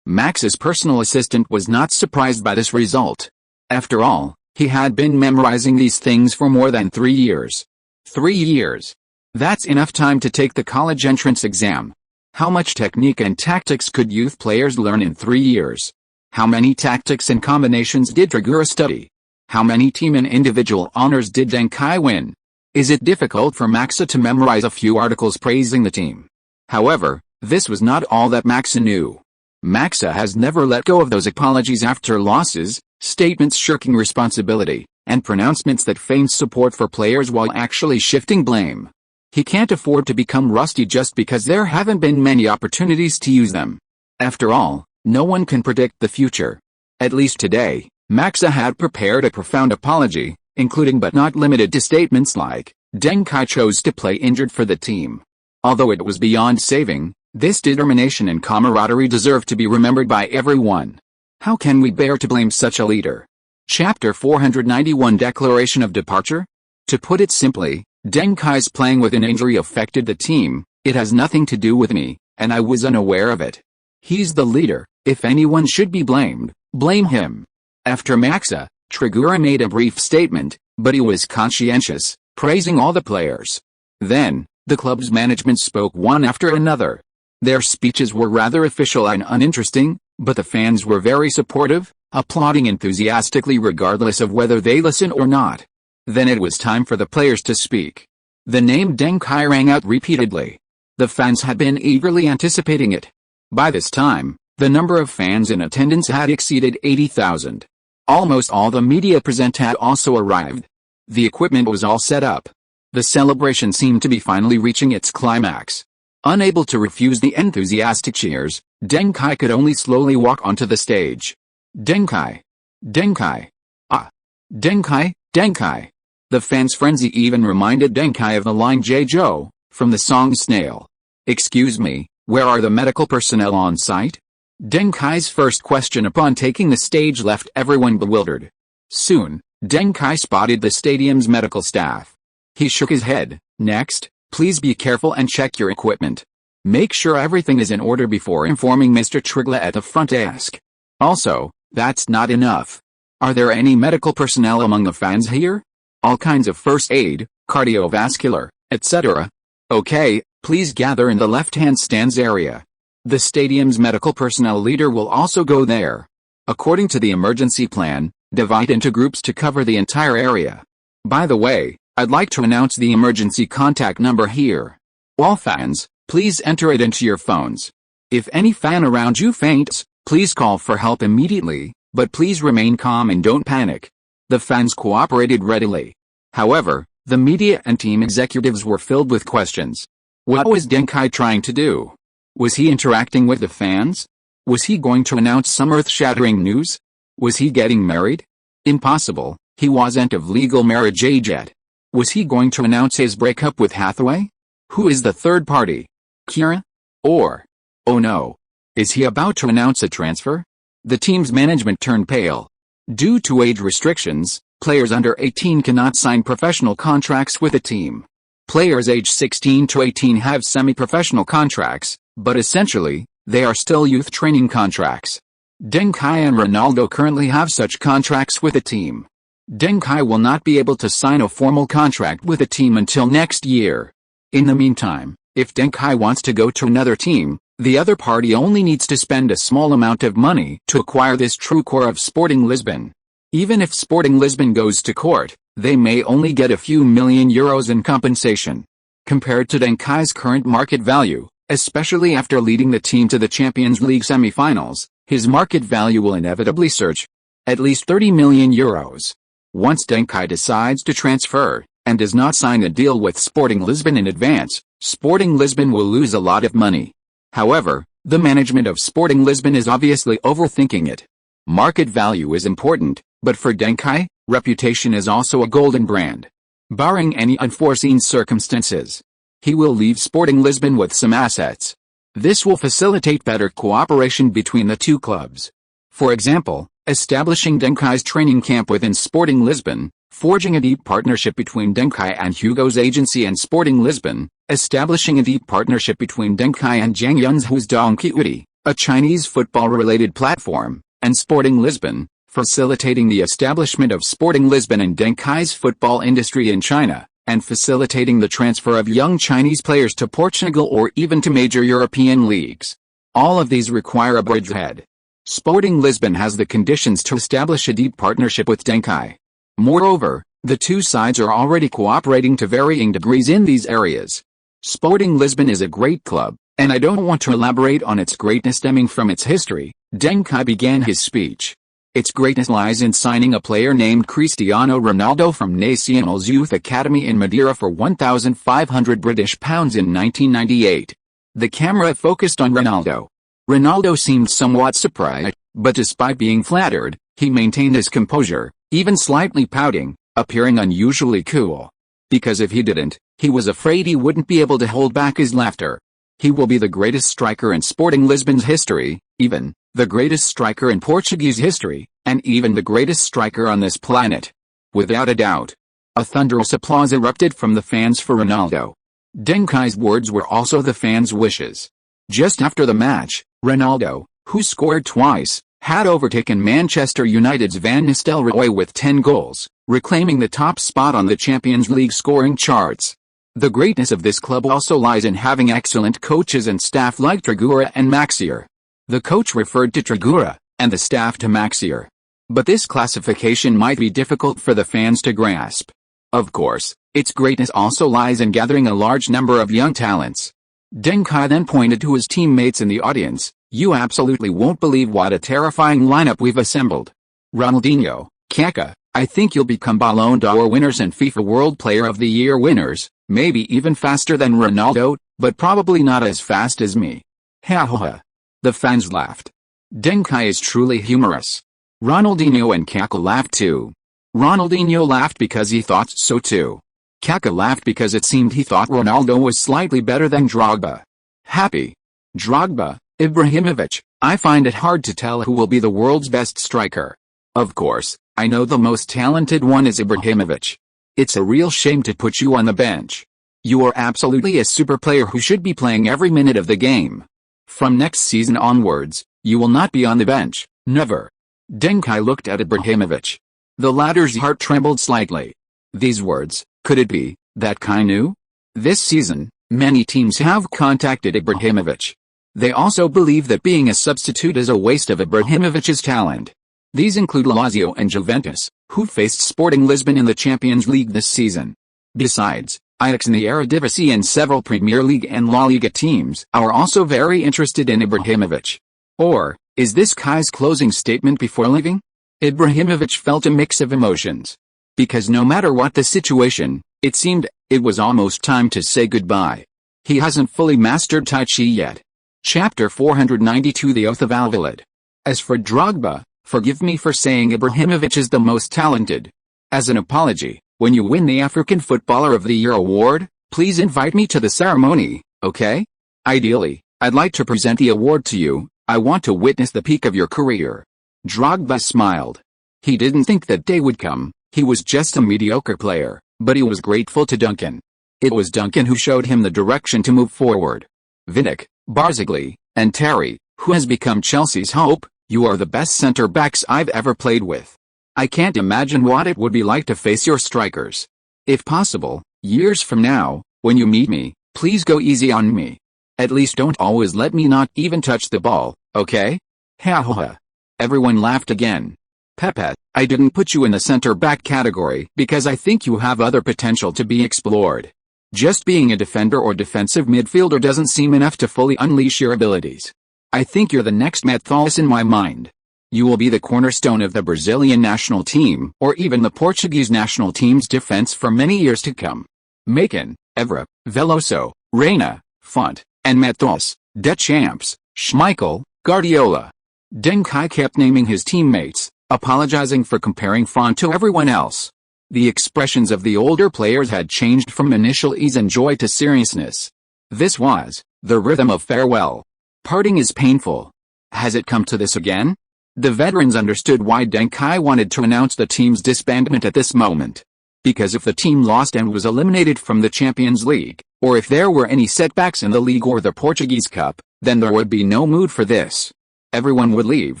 [SPEAKER 1] Max's personal assistant was not surprised by this result. After all, he had been memorizing these things for more than 3 years. 3 years. That's enough time to take the college entrance exam. How much technique and tactics could youth players learn in 3 years? How many tactics and combinations did Trigura study? How many team and individual honors did Deng Kai win? Is it difficult for Maxa to memorize a few articles praising the team? However, this was not all that Maxa knew. Maxa has never let go of those apologies after losses, statements shirking responsibility, and pronouncements that feign support for players while actually shifting blame. He can't afford to become rusty just because there haven't been many opportunities to use them. After all, no one can predict the future. At least today, Maxa had prepared a profound apology, including but not limited to statements like, Deng Kai chose to play injured for the team. Although it was beyond saving, this determination and camaraderie deserve to be remembered by everyone. How can we bear to blame such a leader? Chapter 491 Declaration of Departure? To put it simply, Deng Kai's playing with an injury affected the team, It has nothing to do with me, and I was unaware of it. He's the leader. If anyone should be blamed, blame him. After Maxa, Trigura made a brief statement, but he was conscientious, praising all the players. Then, the club's management spoke one after another. Their speeches were rather official and uninteresting, but the fans were very supportive, applauding enthusiastically regardless of whether they listened or not. Then it was time for the players to speak. The name Deng Kai rang out repeatedly. The fans had been eagerly anticipating it. By this time, the number of fans in attendance had exceeded 80,000. Almost all the media present had also arrived. The equipment was all set up. The celebration seemed to be finally reaching its climax. Unable to refuse the enthusiastic cheers, Deng Kai could only slowly walk onto the stage. Deng Kai. Deng Kai. Ah. Deng Kai, Deng Kai. The fans' frenzy even reminded Deng Kai of the line "J. Joe" from the song Snail. Excuse me, where are the medical personnel on site? Deng Kai's first question upon taking the stage left everyone bewildered. Soon, Deng Kai spotted the stadium's medical staff. He shook his head. Next, please be careful and check your equipment. Make sure everything is in order before informing Mr. Trigla at the front desk. Also, that's not enough. Are there any medical personnel among the fans here? All kinds of first aid, cardiovascular, etc. Okay, please gather in the left-hand stands area. The stadium's medical personnel leader will also go there. According to the emergency plan, divide into groups to cover the entire area. By the way, I'd like to announce the emergency contact number here. All fans, please enter it into your phones. If any fan around you faints, please call for help immediately, but please remain calm and don't panic. The fans cooperated readily. However, the media and team executives were filled with questions. What was Deng Kai trying to do? Was he interacting with the fans? Was he going to announce some earth-shattering news? Was he getting married? Impossible, he wasn't of legal marriage age yet. Was he going to announce his breakup with Hathaway? Who is the third party? Kira? Or, oh no, is he about to announce a transfer? The team's management turned pale. Due to age restrictions, players under 18 cannot sign professional contracts with a team. Players aged 16 to 18 have semi-professional contracts, but essentially, they are still youth training contracts. Deng Kai and Ronaldo currently have such contracts with a team. Deng Kai will not be able to sign a formal contract with a team until next year. In the meantime, if Deng Kai wants to go to another team, the other party only needs to spend a small amount of money to acquire this true core of Sporting Lisbon. Even if Sporting Lisbon goes to court, they may only get a few million euros in compensation. Compared to Deng Kai's current market value, especially after leading the team to the Champions League semi-finals, his market value will inevitably surge. At least 30 million euros. Once Deng Kai decides to transfer, and does not sign a deal with Sporting Lisbon in advance, Sporting Lisbon will lose a lot of money. However, the management of Sporting Lisbon is obviously overthinking it. Market value is important, but for Deng Kai, reputation is also a golden brand. Barring any unforeseen circumstances, he will leave Sporting Lisbon with some assets. This will facilitate better cooperation between the two clubs. For example, establishing Deng Kai's training camp within Sporting Lisbon, forging a deep partnership between Deng Kai and Hugo's agency and Sporting Lisbon, establishing a deep partnership between Deng Kai and Zhang Yun's Donkey Uti, a Chinese football-related platform, and Sporting Lisbon, facilitating the establishment of Sporting Lisbon and Deng Kai's football industry in China, and facilitating the transfer of young Chinese players to Portugal or even to major European leagues. All of these require a bridgehead. Sporting Lisbon has the conditions to establish a deep partnership with Deng Kai. Moreover, the two sides are already cooperating to varying degrees in these areas. Sporting Lisbon is a great club, and I don't want to elaborate on its greatness stemming from its history. Deng Kai began his speech. Its greatness lies in signing a player named Cristiano Ronaldo from Nacional's Youth Academy in Madeira for £1,500 in 1998. The camera focused on Ronaldo. Ronaldo seemed somewhat surprised, but despite being flattered, he maintained his composure, even slightly pouting, appearing unusually cool. Because if he didn't, he was afraid he wouldn't be able to hold back his laughter. He will be the greatest striker in Sporting Lisbon's history, even the greatest striker in Portuguese history, and even the greatest striker on this planet. Without a doubt. A thunderous applause erupted from the fans for Ronaldo. Deng Kai's words were also the fans' wishes. Just after the match, Ronaldo, who scored twice, had overtaken Manchester United's Van Nistelrooy with 10 goals, reclaiming the top spot on the Champions League scoring charts. The greatness of this club also lies in having excellent coaches and staff like Trigueros and Maxier. The coach referred to Trigueros, and the staff to Maxier. But this classification might be difficult for the fans to grasp. Of course, its greatness also lies in gathering a large number of young talents. Deng Kai then pointed to his teammates in the audience. You absolutely won't believe what a terrifying lineup we've assembled. Ronaldinho, Kaká, I think you'll become Ballon d'Or winners and FIFA World Player of the Year winners, maybe even faster than Ronaldo, but probably not as fast as me. Ha ha ha. The fans laughed. Deng Kai is truly humorous. Ronaldinho and Kaká laughed too. Ronaldinho laughed because he thought so too. Kaká laughed because it seemed he thought Ronaldo was slightly better than Drogba. Happy. Drogba, Ibrahimovic, I find it hard to tell who will be the world's best striker. Of course, I know the most talented one is Ibrahimovic. It's a real shame to put you on the bench. You are absolutely a super player who should be playing every minute of the game. From next season onwards, you will not be on the bench, never. Deng Kai looked at Ibrahimovic. The latter's heart trembled slightly. These words, could it be that Kai knew? This season, many teams have contacted Ibrahimovic. They also believe that being a substitute is a waste of Ibrahimovic's talent. These include Lazio and Juventus, who faced Sporting Lisbon in the Champions League this season. Besides, Ajax in the Eredivisie and several Premier League and La Liga teams are also very interested in Ibrahimovic. Or, is this Kai's closing statement before leaving? Ibrahimovic felt a mix of emotions. Because no matter what the situation, it seemed, it was almost time to say goodbye. He hasn't fully mastered Tai Chi yet. Chapter 492 The Oath of Alvalid. As for Drogba, forgive me for saying Ibrahimovic is the most talented. As an apology, when you win the African Footballer of the Year award, please invite me to the ceremony, okay? Ideally, I'd like to present the award to you. I want to witness the peak of your career. Drogba smiled. He didn't think that day would come. He was just a mediocre player, but he was grateful to Duncan. It was Duncan who showed him the direction to move forward. Vidic, Barzagli, and Terry, who has become Chelsea's hope, you are the best centre-backs I've ever played with. I can't imagine what it would be like to face your strikers. If possible, years from now, when you meet me, please go easy on me. At least don't always let me not even touch the ball, okay? Ha ha ha. Everyone laughed again. Pepe, I didn't put you in the center-back category because I think you have other potential to be explored. Just being a defender or defensive midfielder doesn't seem enough to fully unleash your abilities. I think you're the next Matthäus in my mind. You will be the cornerstone of the Brazilian national team or even the Portuguese national team's defense for many years to come. Macon, Evra, Veloso, Reina, Font, and Matthäus, Deschamps, Schmeichel, Guardiola. Deng Kai kept naming his teammates, apologizing for comparing Font to everyone else. The expressions of the older players had changed from initial ease and joy to seriousness. This was the rhythm of farewell. Parting is painful. Has it come to this again? The veterans understood why Deng Kai wanted to announce the team's disbandment at this moment. Because if the team lost and was eliminated from the Champions League, or if there were any setbacks in the league or the Portuguese Cup, then there would be no mood for this. Everyone would leave,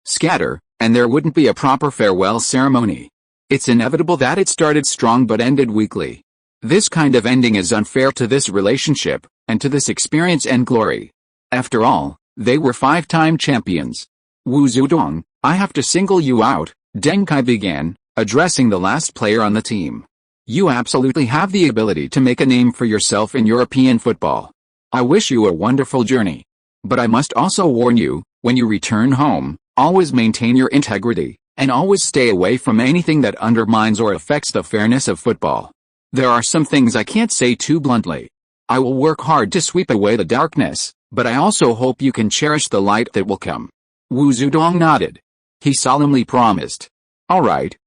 [SPEAKER 1] scatter, and there wouldn't be a proper farewell ceremony. It's inevitable that it started strong but ended weakly. This kind of ending is unfair to this relationship, and to this experience and glory. After all, they were 5-time champions. Wu Zedong, I have to single you out, Deng Kai began, addressing the last player on the team. You absolutely have the ability to make a name for yourself in European football. I wish you a wonderful journey. But I must also warn you, when you return home, always maintain your integrity, and always stay away from anything that undermines or affects the fairness of football. There are some things I can't say too bluntly. I will work hard to sweep away the darkness, but I also hope you can cherish the light that will come. Wu Zedong nodded. He solemnly promised. All right,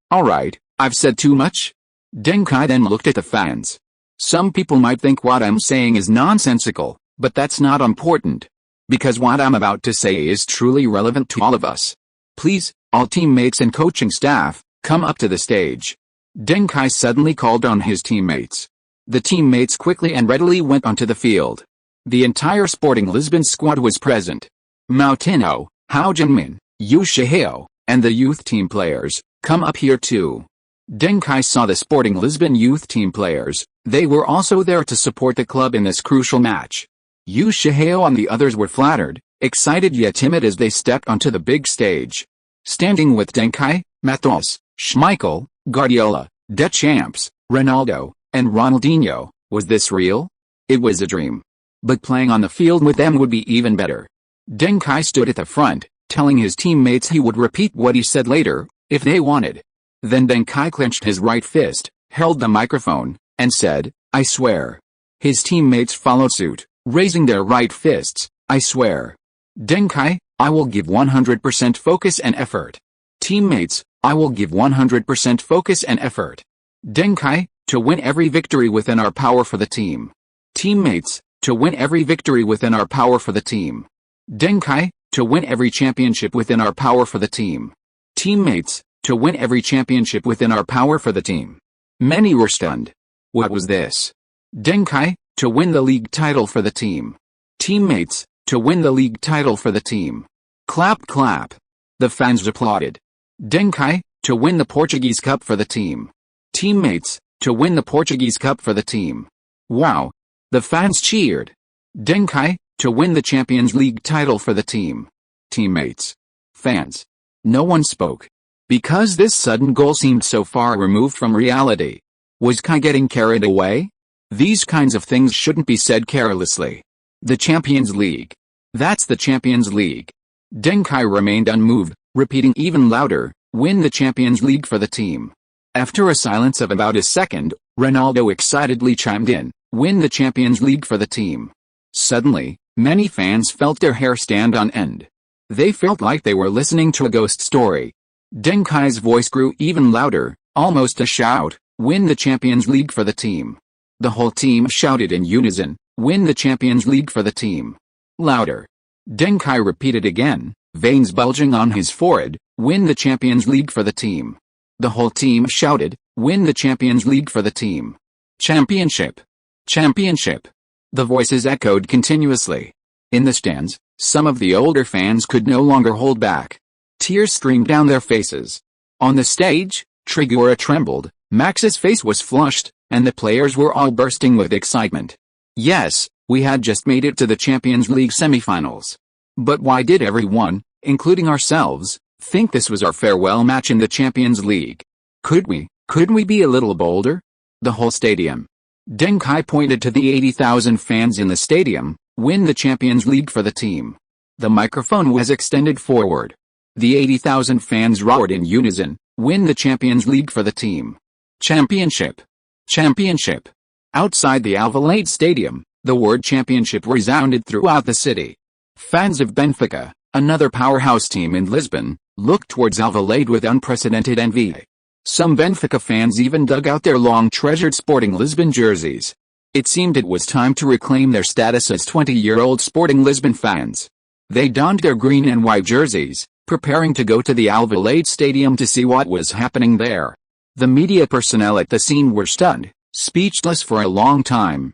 [SPEAKER 1] I've said too much? Deng Kai then looked at the fans. Some people might think what I'm saying is nonsensical, but that's not important. Because what I'm about to say is truly relevant to all of us. Please, all teammates and coaching staff, come up to the stage. Deng Kai suddenly called on his teammates. The teammates quickly and readily went onto the field. The entire Sporting Lisbon squad was present. Moutinho, Hao Jinmin, Yu Shihao, and the youth team players, come up here too. Deng Kai saw the Sporting Lisbon youth team players. They were also there to support the club in this crucial match. Yu Shihao and the others were flattered, excited yet timid as they stepped onto the big stage. Standing with Deng Kai, Matos, Schmeichel, Guardiola, Deschamps, Ronaldo, and Ronaldinho, was this real? It was a dream. But playing on the field with them would be even better. Deng Kai stood at the front, telling his teammates he would repeat what he said later, if they wanted. Then Deng Kai clenched his right fist, held the microphone, and said, "I swear." His teammates followed suit, raising their right fists. "I swear. Deng Kai, I will give 100% focus and effort." Teammates, "I will give 100% focus and effort." Deng Kai, "To win every victory within our power for the team." Teammates, "To win every victory within our power for the team." Deng Kai, "To win every championship within our power for the team." Teammates, "To win every championship within our power for the team." Many were stunned. What was this? Deng Kai, "To win the league title for the team." Teammates, "To win the league title for the team." Clap clap. The fans applauded. Deng Kai, "To win the Portuguese Cup for the team." Teammates, "To win the Portuguese Cup for the team." Wow. The fans cheered. Deng Kai, "To win the Champions League title for the team." Teammates. Fans. No one spoke. Because this sudden goal seemed so far removed from reality. Was Kai getting carried away? These kinds of things shouldn't be said carelessly. The Champions League. That's the Champions League. Deng Kai remained unmoved, repeating even louder, "Win the Champions League for the team." After a silence of about a second, Ronaldo excitedly chimed in, "Win the Champions League for the team." Suddenly, many fans felt their hair stand on end. They felt like they were listening to a ghost story. Deng Kai's voice grew even louder, almost a shout, "Win the Champions League for the team." The whole team shouted in unison, "Win the Champions League for the team." Louder. Deng Kai repeated again, veins bulging on his forehead, "Win the Champions League for the team." The whole team shouted, "Win the Champions League for the team." Championship. Championship. The voices echoed continuously. In the stands, some of the older fans could no longer hold back. Tears streamed down their faces. On the stage, Trigora trembled, Max's face was flushed, and the players were all bursting with excitement. Yes, we had just made it to the Champions League semifinals. But why did everyone, including ourselves, think this was our farewell match in the Champions League? Could we be a little bolder? The whole stadium. Deng Kai pointed to the 80,000 fans in the stadium, "Win the Champions League for the team." The microphone was extended forward. The 80,000 fans roared in unison, "Win the Champions League for the team." Championship. Championship. Outside the Alvalade Stadium, the word championship resounded throughout the city. Fans of Benfica, another powerhouse team in Lisbon, looked towards Alvalade with unprecedented envy. Some Benfica fans even dug out their long-treasured Sporting Lisbon jerseys. It seemed it was time to reclaim their status as 20-year-old Sporting Lisbon fans. They donned their green and white jerseys, preparing to go to the Alvalade Stadium to see what was happening there. The media personnel at the scene were stunned, speechless for a long time.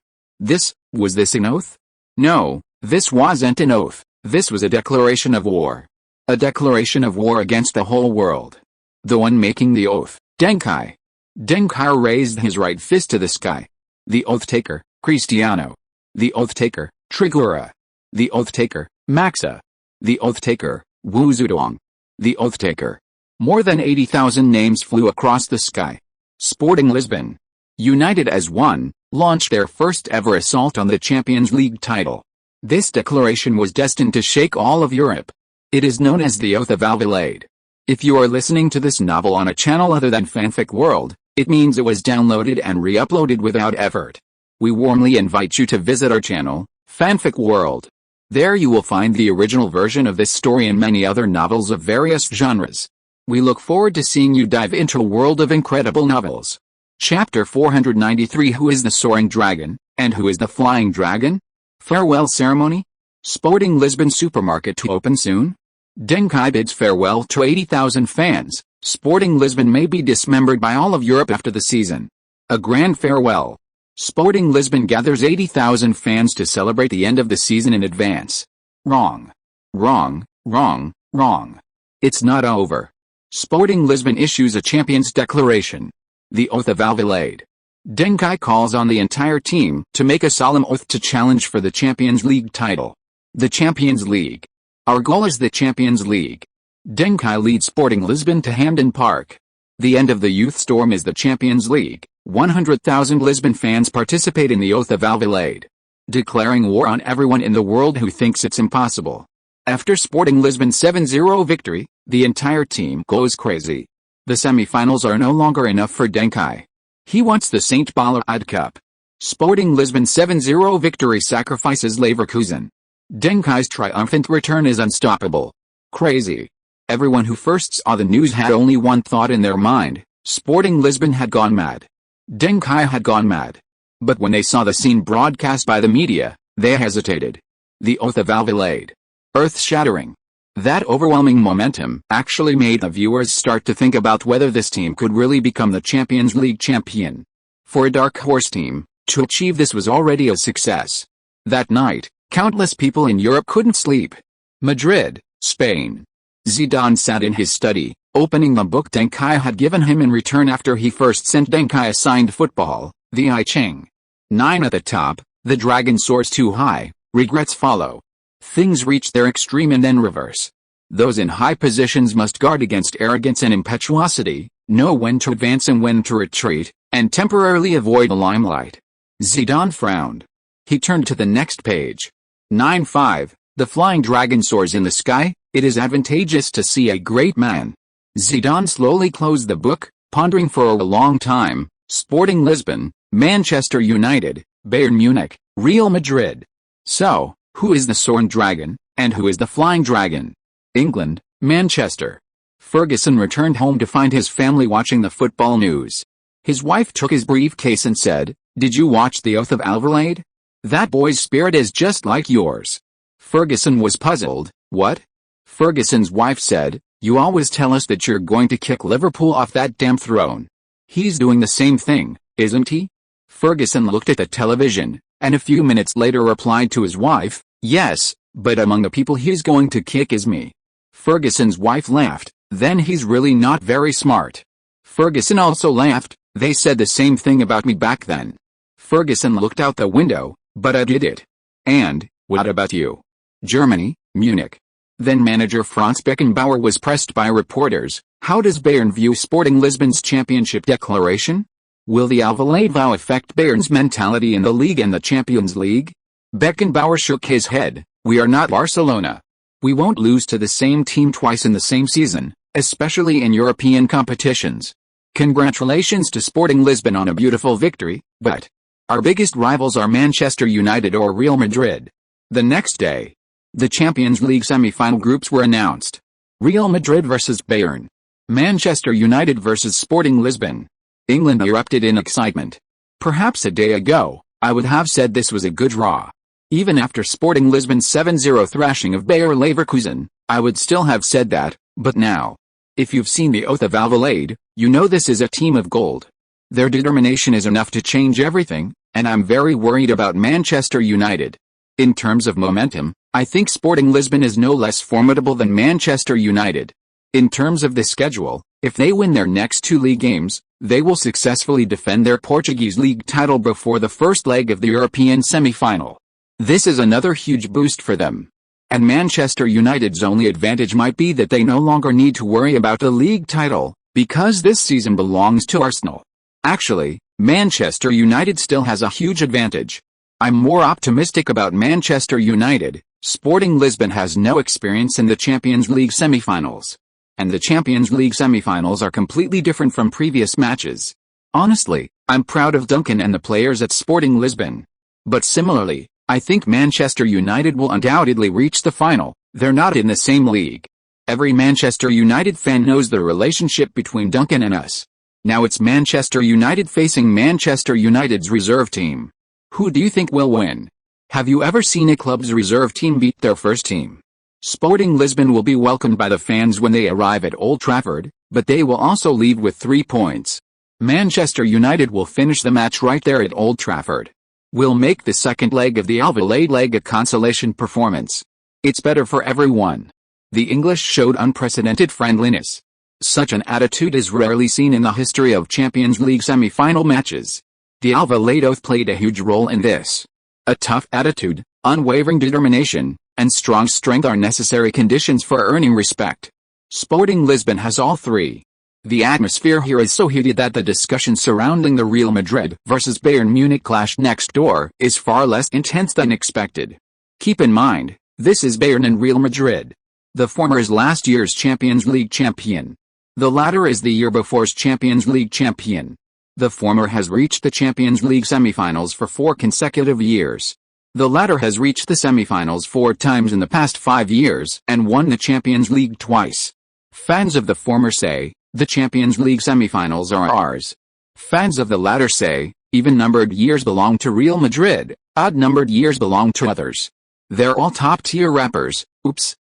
[SPEAKER 1] Was this an oath? No, this wasn't an oath. This was a declaration of war. A declaration of war against the whole world. The one making the oath, Deng Kai. Deng Kai raised his right fist to the sky. The oath taker, Cristiano. The oath taker, Trigora. The oath taker, Maxa. The oath taker, Wu Zedong. The oath taker. More than 80,000 names flew across the sky. Sporting Lisbon, united as one, launched their first ever assault on the Champions League title. This declaration was destined to shake all of Europe. It is known as the Oath of Alvalade. If you are listening to this novel on a channel other than Fanfic World, it means it was downloaded and re-uploaded without effort. We warmly invite you to visit our channel, Fanfic World. There you will find the original version of this story and many other novels of various genres. We look forward to seeing you dive into a world of incredible novels. Chapter 493. Who is the Soaring Dragon, and who is the Flying Dragon? Farewell Ceremony? Sporting Lisbon Supermarket to open soon? Deng Kai bids farewell to 80,000 fans. Sporting Lisbon may be dismembered by all of Europe after the season. A grand farewell. Sporting Lisbon gathers 80,000 fans to celebrate the end of the season in advance. Wrong. Wrong, wrong, wrong. It's not over. Sporting Lisbon issues a champion's declaration. The Oath of Alvalade. Deng Kai calls on the entire team to make a solemn oath to challenge for the Champions League title. The Champions League. Our goal is the Champions League. Deng Kai leads Sporting Lisbon to Hampden Park. The end of the youth storm is the Champions League. 100,000 Lisbon fans participate in the Oath of Alvalade, declaring war on everyone in the world who thinks it's impossible. After Sporting Lisbon's 7-0 victory, the entire team goes crazy. The semi-finals are no longer enough for Deng Kai. He wants the St. Ballard Cup. Sporting Lisbon's 7-0 victory sacrifices Leverkusen. Deng Kai's triumphant return is unstoppable. Crazy. Everyone who first saw the news had only one thought in their mind: Sporting Lisbon had gone mad. Deng Kai had gone mad. But when they saw the scene broadcast by the media, they hesitated. The Oath of Alvalade. Earth-shattering. That overwhelming momentum actually made the viewers start to think about whether this team could really become the Champions League champion. For a dark horse team, to achieve this was already a success. That night, countless people in Europe couldn't sleep. Madrid, Spain. Zidane sat in his study, opening the book Deng Kai had given him in return after he first sent Deng Kai a signed football, the I Ching. 9 at the top, the dragon soars too high, regrets follow. Things reach their extreme and then reverse. Those in high positions must guard against arrogance and impetuosity, know when to advance and when to retreat, and temporarily avoid the limelight. Zidane frowned. He turned to the next page. 9-5, the flying dragon soars in the sky. It is advantageous to see a great man. Zidane slowly closed the book, pondering for a long time. Sporting Lisbon, Manchester United, Bayern Munich, Real Madrid. So, who is the soaring dragon, and who is the flying dragon? England, Manchester. Ferguson returned home to find his family watching the football news. His wife took his briefcase and said, "Did you watch the Oath of Alvalade? That boy's spirit is just like yours." Ferguson was puzzled. What? Ferguson's wife said, "You always tell us that you're going to kick Liverpool off that damn throne. He's doing the same thing, isn't he?" Ferguson looked at the television, and a few minutes later replied to his wife, "Yes, but among the people he's going to kick is me." Ferguson's wife laughed. "Then he's really not very smart." Ferguson also laughed. "They said the same thing about me back then." Ferguson looked out the window. "But I did it." "And, what about you?" "Germany, Munich." Then manager Franz Beckenbauer was pressed by reporters. "How does Bayern view Sporting Lisbon's championship declaration? Will the Alvalade vow affect Bayern's mentality in the league and the Champions League?" Beckenbauer shook his head. "We are not Barcelona. We won't lose to the same team twice in the same season, especially in European competitions. Congratulations to Sporting Lisbon on a beautiful victory, but our biggest rivals are Manchester United or Real Madrid." The next day, the Champions League semi-final groups were announced. Real Madrid vs Bayern. Manchester United vs Sporting Lisbon. England erupted in excitement. Perhaps a day ago, I would have said this was a good draw. Even after Sporting Lisbon's 7-0 thrashing of Bayer Leverkusen, I would still have said that, but now. If you've seen the Oath of Alvalade, you know this is a team of gold. Their determination is enough to change everything, and I'm very worried about Manchester United. In terms of momentum, I think Sporting Lisbon is no less formidable than Manchester United. In terms of the schedule, if they win their next 2 league games, they will successfully defend their Portuguese league title before the first leg of the European semi-final. This is another huge boost for them. And Manchester United's only advantage might be that they no longer need to worry about the league title, because this season belongs to Arsenal. Actually, Manchester United still has a huge advantage. I'm more optimistic about Manchester United. Sporting Lisbon has no experience in the Champions League semi-finals. And the Champions League semi-finals are completely different from previous matches. Honestly, I'm proud of Duncan and the players at Sporting Lisbon. But similarly, I think Manchester United will undoubtedly reach the final. They're not in the same league. Every Manchester United fan knows the relationship between Duncan and us. Now it's Manchester United facing Manchester United's reserve team. Who do you think will win? Have you ever seen a club's reserve team beat their first team? Sporting Lisbon will be welcomed by the fans when they arrive at Old Trafford, but they will also leave with 3 points. Manchester United will finish the match right there at Old Trafford. We'll make the second leg of the Alvalade leg a consolation performance. It's better for everyone. The English showed unprecedented friendliness. Such an attitude is rarely seen in the history of Champions League semi-final matches. The Alvalade played a huge role in this. A tough attitude, unwavering determination, and strong strength are necessary conditions for earning respect. Sporting Lisbon has all three. The atmosphere here is so heated that the discussion surrounding the Real Madrid vs Bayern Munich clash next door is far less intense than expected. Keep in mind, this is Bayern and Real Madrid. The former is last year's Champions League champion. The latter is the year before's Champions League champion. The former has reached the Champions League semifinals for 4 consecutive years. The latter has reached the semifinals 4 times in the past 5 years and won the Champions League twice. Fans of the former say, the Champions League semifinals are ours. Fans of the latter say, even-numbered years belong to Real Madrid, odd-numbered years belong to others. They're all top-tier rappers,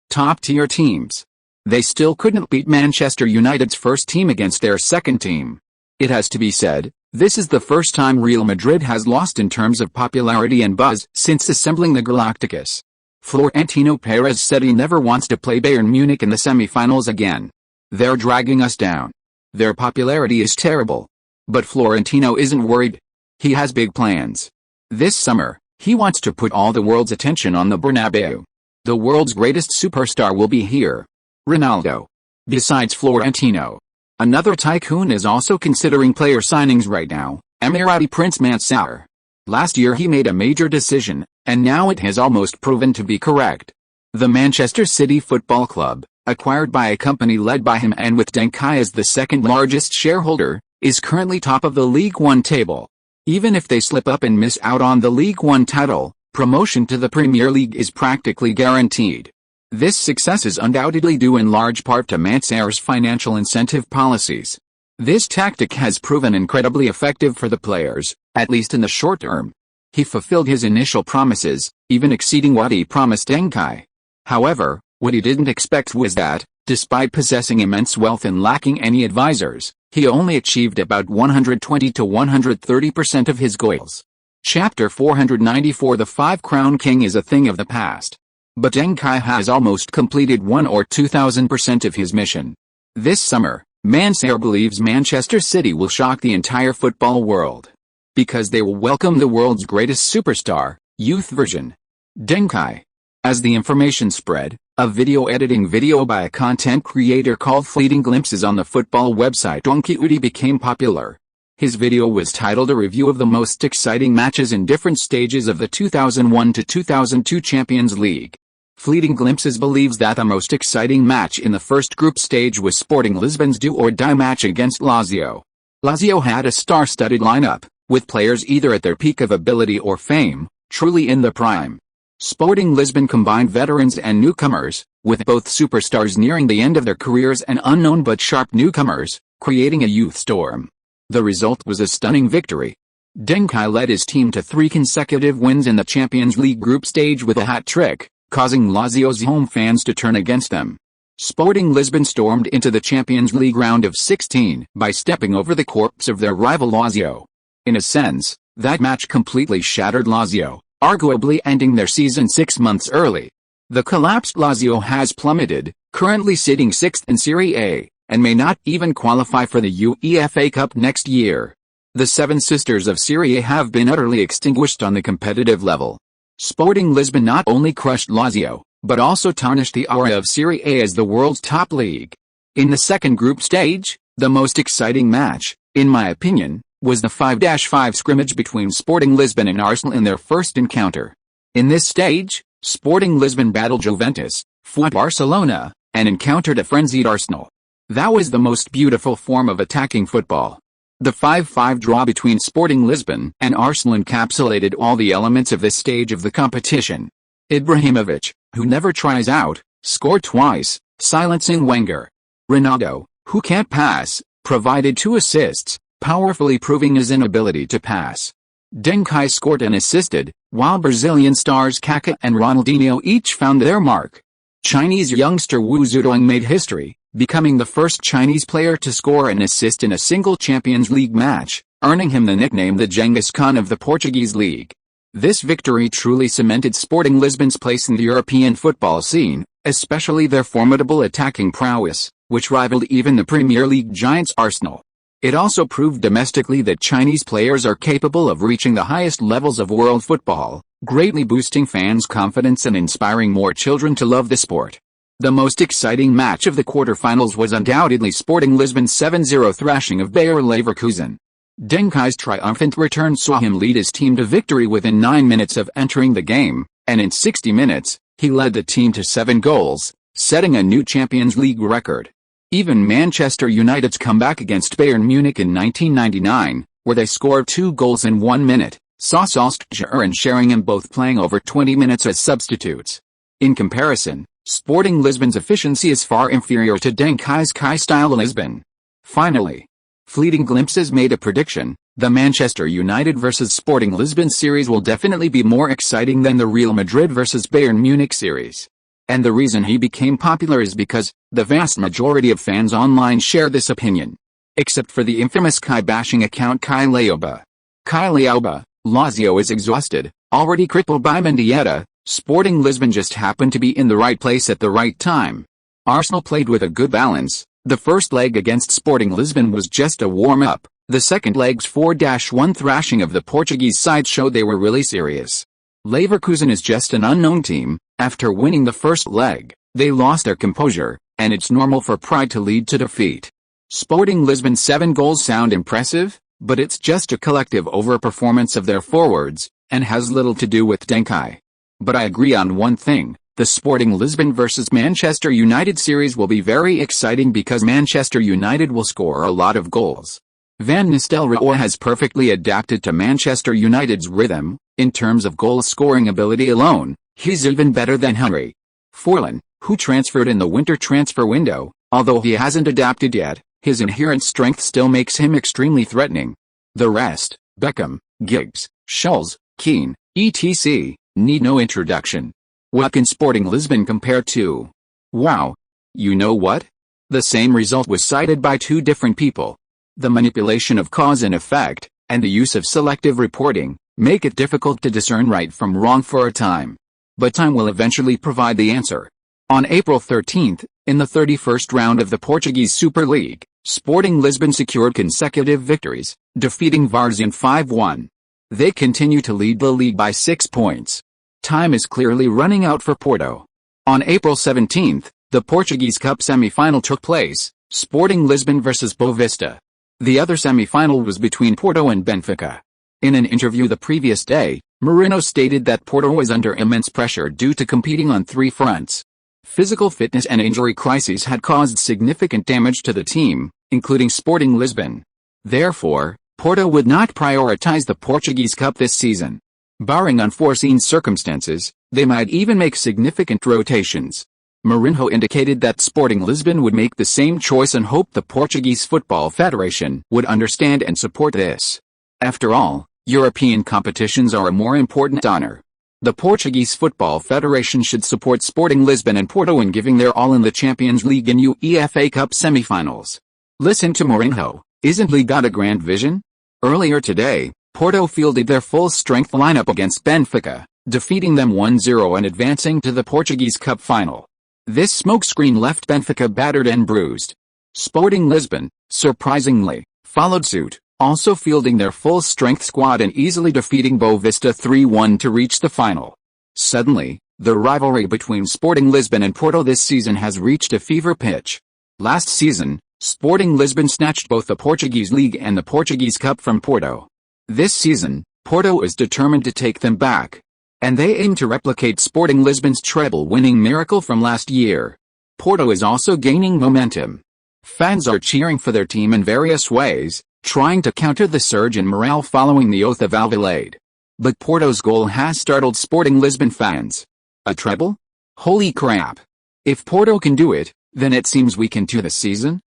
[SPEAKER 1] top-tier teams. They still couldn't beat Manchester United's first team against their second team. It has to be said, this is the first time Real Madrid has lost in terms of popularity and buzz since assembling the Galacticos. Florentino Perez said he never wants to play Bayern Munich in the semi-finals again. They're dragging us down. Their popularity is terrible. But Florentino isn't worried. He has big plans. This summer, he wants to put all the world's attention on the Bernabeu. The world's greatest superstar will be here. Ronaldo. Besides Florentino, another tycoon is also considering player signings right now, Emirati Prince Mansour. Last year he made a major decision, and now it has almost proven to be correct. The Manchester City Football Club, acquired by a company led by him and with Deng Kai as the second largest shareholder, is currently top of the League One table. Even if they slip up and miss out on the League One title, promotion to the Premier League is practically guaranteed. This success is undoubtedly due in large part to Mansour's financial incentive policies. This tactic has proven incredibly effective for the players, at least in the short term. He fulfilled his initial promises, even exceeding what he promised Deng Kai. However, what he didn't expect was that, despite possessing immense wealth and lacking any advisors, he only achieved about 120 to 130% of his goals. Chapter 494 The Five Crown King is a thing of the past. But Deng Kai has almost completed 1,000 or 2,000% of his mission. This summer, Mansour believes Manchester City will shock the entire football world. Because they will welcome the world's greatest superstar, youth version. Deng Kai. As the information spread, a video editing video by a content creator called Fleeting Glimpses on the football website Donkey became popular. His video was titled A Review of the Most Exciting Matches in Different Stages of the 2001 to 2002 Champions League. Fleeting Glimpses believes that the most exciting match in the first group stage was Sporting Lisbon's do-or-die match against Lazio. Lazio had a star-studded lineup, with players either at their peak of ability or fame, truly in the prime. Sporting Lisbon combined veterans and newcomers, with both superstars nearing the end of their careers and unknown but sharp newcomers, creating a youth storm. The result was a stunning victory. Deng Kai led his team to 3 consecutive wins in the Champions League group stage with a hat-trick, causing Lazio's home fans to turn against them. Sporting Lisbon stormed into the Champions League round of 16 by stepping over the corpse of their rival Lazio. In a sense, that match completely shattered Lazio, arguably ending their season 6 months early. The collapsed Lazio has plummeted, currently sitting 6th in Serie A, and may not even qualify for the UEFA Cup next year. The Seven Sisters of Serie A have been utterly extinguished on the competitive level. Sporting Lisbon not only crushed Lazio, but also tarnished the aura of Serie A as the world's top league. In the second group stage, the most exciting match, in my opinion, was the 5-5 scrimmage between Sporting Lisbon and Arsenal in their first encounter. In this stage, Sporting Lisbon battled Juventus, fought Barcelona, and encountered a frenzied Arsenal. That was the most beautiful form of attacking football. The 5-5 draw between Sporting Lisbon and Arsenal encapsulated all the elements of this stage of the competition. Ibrahimovic, who never tries out, scored twice, silencing Wenger. Ronaldo, who can't pass, provided 2 assists, powerfully proving his inability to pass. Deng Kai scored and assisted, while Brazilian stars Kaká and Ronaldinho each found their mark. Chinese youngster Wu Zedong made history, becoming the first Chinese player to score an assist in a single Champions League match, earning him the nickname the Genghis Khan of the Portuguese league. This victory truly cemented Sporting Lisbon's place in the European football scene, especially their formidable attacking prowess, which rivaled even the Premier League giants Arsenal. It also proved domestically that Chinese players are capable of reaching the highest levels of world football, greatly boosting fans' confidence and inspiring more children to love the sport. The most exciting match of the quarterfinals was undoubtedly Sporting Lisbon's 7-0 thrashing of Bayer Leverkusen. Deng Kai's triumphant return saw him lead his team to victory within 9 minutes of entering the game, and in 60 minutes, he led the team to 7 goals, setting a new Champions League record. Even Manchester United's comeback against Bayern Munich in 1999, where they scored 2 goals in 1 minute, saw Solskjaer and Sheringham both playing over 20 minutes as substitutes. In comparison, Sporting Lisbon's efficiency is far inferior to Deng Kai's Kai-style Lisbon. Finally, fleeting glimpses made a prediction: the Manchester United vs Sporting Lisbon series will definitely be more exciting than the Real Madrid vs Bayern Munich series. And the reason he became popular is because the vast majority of fans online share this opinion. Except for the infamous Kai-bashing account Kai Laoba. Kai Laoba, Lazio is exhausted, already crippled by Mendieta. Sporting Lisbon just happened to be in the right place at the right time. Arsenal played with a good balance. The first leg against Sporting Lisbon was just a warm-up. The second leg's 4-1 thrashing of the Portuguese side showed they were really serious. Leverkusen is just an unknown team. After winning the first leg, they lost their composure, and it's normal for pride to lead to defeat. Sporting Lisbon's 7 goals sound impressive, but it's just a collective overperformance of their forwards, and has little to do with Deng Kai. But I agree on one thing: the Sporting Lisbon vs Manchester United series will be very exciting because Manchester United will score a lot of goals. Van Nistelrooy has perfectly adapted to Manchester United's rhythm. In terms of goal-scoring ability alone, he's even better than Henry Forlan, who transferred in the winter transfer window. Although he hasn't adapted yet, his inherent strength still makes him extremely threatening. The rest, Beckham, Giggs, Scholes, Keane, etc., need no introduction. What can Sporting Lisbon compare to? Wow! You know what? The same result was cited by 2 different people. The manipulation of cause and effect, and the use of selective reporting, make it difficult to discern right from wrong for a time. But time will eventually provide the answer. On April 13th, in the 31st round of the Portuguese Super League, Sporting Lisbon secured consecutive victories, defeating Varzim 5-1. They continue to lead the league by 6 points. Time is clearly running out for Porto. On April 17th, the Portuguese Cup semi-final took place, Sporting Lisbon vs Boavista. The other semi-final was between Porto and Benfica. In an interview the previous day, Mourinho stated that Porto was under immense pressure due to competing on 3 fronts. Physical fitness and injury crises had caused significant damage to the team, including Sporting Lisbon. Therefore, Porto would not prioritize the Portuguese Cup this season. Barring unforeseen circumstances, they might even make significant rotations. Mourinho indicated that Sporting Lisbon would make the same choice and hoped the Portuguese Football Federation would understand and support this. After all, European competitions are a more important honor. The Portuguese Football Federation should support Sporting Lisbon and Porto in giving their all in the Champions League and UEFA Cup semi-finals. Listen to Mourinho, isn't he got a grand vision? Earlier today, Porto fielded their full-strength lineup against Benfica, defeating them 1-0 and advancing to the Portuguese Cup final. This smokescreen left Benfica battered and bruised. Sporting Lisbon, surprisingly, followed suit, also fielding their full-strength squad and easily defeating Boavista 3-1 to reach the final. Suddenly, the rivalry between Sporting Lisbon and Porto this season has reached a fever pitch. Last season, Sporting Lisbon snatched both the Portuguese League and the Portuguese Cup from Porto. This season, Porto is determined to take them back. And they aim to replicate Sporting Lisbon's treble-winning miracle from last year. Porto is also gaining momentum. Fans are cheering for their team in various ways, trying to counter the surge in morale following the oath of Alvalade. But Porto's goal has startled Sporting Lisbon fans. A treble? Holy crap! If Porto can do it, then it seems we can too this season?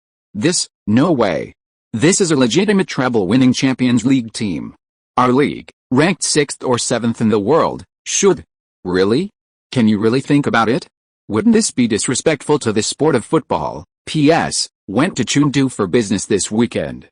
[SPEAKER 1] No way. This is a legitimate treble-winning Champions League team. Our league, ranked 6th or 7th in the world, should. Really? Can you really think about it? Wouldn't this be disrespectful to the sport of football, P.S. Went to Chengdu for business this weekend.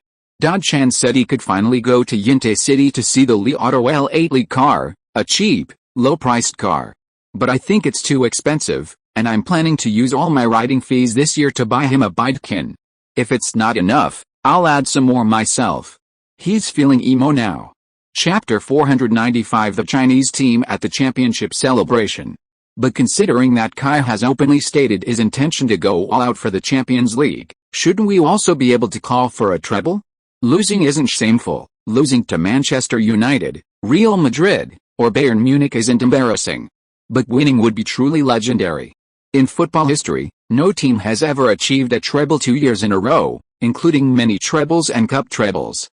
[SPEAKER 1] Chan said he could finally go to Yintai City to see the Li Auto L8 Li car, a cheap, low-priced car. But I think it's too expensive, and I'm planning to use all my riding fees this year to buy him a bikekin. If it's not enough, I'll add some more myself. He's feeling emo now. Chapter 495. The Chinese team at the championship celebration. But considering that Kai has openly stated his intention to go all out for the Champions League, shouldn't we also be able to call for a treble? Losing isn't shameful. Losing to Manchester United, Real Madrid, or Bayern Munich isn't embarrassing. But winning would be truly legendary. In football history, no team has ever achieved a treble 2 years in a row, including many trebles and cup trebles.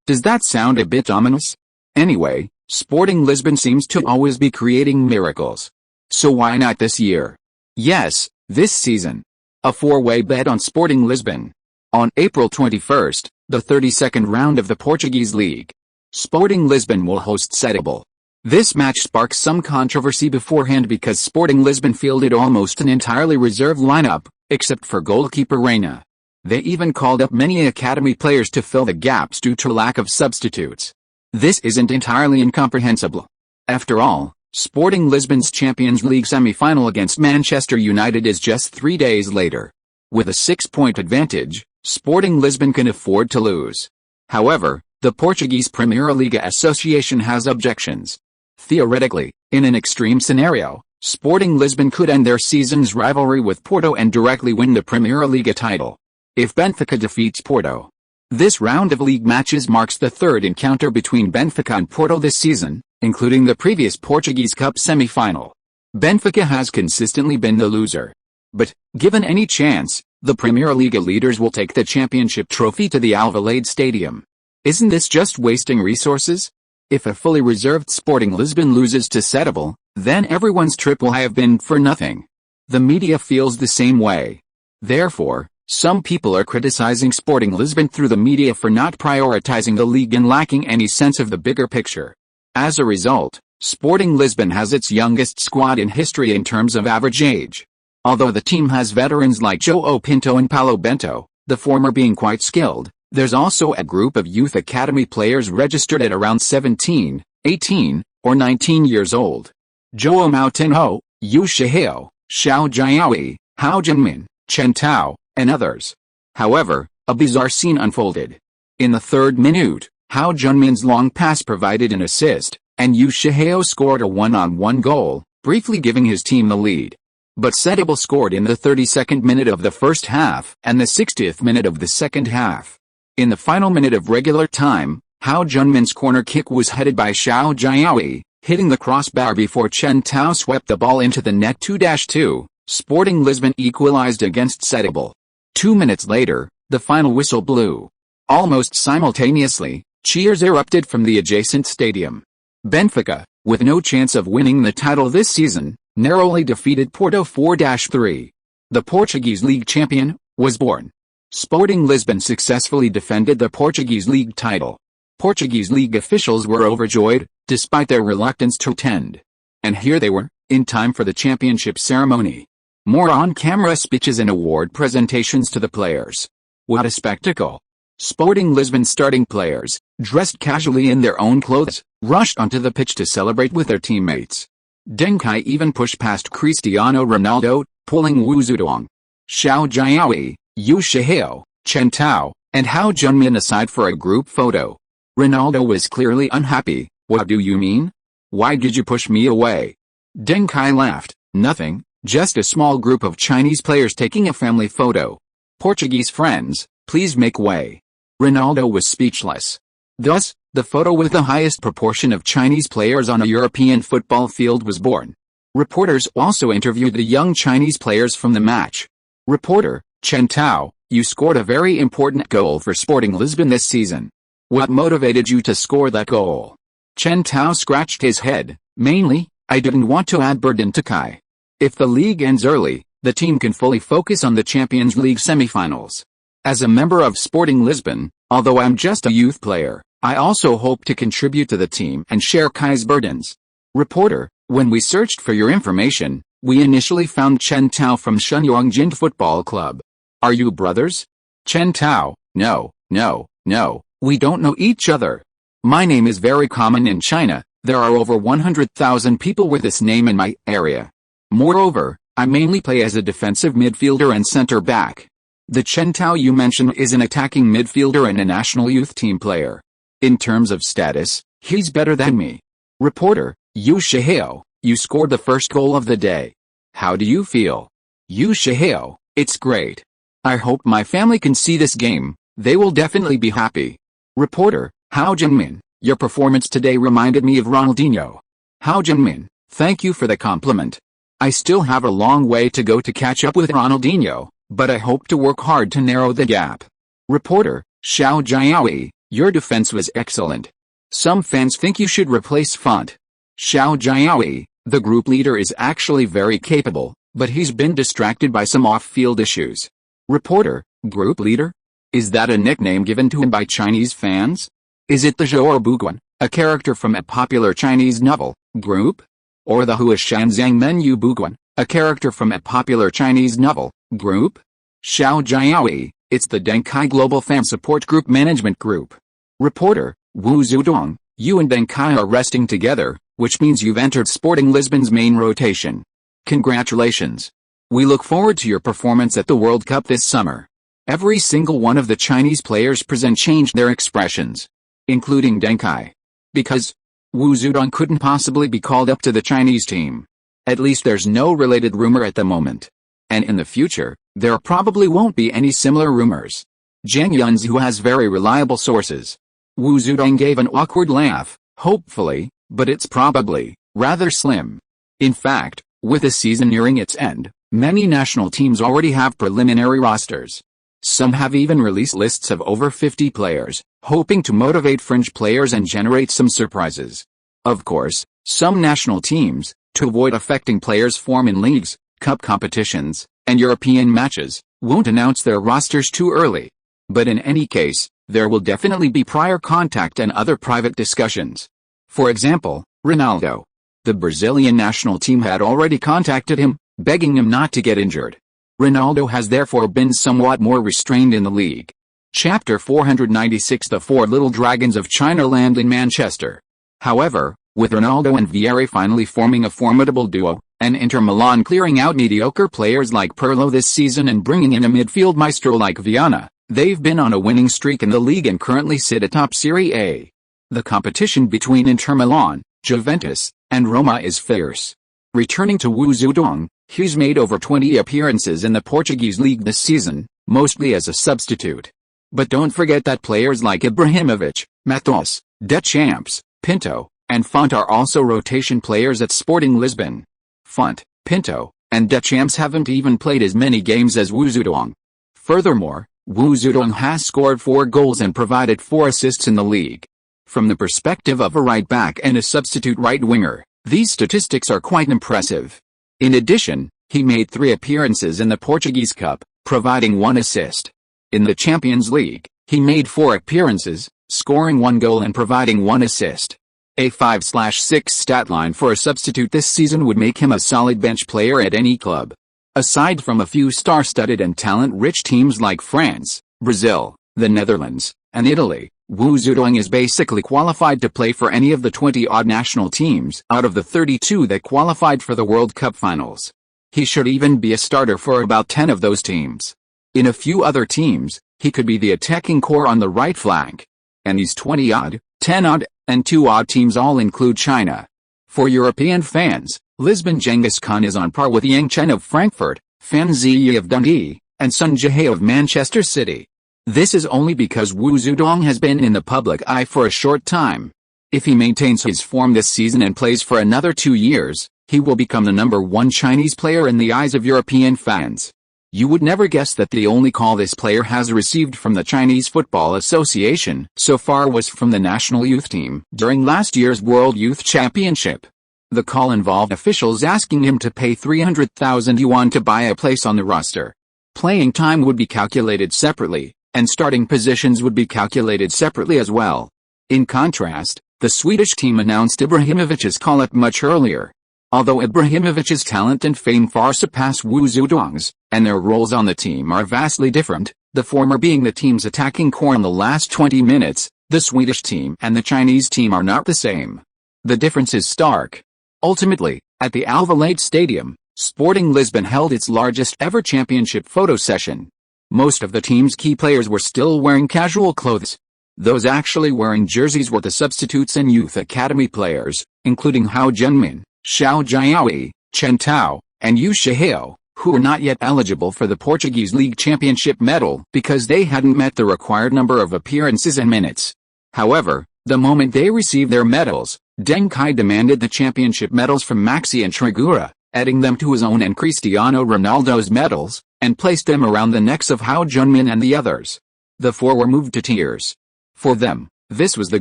[SPEAKER 1] Does that sound a bit ominous? Anyway, Sporting Lisbon seems to always be creating miracles. So why not this year? Yes, this season. A four-way bet on Sporting Lisbon. On April 21st, the 32nd round of the Portuguese League, Sporting Lisbon will host Setúbal. This match sparks some controversy beforehand because Sporting Lisbon fielded almost an entirely reserve lineup, except for goalkeeper Reina. They even called up many academy players to fill the gaps due to lack of substitutes. This isn't entirely incomprehensible. After all, Sporting Lisbon's Champions League semi-final against Manchester United is just 3 days later. With a 6-point advantage, Sporting Lisbon can afford to lose. However, the Portuguese Primeira Liga Association has objections. Theoretically, in an extreme scenario, Sporting Lisbon could end their season's rivalry with Porto and directly win the Primeira Liga title. If Benfica defeats Porto. This round of league matches marks the third encounter between Benfica and Porto this season, including the previous Portuguese Cup semi-final. Benfica has consistently been the loser. But, given any chance, the Primeira Liga leaders will take the championship trophy to the Alvalade Stadium. Isn't this just wasting resources? If a fully reserved Sporting Lisbon loses to Setúbal, then everyone's trip will have been for nothing. The media feels the same way. Therefore, some people are criticizing Sporting Lisbon through the media for not prioritizing the league and lacking any sense of the bigger picture. As a result, Sporting Lisbon has its youngest squad in history in terms of average age. Although the team has veterans like João Pinto and Paulo Bento, the former being quite skilled, there's also a group of youth academy players registered at around 17, 18, or 19 years old. João Moutinho, Yu Shihao, Xiao Jiaoyi, Hao Jinmin, Chen Tao, and others. However, a bizarre scene unfolded. In the 3rd minute, Hao Junmin's long pass provided an assist, and Yu Shihao scored a one-on-one goal, briefly giving his team the lead. But Setúbal scored in the 32nd minute of the first half and the 60th minute of the second half. In the final minute of regular time, Hao Junmin's corner kick was headed by Xiao Jiaoyi, hitting the crossbar before Chen Tao swept the ball into the net. 2-2, Sporting Lisbon equalized against Setúbal. 2 minutes later, the final whistle blew. Almost simultaneously, cheers erupted from the adjacent stadium. Benfica, with no chance of winning the title this season, narrowly defeated Porto 4-3. The Portuguese league champion was born. Sporting Lisbon successfully defended the Portuguese league title. Portuguese league officials were overjoyed, despite their reluctance to attend. And here they were, in time for the championship ceremony. More on-camera speeches and award presentations to the players. What a spectacle! Sporting Lisbon starting players, dressed casually in their own clothes, rushed onto the pitch to celebrate with their teammates. Deng Kai even pushed past Cristiano Ronaldo, pulling Wu Zidane, Xiao Jiaoyi, Yu Shihao, Chen Tao, and Hao Junmin aside for a group photo. Ronaldo was clearly unhappy. What do you mean? Why did you push me away? Deng Kai laughed. Nothing, just a small group of Chinese players taking a family photo. Portuguese friends, please make way. Ronaldo was speechless. Thus, the photo with the highest proportion of Chinese players on a European football field was born. Reporters also interviewed the young Chinese players from the match. Reporter, Chen Tao, you scored a very important goal for Sporting Lisbon this season. What motivated you to score that goal? Chen Tao scratched his head. Mainly, I didn't want to add burden to Kai. If the league ends early, the team can fully focus on the Champions League semi-finals. As a member of Sporting Lisbon, although I'm just a youth player, I also hope to contribute to the team and share Kai's burdens. Reporter, when we searched for your information, we initially found Chen Tao from Shenyang Football Club. Are you brothers? Chen Tao, no, no, no, we don't know each other. My name is very common in China, there are over 100,000 people with this name in my area. Moreover, I mainly play as a defensive midfielder and center back. The Chen Tao you mentioned is an attacking midfielder and a national youth team player. In terms of status, he's better than me. Reporter, Yu Shihao, you scored the first goal of the day. How do you feel? Yu Shihao, it's great. I hope my family can see this game, they will definitely be happy. Reporter, Hao Jinmin, your performance today reminded me of Ronaldinho. Hao Jinmin, thank you for the compliment. I still have a long way to go to catch up with Ronaldinho, but I hope to work hard to narrow the gap. Reporter, Xiao Jiaoyi, your defense was excellent. Some fans think you should replace Font. Xiao Jiaoyi, the group leader is actually very capable, but he's been distracted by some off-field issues. Reporter, group leader? Is that a nickname given to him by Chinese fans? Is it the Zhou Buguan, a character from a popular Chinese novel, group? Or the Huashan Zhang Menyu Buguan, a character from a popular Chinese novel, group? Xiao Jiaoyi, it's the Deng Kai Global Fan Support Group Management Group. Reporter, Wu Zudong, you and Deng Kai are resting together, which means you've entered Sporting Lisbon's main rotation. Congratulations. We look forward to your performance at the World Cup this summer. Every single one of the Chinese players present changed their expressions, including Deng Kai. Because Wu Zudong couldn't possibly be called up to the Chinese team. At least there's no related rumor at the moment. And in the future, there probably won't be any similar rumors. Zhang Yunzi has very reliable sources. Wu Zudong gave an awkward laugh, hopefully, but it's probably rather slim. In fact, with the season nearing its end, many national teams already have preliminary rosters. Some have even released lists of over 50 players, hoping to motivate fringe players and generate some surprises. Of course, some national teams, to avoid affecting players' form in leagues, cup competitions, and European matches, won't announce their rosters too early. But in any case, there will definitely be prior contact and other private discussions. For example, Ronaldo. The Brazilian national team had already contacted him, begging him not to get injured. Ronaldo has therefore been somewhat more restrained in the league. Chapter 496 The Four Little Dragons of China land in Manchester. However, with Ronaldo and Vieira finally forming a formidable duo, and Inter Milan clearing out mediocre players like Pirlo this season and bringing in a midfield maestro like Viana, they've been on a winning streak in the league and currently sit atop Serie A. The competition between Inter Milan, Juventus, and Roma is fierce. Returning to Wu Zudong, he's made over 20 appearances in the Portuguese league this season, mostly as a substitute. But don't forget that players like Ibrahimovic, Matos, Deschamps, Pinto, and Font are also rotation players at Sporting Lisbon. Font, Pinto, and Deschamps haven't even played as many games as Wu Zudong. Furthermore, Wu Zudong has scored 4 goals and provided 4 assists in the league. From the perspective of a right back and a substitute right winger, these statistics are quite impressive. In addition, he made 3 appearances in the Portuguese Cup, providing 1 assist. In the Champions League, he made 4 appearances, scoring 1 goal and providing 1 assist. A 5/6 stat line for a substitute this season would make him a solid bench player at any club. Aside from a few star-studded and talent-rich teams like France, Brazil, the Netherlands, and Italy, Wu Zudong is basically qualified to play for any of the 20-odd national teams out of the 32 that qualified for the World Cup finals. He should even be a starter for about 10 of those teams. In a few other teams, he could be the attacking core on the right flank. And these 20-odd, 10-odd, and 2-odd teams all include China. For European fans, Lisbon Genghis Khan is on par with Yang Chen of Frankfurt, Fan Ziyi of Dundee, and Sun Jiahe of Manchester City. This is only because Wu Zudong has been in the public eye for a short time. If he maintains his form this season and plays for another 2 years, he will become the #1 Chinese player in the eyes of European fans. You would never guess that the only call this player has received from the Chinese Football Association so far was from the national youth team during last year's World Youth Championship. The call involved officials asking him to pay 300,000 yuan to buy a place on the roster. Playing time would be calculated separately, and starting positions would be calculated separately as well. In contrast, the Swedish team announced Ibrahimovic's call-up much earlier. Although Ibrahimovic's talent and fame far surpass Wu Zedong's, and their roles on the team are vastly different, the former being the team's attacking core in the last 20 minutes, the Swedish team and the Chinese team are not the same. The difference is stark. Ultimately, at the Alvalade Stadium, Sporting Lisbon held its largest ever championship photo session. Most of the team's key players were still wearing casual clothes. Those actually wearing jerseys were the substitutes and youth academy players, including Hao Junmin, Xiao Jiaoyi, Chen Tao, and Yu Shihao, who were not yet eligible for the Portuguese League Championship medal because they hadn't met the required number of appearances and minutes. However, the moment they received their medals, Deng Kai demanded the championship medals from Maxi and Trigura, adding them to his own and Cristiano Ronaldo's medals, and placed them around the necks of Hao Junmin and the others. The four were moved to tears. For them, this was the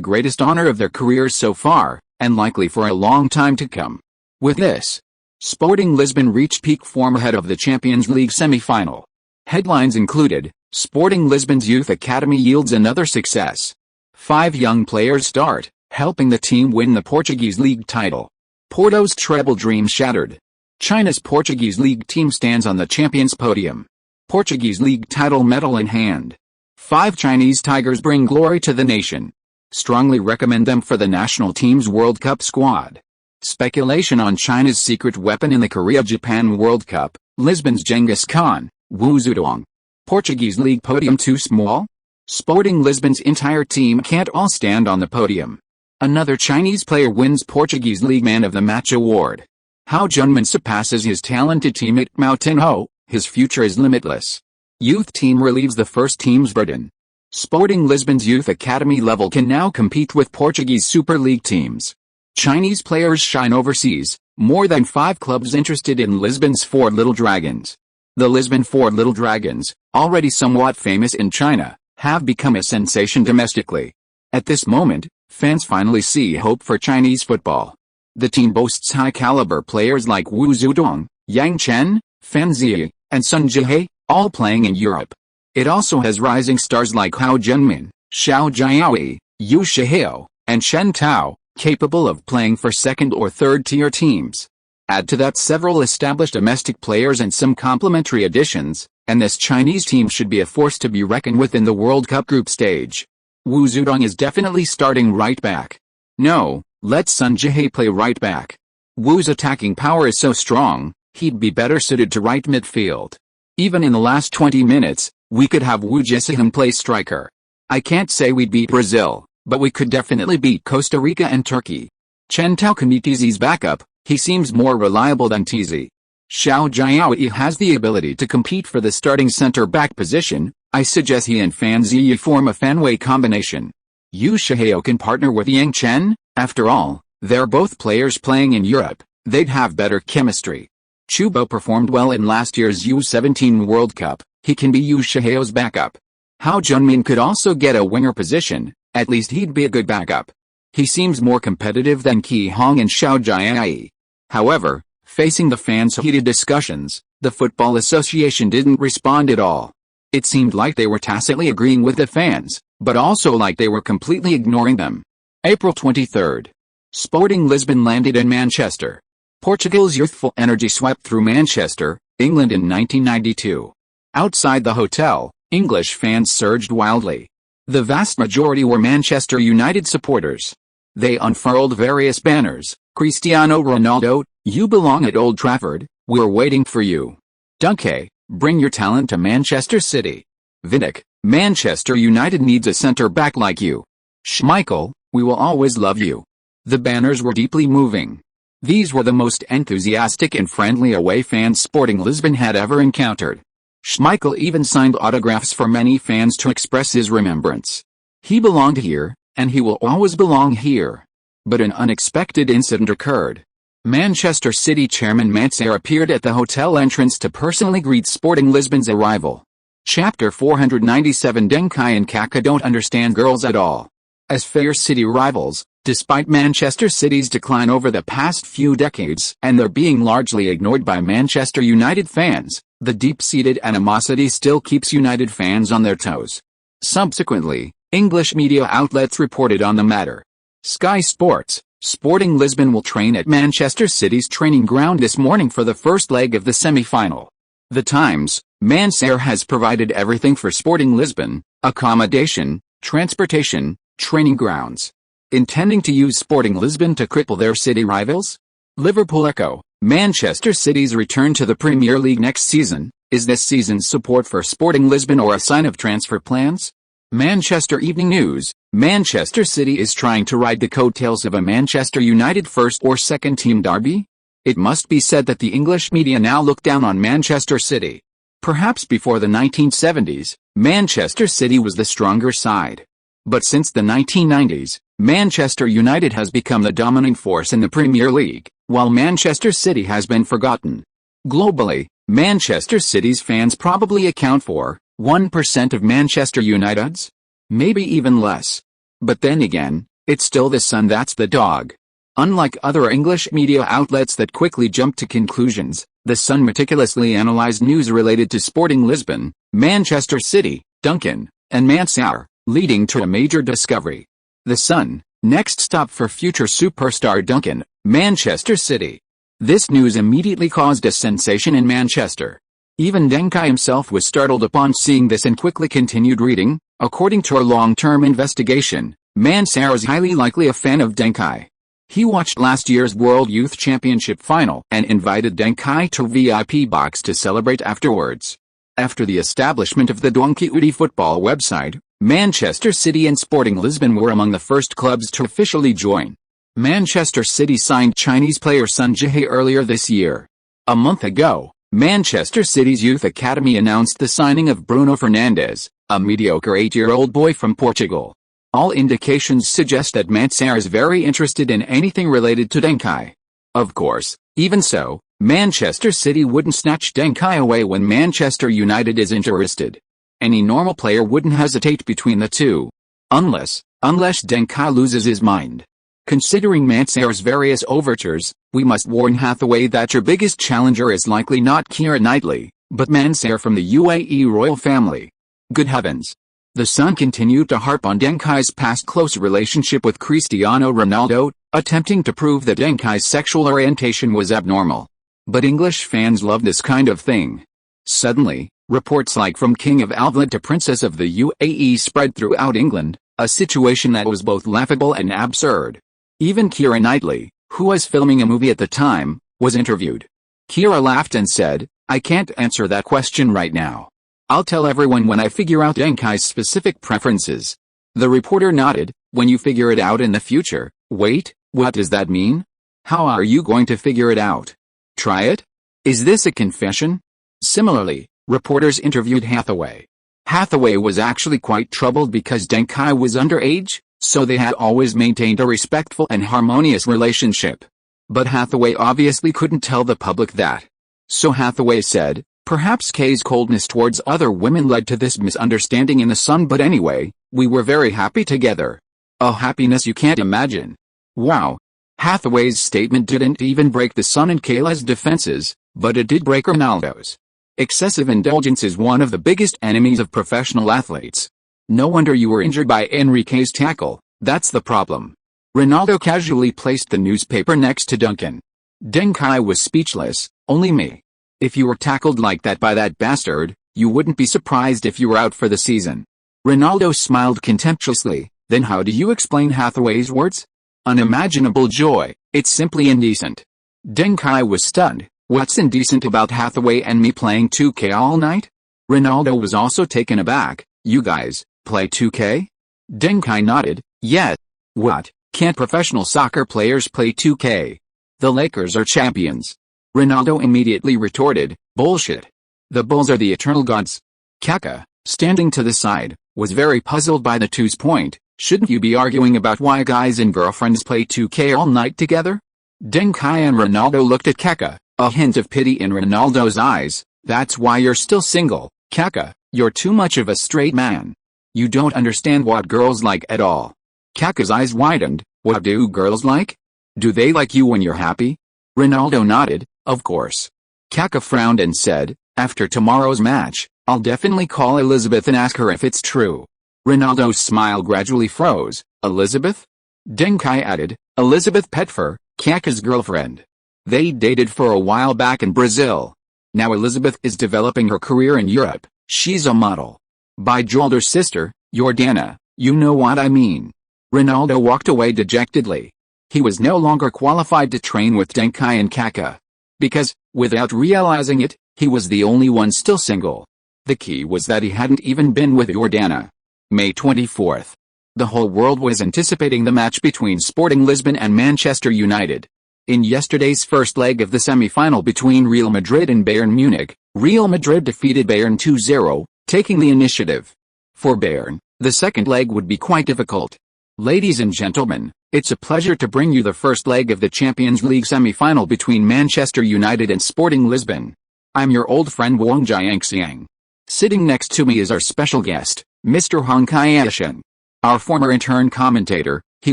[SPEAKER 1] greatest honor of their careers so far, and likely for a long time to come. With this, Sporting Lisbon reached peak form ahead of the Champions League semi-final. Headlines included, Sporting Lisbon's youth academy yields another success. 5 young players start, helping the team win the Portuguese League title. Porto's treble dream shattered. China's Portuguese League team stands on the champions' podium. Portuguese League title medal in hand. 5 Chinese Tigers bring glory to the nation. Strongly recommend them for the national team's World Cup squad. Speculation on China's secret weapon in the Korea-Japan World Cup, Lisbon's Genghis Khan, Wu Zedong. Portuguese League podium too small? Sporting Lisbon's entire team can't all stand on the podium. Another Chinese player wins Portuguese League Man of the Match award. Hao Junmin surpasses his talented teammate Mao Tinho, his future is limitless. Youth team relieves the first team's burden. Sporting Lisbon's youth academy level can now compete with Portuguese Super League teams. Chinese players shine overseas, more than 5 clubs interested in Lisbon's 4 Little Dragons. The Lisbon 4 Little Dragons, already somewhat famous in China, have become a sensation domestically. At this moment, fans finally see hope for Chinese football. The team boasts high-caliber players like Wu Zedong, Yang Chen, Fan Ziyi, and Sun Jihe, all playing in Europe. It also has rising stars like Hao Junmin, Xiao Jiaoyi, Yu Shihao, and Chen Tao, capable of playing for second or third-tier teams. Add to that several established domestic players and some complementary additions, and this Chinese team should be a force to be reckoned with in the World Cup group stage. Wu Zedong is definitely starting right back. No, let Sun Jihe play right back. Wu's attacking power is so strong, he'd be better suited to right midfield. Even in the last 20 minutes, we could have Wu Jisiham play striker. I can't say we'd beat Brazil, but we could definitely beat Costa Rica and Turkey. Chen Tao can be Tizi's backup, he seems more reliable than Tizi. Xiao Jiaoyi has the ability to compete for the starting center-back position, I suggest he and Fan Ziyi form a Fanway combination. Yu Shihao can partner with Yang Chen, after all, they're both players playing in Europe, they'd have better chemistry. Chubo performed well in last year's U17 World Cup, he can be Yu Shihao's backup. Hao Junmin could also get a winger position, at least he'd be a good backup. He seems more competitive than Qi Hong and Xiao Jiayi. However, facing the fans' heated discussions, the Football Association didn't respond at all. It seemed like they were tacitly agreeing with the fans, but also like they were completely ignoring them. April 23. Sporting Lisbon landed in Manchester. Portugal's youthful energy swept through Manchester, England in 1992. Outside the hotel, English fans surged wildly. The vast majority were Manchester United supporters. They unfurled various banners. Cristiano Ronaldo, you belong at Old Trafford, we're waiting for you. Deng Kai, bring your talent to Manchester City. Vidic, Manchester United needs a centre-back like you. Schmeichel, we will always love you. The banners were deeply moving. These were the most enthusiastic and friendly away fans Sporting Lisbon had ever encountered. Schmeichel even signed autographs for many fans to express his remembrance. He belonged here, and he will always belong here. But an unexpected incident occurred. Manchester City chairman Mansur appeared at the hotel entrance to personally greet Sporting Lisbon's arrival. Chapter 497 Deng Kai and Kaká don't understand girls at all. As fair city rivals, despite Manchester City's decline over the past few decades and their being largely ignored by Manchester United fans, the deep-seated animosity still keeps United fans on their toes. Subsequently, English media outlets reported on the matter. Sky Sports, Sporting Lisbon will train at Manchester City's training ground this morning for the first leg of the semi-final. The Times, Manchester has provided everything for Sporting Lisbon: accommodation, transportation, training grounds. Intending to use Sporting Lisbon to cripple their city rivals? Liverpool Echo, Manchester City's return to the Premier League next season. Is this season's support for Sporting Lisbon or a sign of transfer plans? Manchester Evening News, Manchester City is trying to ride the coattails of a Manchester United first or second team derby? It must be said that the English media now look down on Manchester City. Perhaps before the 1970s, Manchester City was the stronger side. But since the 1990s, Manchester United has become the dominant force in the Premier League, while Manchester City has been forgotten. Globally, Manchester City's fans probably account for 1% of Manchester United's? Maybe even less. But then again, it's still the Sun that's the dog. Unlike other English media outlets that quickly jump to conclusions, the Sun meticulously analyzed news related to Sporting Lisbon, Manchester City, Duncan, and Manchester, leading to a major discovery. The Sun, next stop for future superstar Duncan, Manchester City. This news immediately caused a sensation in Manchester. Even Deng Kai himself was startled upon seeing this and quickly continued reading. According to a long-term investigation, Manchester is highly likely a fan of Deng Kai. He watched last year's World Youth Championship final and invited Deng Kai to VIP box to celebrate afterwards. After the establishment of the Donkey Udi football website, Manchester City and Sporting Lisbon were among the first clubs to officially join. Manchester City signed Chinese player Sun Jihe earlier this year. A month ago, Manchester City's youth academy announced the signing of Bruno Fernandes, a mediocre 8-year-old boy from Portugal. All indications suggest that Manchester is very interested in anything related to Deng Kai. Of course, even so, Manchester City wouldn't snatch Deng Kai away when Manchester United is interested. Any normal player wouldn't hesitate between the two. Unless Deng Kai loses his mind. Considering Manchester's various overtures, we must warn Hathaway that your biggest challenger is likely not Keira Knightley, but Manchester from the UAE royal family. Good heavens. The Sun continued to harp on Deng Kai's past close relationship with Cristiano Ronaldo, attempting to prove that Deng Kai's sexual orientation was abnormal. But English fans love this kind of thing. Suddenly, reports like from King of Alvalade to Princess of the UAE spread throughout England, a situation that was both laughable and absurd. Even Keira Knightley, who was filming a movie at the time, was interviewed. Keira laughed and said, "I can't answer that question right now. I'll tell everyone when I figure out Deng Kai's specific preferences." The reporter nodded. "When you figure it out in the future." Wait, what does that mean? How are you going to figure it out? Try it? Is this a confession? Similarly, reporters interviewed Hathaway. Hathaway was actually quite troubled because Deng Kai was underage, so they had always maintained a respectful and harmonious relationship. But Hathaway obviously couldn't tell the public that. So Hathaway said, "Perhaps Kay's coldness towards other women led to this misunderstanding in the Sun, but anyway, we were very happy together." A happiness you can't imagine. Wow. Hathaway's statement didn't even break the Sun and Kayla's defenses, but it did break Ronaldo's. Excessive indulgence is one of the biggest enemies of professional athletes. No wonder you were injured by Enrique's tackle, that's the problem. Ronaldo casually placed the newspaper next to Duncan. Deng Kai was speechless. "Only me. If you were tackled like that by that bastard, you wouldn't be surprised if you were out for the season." Ronaldo smiled contemptuously. Then how do you explain Hathaway's words? Unimaginable joy, it's simply indecent. Deng Kai was stunned. What's indecent about Hathaway and me playing 2K all night? Ronaldo was also taken aback. "You guys play 2K? Deng Kai nodded. "Yeah." "What, can't professional soccer players play 2K? The Lakers are champions." Ronaldo immediately retorted, "Bullshit. The Bulls are the eternal gods." Kaká, standing to the side, was very puzzled by the two's point. "Shouldn't you be arguing about why guys and girlfriends play 2K all night together?" Deng Kai and Ronaldo looked at Kaká, a hint of pity in Ronaldo's eyes. "That's why you're still single, Kaká. You're too much of a straight man. You don't understand what girls like at all." Kaká's eyes widened. "What do girls like? Do they like you when you're happy?" Ronaldo nodded. "Of course." Kaká frowned and said, "After tomorrow's match, I'll definitely call Elizabeth and ask her if it's true." Ronaldo's smile gradually froze. "Elizabeth?" Deng Kai added, Elizabeth Petfer, Kaká's girlfriend. They dated for a while back in Brazil. Now Elizabeth is developing her career in Europe. She's a model. By Jolder's sister, Jordana, you know what I mean. Ronaldo walked away dejectedly. He was no longer qualified to train with Deng Kai and Kaká. Because, without realizing it, he was the only one still single. The key was that he hadn't even been with Jordana. May 24th. The whole world was anticipating the match between Sporting Lisbon and Manchester United. In yesterday's first leg of the semi-final between Real Madrid and Bayern Munich, Real Madrid defeated Bayern 2-0, taking the initiative. For Bayern, the second leg would be quite difficult. Ladies and gentlemen, it's a pleasure to bring you the first leg of the Champions League semi-final between Manchester United and Sporting Lisbon. I'm your old friend Wang Jiangxiang. Sitting next to me is our special guest, Mr. Hong Kai-sheng. Our former intern commentator, He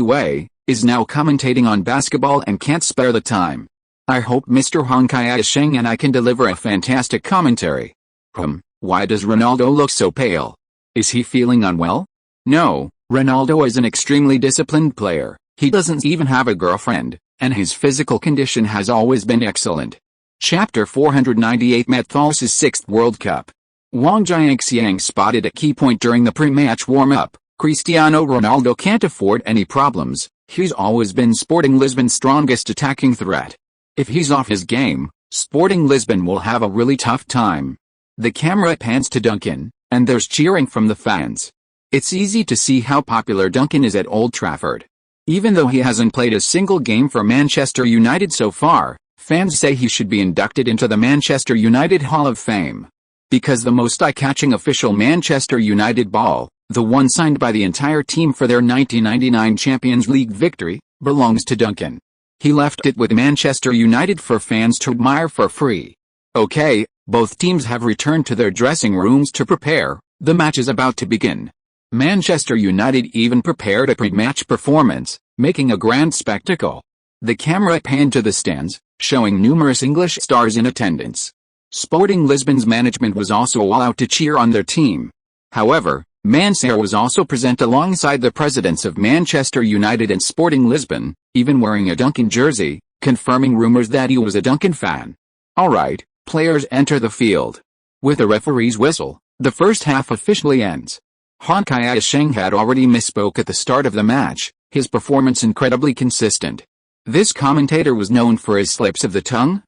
[SPEAKER 1] Wei, is now commentating on basketball and can't spare the time. I hope Mr. Hong Kai-sheng and I can deliver a fantastic commentary. Why does Ronaldo look so pale? Is he feeling unwell? No, Ronaldo is an extremely disciplined player. He doesn't even have a girlfriend, and his physical condition has always been excellent. Chapter 498 Methal's sixth World Cup. Wang Jiangxiang spotted a key point during the pre-match warm-up. Cristiano Ronaldo can't afford any problems. He's always been Sporting Lisbon's strongest attacking threat. If he's off his game, Sporting Lisbon will have a really tough time. The camera pans to Duncan, and there's cheering from the fans. It's easy to see how popular Duncan is at Old Trafford. Even though he hasn't played a single game for Manchester United so far, fans say he should be inducted into the Manchester United Hall of Fame. Because the most eye-catching official Manchester United ball, the one signed by the entire team for their 1999 Champions League victory, belongs to Duncan. He left it with Manchester United for fans to admire for free. Okay, both teams have returned to their dressing rooms to prepare. The match is about to begin. Manchester United even prepared a pre-match performance, making a grand spectacle. The camera panned to the stands, showing numerous English stars in attendance. Sporting Lisbon's management was also all out to cheer on their team. However, Mansour was also present alongside the presidents of Manchester United and Sporting Lisbon, even wearing a Duncan jersey, confirming rumors that he was a Duncan fan. Alright, players enter the field. With the referee's whistle, the first half officially ends. Hong Kai-sheng had already misspoke at the start of the match, his performance incredibly consistent. This commentator was known for his slips of the tongue,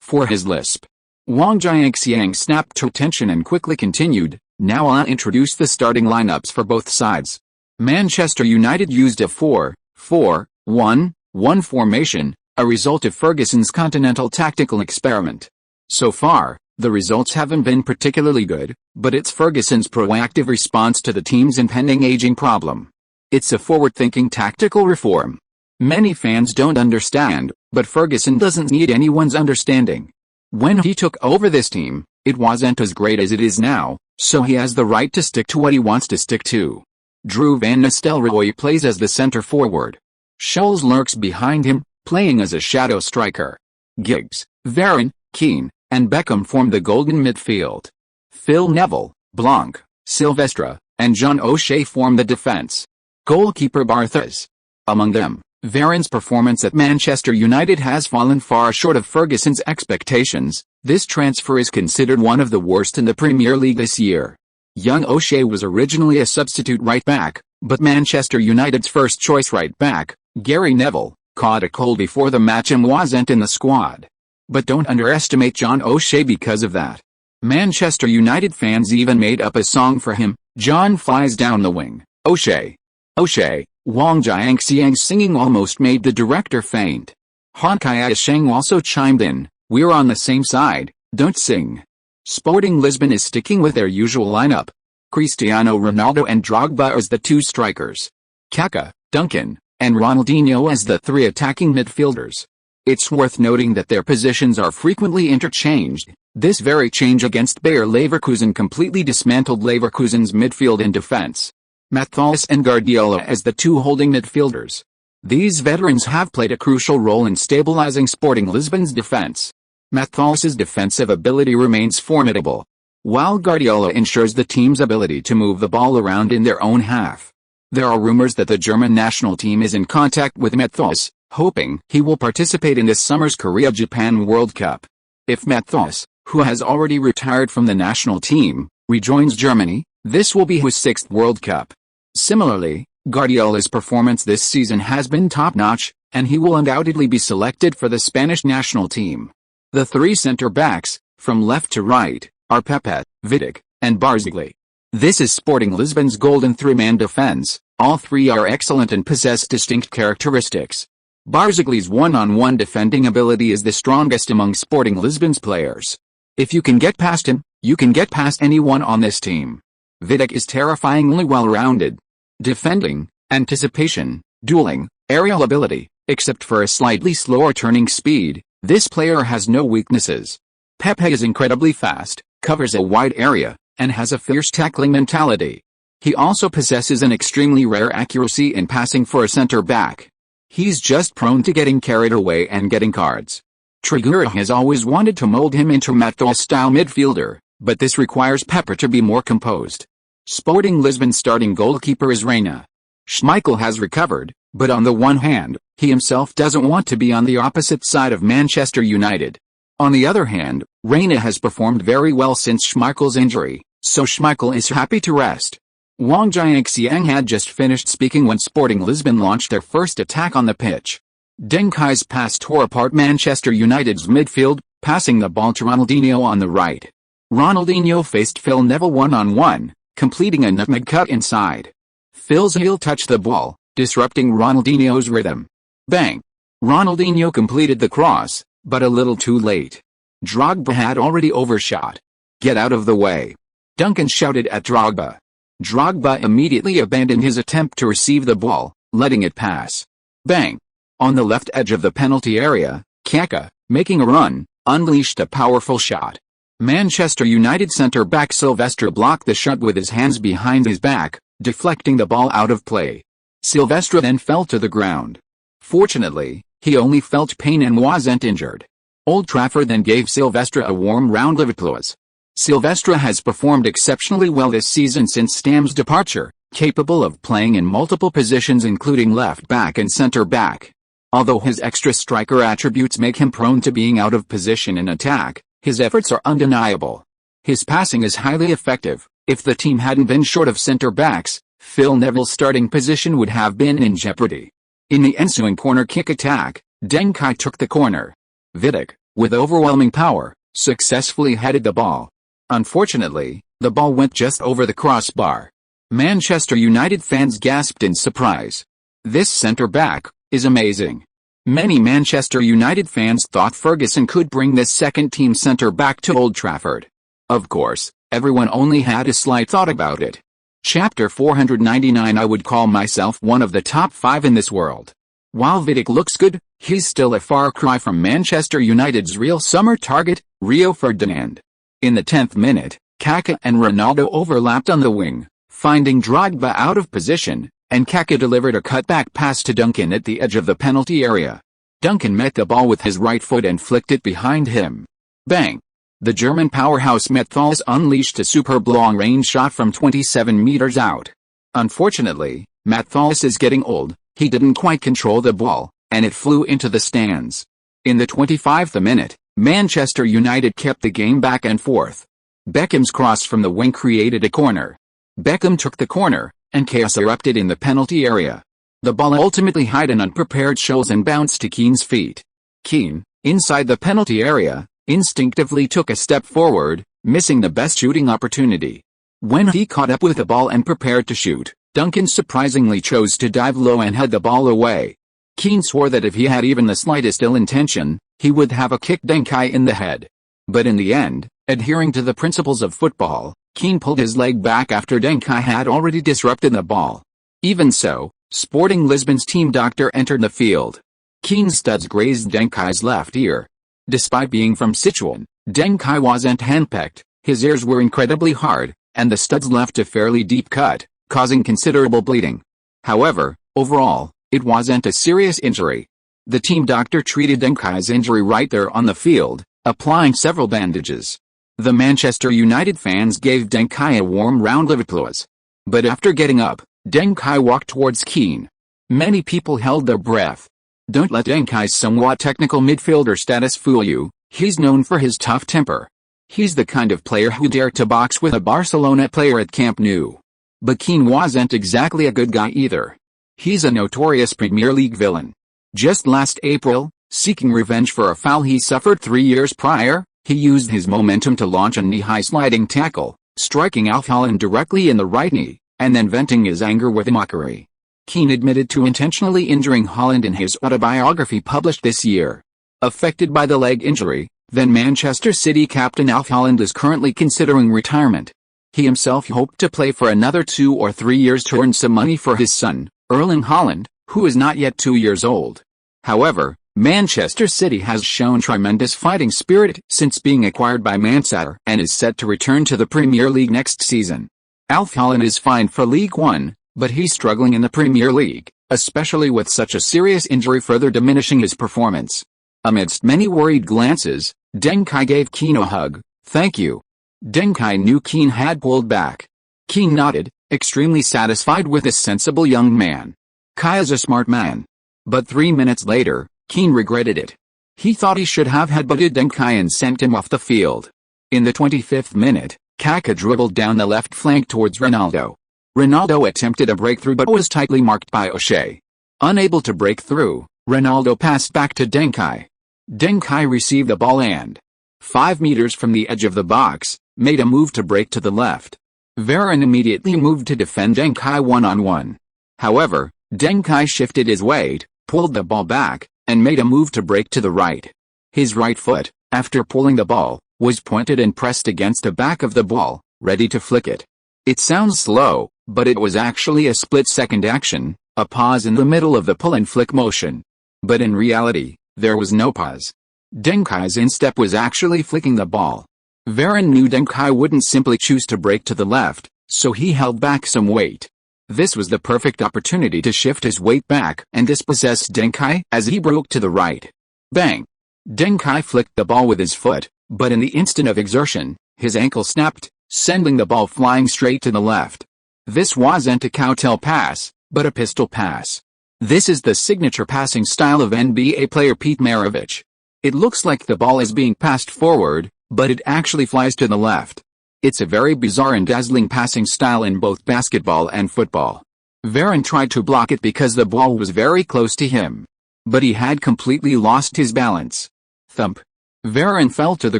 [SPEAKER 1] for his lisp. Wang Jiangxiang snapped to attention and quickly continued, now I'll introduce the starting lineups for both sides. Manchester United used a 4-4-1-1 formation, a result of Ferguson's continental tactical experiment. So far, the results haven't been particularly good, but it's Ferguson's proactive response to the team's impending aging problem. It's a forward-thinking tactical reform. Many fans don't understand, but Ferguson doesn't need anyone's understanding. When he took over this team, it wasn't as great as it is now, so he has the right to stick to what he wants to stick to. Drew Van Nistelrooy plays as the center forward. Scholes lurks behind him, playing as a shadow striker. Giggs, Varane, Keane, and Beckham form the golden midfield. Phil Neville, Blanc, Silvestre, and John O'Shea form the defense. Goalkeeper Barthez. Among them, Varane's performance at Manchester United has fallen far short of Ferguson's expectations. This transfer is considered one of the worst in the Premier League this year. Young O'Shea was originally a substitute right-back, but Manchester United's first-choice right-back, Gary Neville, caught a cold before the match and wasn't in the squad. But don't underestimate John O'Shea because of that. Manchester United fans even made up a song for him, John Flies Down the Wing, O'Shea. O'Shea, Wang Jiangxiang's singing almost made the director faint. Hong Kai-sheng also chimed in, we're on the same side, don't sing. Sporting Lisbon is sticking with their usual lineup. Cristiano Ronaldo and Drogba as the two strikers. Kaká, Duncan, and Ronaldinho as the three attacking midfielders. It's worth noting that their positions are frequently interchanged. This very change against Bayer Leverkusen completely dismantled Leverkusen's midfield and defense. Methal's and Guardiola as the two holding midfielders. These veterans have played a crucial role in stabilizing Sporting Lisbon's defense. Methal's defensive ability remains formidable, while Guardiola ensures the team's ability to move the ball around in their own half. There are rumors that the German national team is in contact with Matthias, hoping he will participate in this summer's Korea-Japan World Cup. If Matthias, who has already retired from the national team, rejoins Germany, this will be his 6th World Cup. Similarly, Guardiola's performance this season has been top-notch, and he will undoubtedly be selected for the Spanish national team. The 3 centre-backs, from left to right, are Pepe, Vidic, and Barzagli. This is Sporting Lisbon's golden 3-man defense. All 3 are excellent and possess distinct characteristics. Barzagli's one-on-one defending ability is the strongest among Sporting Lisbon's players. If you can get past him, you can get past anyone on this team. Vidic is terrifyingly well-rounded. Defending, anticipation, dueling, aerial ability, except for a slightly slower turning speed, this player has no weaknesses. Pepe is incredibly fast, covers a wide area, and has a fierce tackling mentality. He also possesses an extremely rare accuracy in passing for a center-back. He's just prone to getting carried away and getting cards. Trigueros has always wanted to mold him into Matthias-style midfielder, but this requires Pepe to be more composed. Sporting Lisbon's starting goalkeeper is Reina. Schmeichel has recovered, but on the one hand, he himself doesn't want to be on the opposite side of Manchester United. On the other hand, Reina has performed very well since Schmeichel's injury, so Schmeichel is happy to rest. Wang Jiangxiang had just finished speaking when Sporting Lisbon launched their first attack on the pitch. Deng Kai's pass tore apart Manchester United's midfield, passing the ball to Ronaldinho on the right. Ronaldinho faced Phil Neville one-on-one, completing a nutmeg cut inside. Phil's heel touched the ball, disrupting Ronaldinho's rhythm. Bang! Ronaldinho completed the cross, but a little too late. Drogba had already overshot. "Get out of the way!" Duncan shouted at Drogba. Drogba immediately abandoned his attempt to receive the ball, letting it pass. Bang! On the left edge of the penalty area, Kaká, making a run, unleashed a powerful shot. Manchester United centre-back Silvestre blocked the shot with his hands behind his back, deflecting the ball out of play. Silvestre then fell to the ground. Fortunately, he only felt pain and wasn't injured. Old Trafford then gave Silvestre a warm round of applause. Silvestre has performed exceptionally well this season since Stam's departure, capable of playing in multiple positions including left-back and centre-back. Although his extra striker attributes make him prone to being out of position in attack, his efforts are undeniable. His passing is highly effective. If the team hadn't been short of centre-backs, Phil Neville's starting position would have been in jeopardy. In the ensuing corner kick attack, Deng Kai took the corner. Vidic, with overwhelming power, successfully headed the ball. Unfortunately, the ball went just over the crossbar. Manchester United fans gasped in surprise. This centre-back is amazing. Many Manchester United fans thought Ferguson could bring this second-team centre-back to Old Trafford. Of course, everyone only had a slight thought about it. Chapter 499. I would call myself one of the top 5 in this world. While Vidic looks good, he's still a far cry from Manchester United's real summer target, Rio Ferdinand. In the 10th minute, Kaká and Ronaldo overlapped on the wing, finding Drogba out of position, and Kaká delivered a cutback pass to Duncan at the edge of the penalty area. Duncan met the ball with his right foot and flicked it behind him. Bang! The German powerhouse Matthias unleashed a superb long-range shot from 27 meters out. Unfortunately, Matthias is getting old, he didn't quite control the ball, and it flew into the stands. In the 25th minute, Manchester United kept the game back and forth. Beckham's cross from the wing created a corner. Beckham took the corner, and chaos erupted in the penalty area. The ball ultimately hit an unprepared Scholes and bounced to Keane's feet. Keane, inside the penalty area, instinctively took a step forward, missing the best shooting opportunity. When he caught up with the ball and prepared to shoot, Duncan surprisingly chose to dive low and head the ball away. Keane swore that if he had even the slightest ill intention, he would have kicked Deng Kai in the head. But in the end, adhering to the principles of football, Keane pulled his leg back after Deng Kai had already disrupted the ball. Even so, Sporting Lisbon's team doctor entered the field. Keane's studs grazed Deng Kai's left ear. Despite being from Sichuan, Deng Kai wasn't handpicked, his ears were incredibly hard, and the studs left a fairly deep cut, causing considerable bleeding. However, overall, it wasn't a serious injury. The team doctor treated Deng Kai's injury right there on the field, applying several bandages. The Manchester United fans gave Deng Kai a warm round of applause. But after getting up, Deng Kai walked towards Keane. Many people held their breath. Don't let Deng Kai's somewhat technical midfielder status fool you. He's known for his tough temper. He's the kind of player who dared to box with a Barcelona player at Camp Nou. But Keane wasn't exactly a good guy either. He's a notorious Premier League villain. Just last April, seeking revenge for a foul he suffered 3 years prior, he used his momentum to launch a knee-high sliding tackle, striking Haaland directly in the right knee, and then venting his anger with mockery. Keane admitted to intentionally injuring Haaland in his autobiography published this year. Affected by the leg injury, then Manchester City captain Haaland is currently considering retirement. He himself hoped to play for another 2 or 3 years to earn some money for his son, Erling Haaland, who is not yet 2 years old. However, Manchester City has shown tremendous fighting spirit since being acquired by Manchester and is set to return to the Premier League next season. Haaland is fine for League One, but he's struggling in the Premier League, especially with such a serious injury further diminishing his performance. Amidst many worried glances, Deng Kai gave Keane a hug. "Thank you." Deng Kai knew Keane had pulled back. Keane nodded, extremely satisfied with this sensible young man. Kai is a smart man. But 3 minutes later, Keane regretted it. He thought he should have headbutted Deng Kai and sent him off the field. In the 25th minute, Kaká dribbled down the left flank towards Ronaldo. Ronaldo attempted a breakthrough but was tightly marked by O'Shea. Unable to break through, Ronaldo passed back to Deng Kai. Deng Kai received the ball and, 5 meters from the edge of the box, made a move to break to the left. Varane immediately moved to defend Deng Kai one-on-one. However, Deng Kai shifted his weight, pulled the ball back, and made a move to break to the right. His right foot, after pulling the ball, was pointed and pressed against the back of the ball, ready to flick it. It sounds slow, but it was actually a split-second action, a pause in the middle of the pull and flick motion. But in reality, there was no pause. Deng Kai's instep was actually flicking the ball. Varane knew Deng Kai wouldn't simply choose to break to the left, so he held back some weight. This was the perfect opportunity to shift his weight back and dispossess Deng Kai as he broke to the right. Bang! Deng Kai flicked the ball with his foot, but in the instant of exertion, his ankle snapped, sending the ball flying straight to the left. This wasn't a cowtail pass, but a pistol pass. This is the signature passing style of NBA player Pete Maravich. It looks like the ball is being passed forward, but it actually flies to the left. It's a very bizarre and dazzling passing style in both basketball and football. Varane tried to block it because the ball was very close to him. But he had completely lost his balance. Thump. Varane fell to the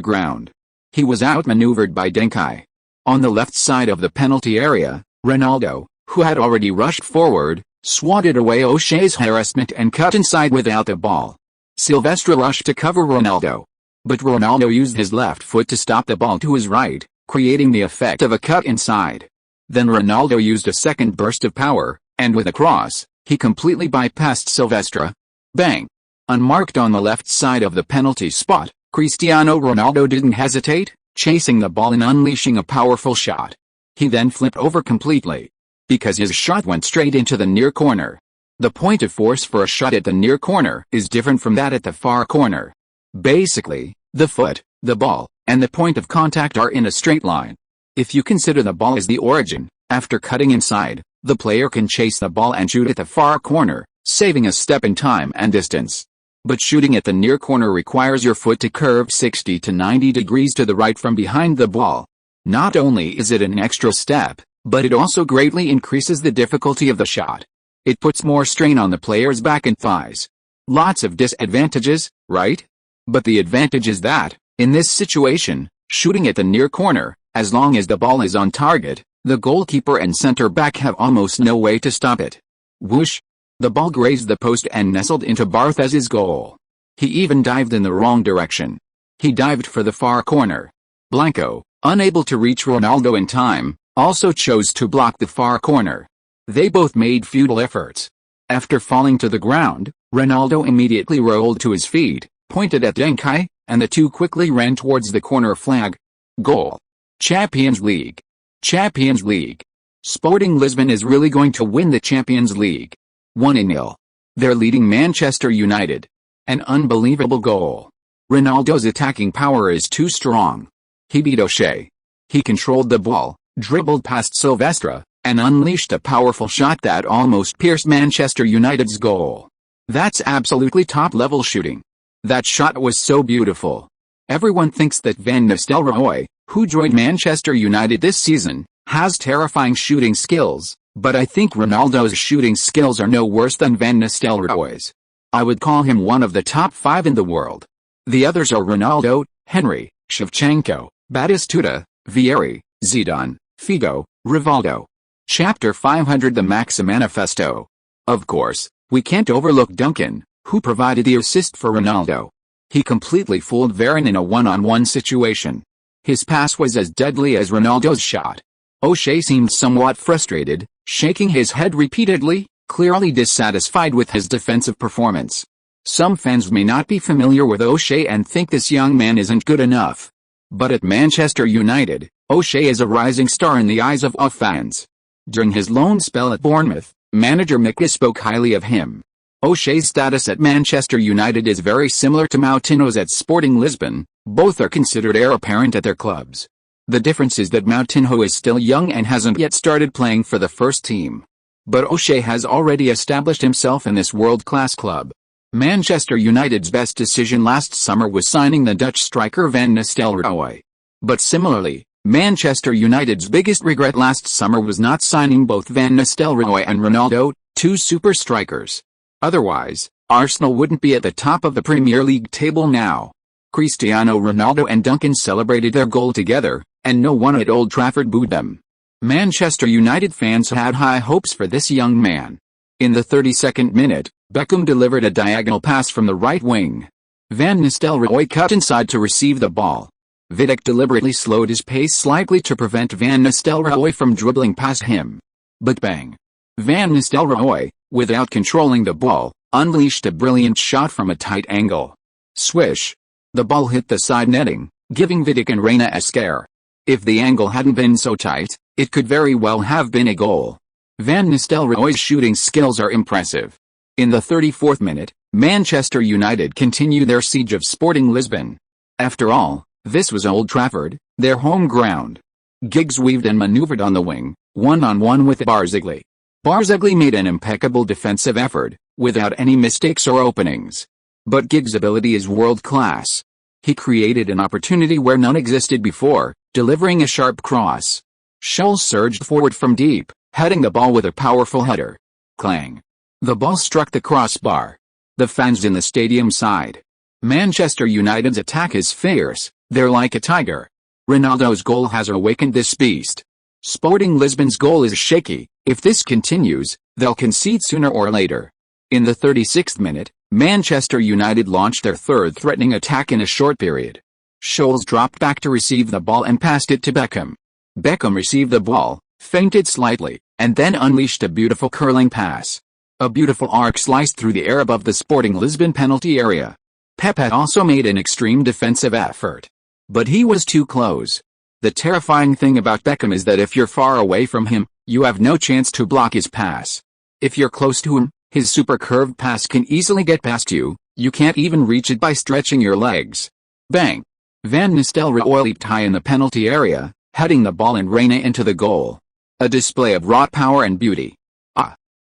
[SPEAKER 1] ground. He was outmaneuvered by Deng Kai. On the left side of the penalty area, Ronaldo, who had already rushed forward, swatted away O'Shea's harassment and cut inside without the ball. Silvestre rushed to cover Ronaldo. But Ronaldo used his left foot to stop the ball to his right, creating the effect of a cut inside. Then Ronaldo used a second burst of power, and with a cross, he completely bypassed Silvestre. Bang! Unmarked on the left side of the penalty spot, Cristiano Ronaldo didn't hesitate, chasing the ball and unleashing a powerful shot. He then flipped over completely. Because his shot went straight into the near corner. The point of force for a shot at the near corner is different from that at the far corner. Basically, the foot, the ball, and the point of contact are in a straight line. If you consider the ball as the origin, after cutting inside, the player can chase the ball and shoot at the far corner, saving a step in time and distance. But shooting at the near corner requires your foot to curve 60 to 90 degrees to the right from behind the ball. Not only is it an extra step, but it also greatly increases the difficulty of the shot. It puts more strain on the player's back and thighs. Lots of disadvantages, right? But the advantage is that, in this situation, shooting at the near corner, as long as the ball is on target, the goalkeeper and center back have almost no way to stop it. Whoosh! The ball grazed the post and nestled into Barthes's goal. He even dived in the wrong direction. He dived for the far corner. Blanco, unable to reach Ronaldo in time, also chose to block the far corner. They both made futile efforts. After falling to the ground, Ronaldo immediately rolled to his feet, pointed at Deng Kai, and the two quickly ran towards the corner flag. Goal. Champions League. Champions League. Sporting Lisbon is really going to win the Champions League. 1-0. They're leading Manchester United. An unbelievable goal. Ronaldo's attacking power is too strong. He beat O'Shea. He controlled the ball, dribbled past Silvestre, and unleashed a powerful shot that almost pierced Manchester United's goal. That's absolutely top-level shooting. That shot was so beautiful. Everyone thinks that Van Nistelrooy, who joined Manchester United this season, has terrifying shooting skills, but I think Ronaldo's shooting skills are no worse than Van Nistelrooy's. I would call him one of the top 5 in the world. The others are Ronaldo, Henry, Shevchenko, Batistuta, Vieri, Zidane, Figo, Rivaldo. Chapter 500 The Maxi Manifesto. Of course, we can't overlook Duncan, who provided the assist for Ronaldo. He completely fooled Varane in a one-on-one situation. His pass was as deadly as Ronaldo's shot. O'Shea seemed somewhat frustrated, shaking his head repeatedly, clearly dissatisfied with his defensive performance. Some fans may not be familiar with O'Shea and think this young man isn't good enough. But at Manchester United, O'Shea is a rising star in the eyes of all fans. During his loan spell at Bournemouth, manager Mickey spoke highly of him. O'Shea's status at Manchester United is very similar to Moutinho's at Sporting Lisbon. Both are considered heir apparent at their clubs. The difference is that Moutinho is still young and hasn't yet started playing for the first team. But O'Shea has already established himself in this world-class club. Manchester United's best decision last summer was signing the Dutch striker Van Nistelrooy. But similarly, Manchester United's biggest regret last summer was not signing both Van Nistelrooy and Ronaldo, 2 super strikers. Otherwise, Arsenal wouldn't be at the top of the Premier League table now. Cristiano Ronaldo and Duncan celebrated their goal together, and no one at Old Trafford booed them. Manchester United fans had high hopes for this young man. In the 32nd minute, Beckham delivered a diagonal pass from the right wing. Van Nistelrooy cut inside to receive the ball. Vidic deliberately slowed his pace slightly to prevent Van Nistelrooy from dribbling past him. But bang! Van Nistelrooy, without controlling the ball, unleashed a brilliant shot from a tight angle. Swish! The ball hit the side netting, giving Vidic and Reina a scare. If the angle hadn't been so tight, it could very well have been a goal. Van Nistelrooy's shooting skills are impressive. In the 34th minute, Manchester United continued their siege of Sporting Lisbon. After all, this was Old Trafford, their home ground. Giggs weaved and maneuvered on the wing, one-on-one with Barzagli. Barzagli made an impeccable defensive effort, without any mistakes or openings. But Giggs' ability is world-class. He created an opportunity where none existed before, delivering a sharp cross. Scholes surged forward from deep, heading the ball with a powerful header. Clang! The ball struck the crossbar. The fans in the stadium sighed. Manchester United's attack is fierce, they're like a tiger. Ronaldo's goal has awakened this beast. Sporting Lisbon's goal is shaky. If this continues, they'll concede sooner or later. In the 36th minute, Manchester United launched their third threatening attack in a short period. Scholes dropped back to receive the ball and passed it to Beckham. Beckham received the ball, feinted slightly, and then unleashed a beautiful curling pass. A beautiful arc sliced through the air above the Sporting Lisbon penalty area. Pep had also made an extreme defensive effort. But he was too close. The terrifying thing about Beckham is that if you're far away from him, you have no chance to block his pass. If you're close to him, his super curved pass can easily get past you, you can't even reach it by stretching your legs. Bang! Van Nistelrooy leaped high in the penalty area, heading the ball and Reina into the goal. A display of raw power and beauty.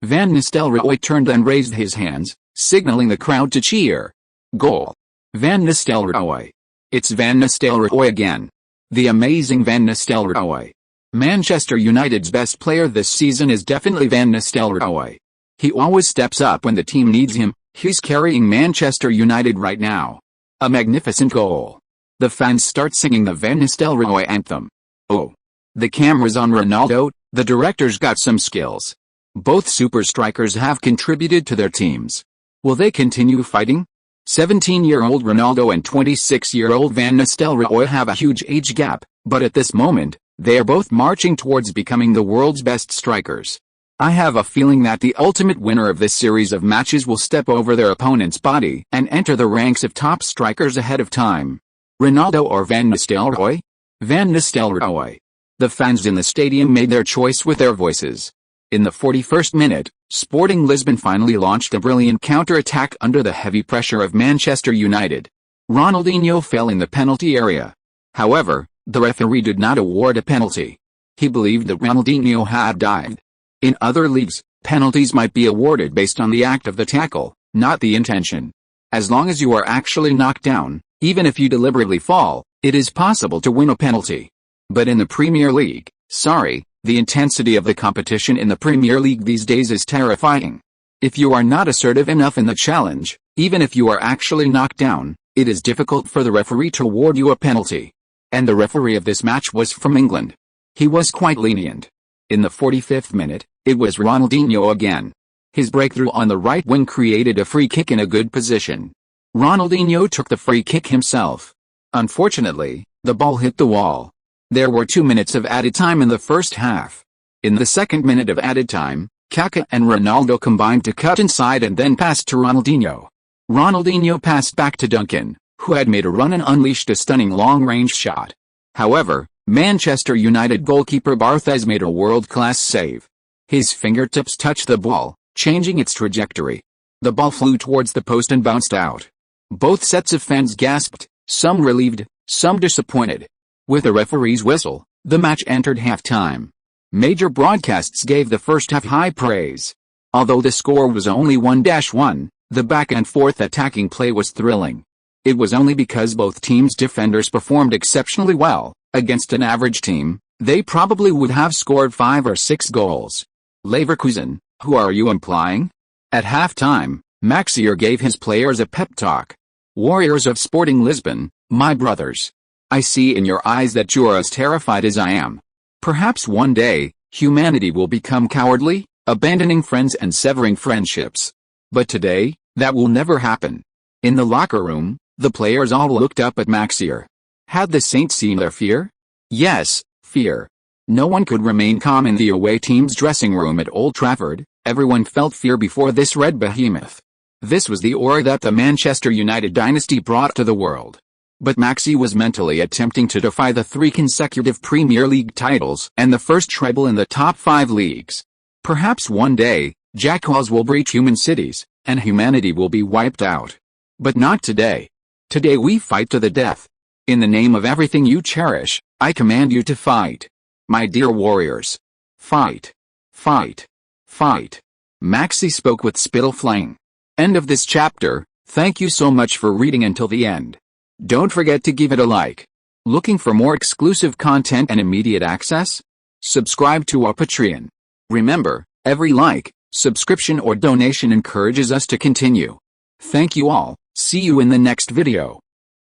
[SPEAKER 1] Van Nistelrooy turned and raised his hands, signaling the crowd to cheer. Goal! Van Nistelrooy. It's Van Nistelrooy again. The amazing Van Nistelrooy. Manchester United's best player this season is definitely Van Nistelrooy. He always steps up when the team needs him. He's carrying Manchester United right now. A magnificent goal. The fans start singing the Van Nistelrooy anthem. Oh. The camera's on Ronaldo, the director's got some skills. Both super strikers have contributed to their teams. Will they continue fighting? 17-year-old Ronaldo and 26-year-old Van Nistelrooy have a huge age gap, but at this moment, they are both marching towards becoming the world's best strikers. I have a feeling that the ultimate winner of this series of matches will step over their opponent's body and enter the ranks of top strikers ahead of time. Ronaldo or Van Nistelrooy? Van Nistelrooy. The fans in the stadium made their choice with their voices. In the 41st minute, Sporting Lisbon finally launched a brilliant counter-attack under the heavy pressure of Manchester United. Ronaldinho fell in the penalty area. However, the referee did not award a penalty. He believed that Ronaldinho had dived. In other leagues, penalties might be awarded based on the act of the tackle, not the intention. As long as you are actually knocked down, even if you deliberately fall, it is possible to win a penalty. But in the Premier League, the intensity of the competition in the Premier League these days is terrifying. If you are not assertive enough in the challenge, even if you are actually knocked down, it is difficult for the referee to award you a penalty. And the referee of this match was from England. He was quite lenient. In the 45th minute, it was Ronaldinho again. His breakthrough on the right wing created a free kick in a good position. Ronaldinho took the free kick himself. Unfortunately, the ball hit the wall. There were 2 minutes of added time in the first half. In the second minute of added time, Kaká and Ronaldo combined to cut inside and then passed to Ronaldinho. Ronaldinho passed back to Duncan, who had made a run and unleashed a stunning long-range shot. However, Manchester United goalkeeper Barthez made a world-class save. His fingertips touched the ball, changing its trajectory. The ball flew towards the post and bounced out. Both sets of fans gasped, some relieved, some disappointed. With the referee's whistle, the match entered halftime. Major broadcasts gave the first half high praise. Although the score was only 1-1, the back-and-forth attacking play was thrilling. It was only because both teams' defenders performed exceptionally well. Against an average team, they probably would have scored 5 or 6 goals. Leverkusen, who are you implying? At halftime, Maxier gave his players a pep talk. Warriors of Sporting Lisbon, my brothers. I see in your eyes that you are as terrified as I am. Perhaps one day, humanity will become cowardly, abandoning friends and severing friendships. But today, that will never happen. In the locker room, the players all looked up at Maxier. Had the Saints seen their fear? Yes, fear. No one could remain calm in the away team's dressing room at Old Trafford. Everyone felt fear before this red behemoth. This was the aura that the Manchester United dynasty brought to the world. But Maxi was mentally attempting to defy the 3 consecutive Premier League titles and the first treble in the top 5 leagues. Perhaps one day, jackals will breach human cities, and humanity will be wiped out. But not today. Today we fight to the death. In the name of everything you cherish, I command you to fight. My dear warriors. Fight. Fight. Fight. Maxi spoke with spittle flang. End of this chapter. Thank you so much for reading until the end. Don't forget to give it a like. Looking for more exclusive content and immediate access? Subscribe to our Patreon. Remember, every like, subscription or donation encourages us to continue. Thank you all. See you in the next video.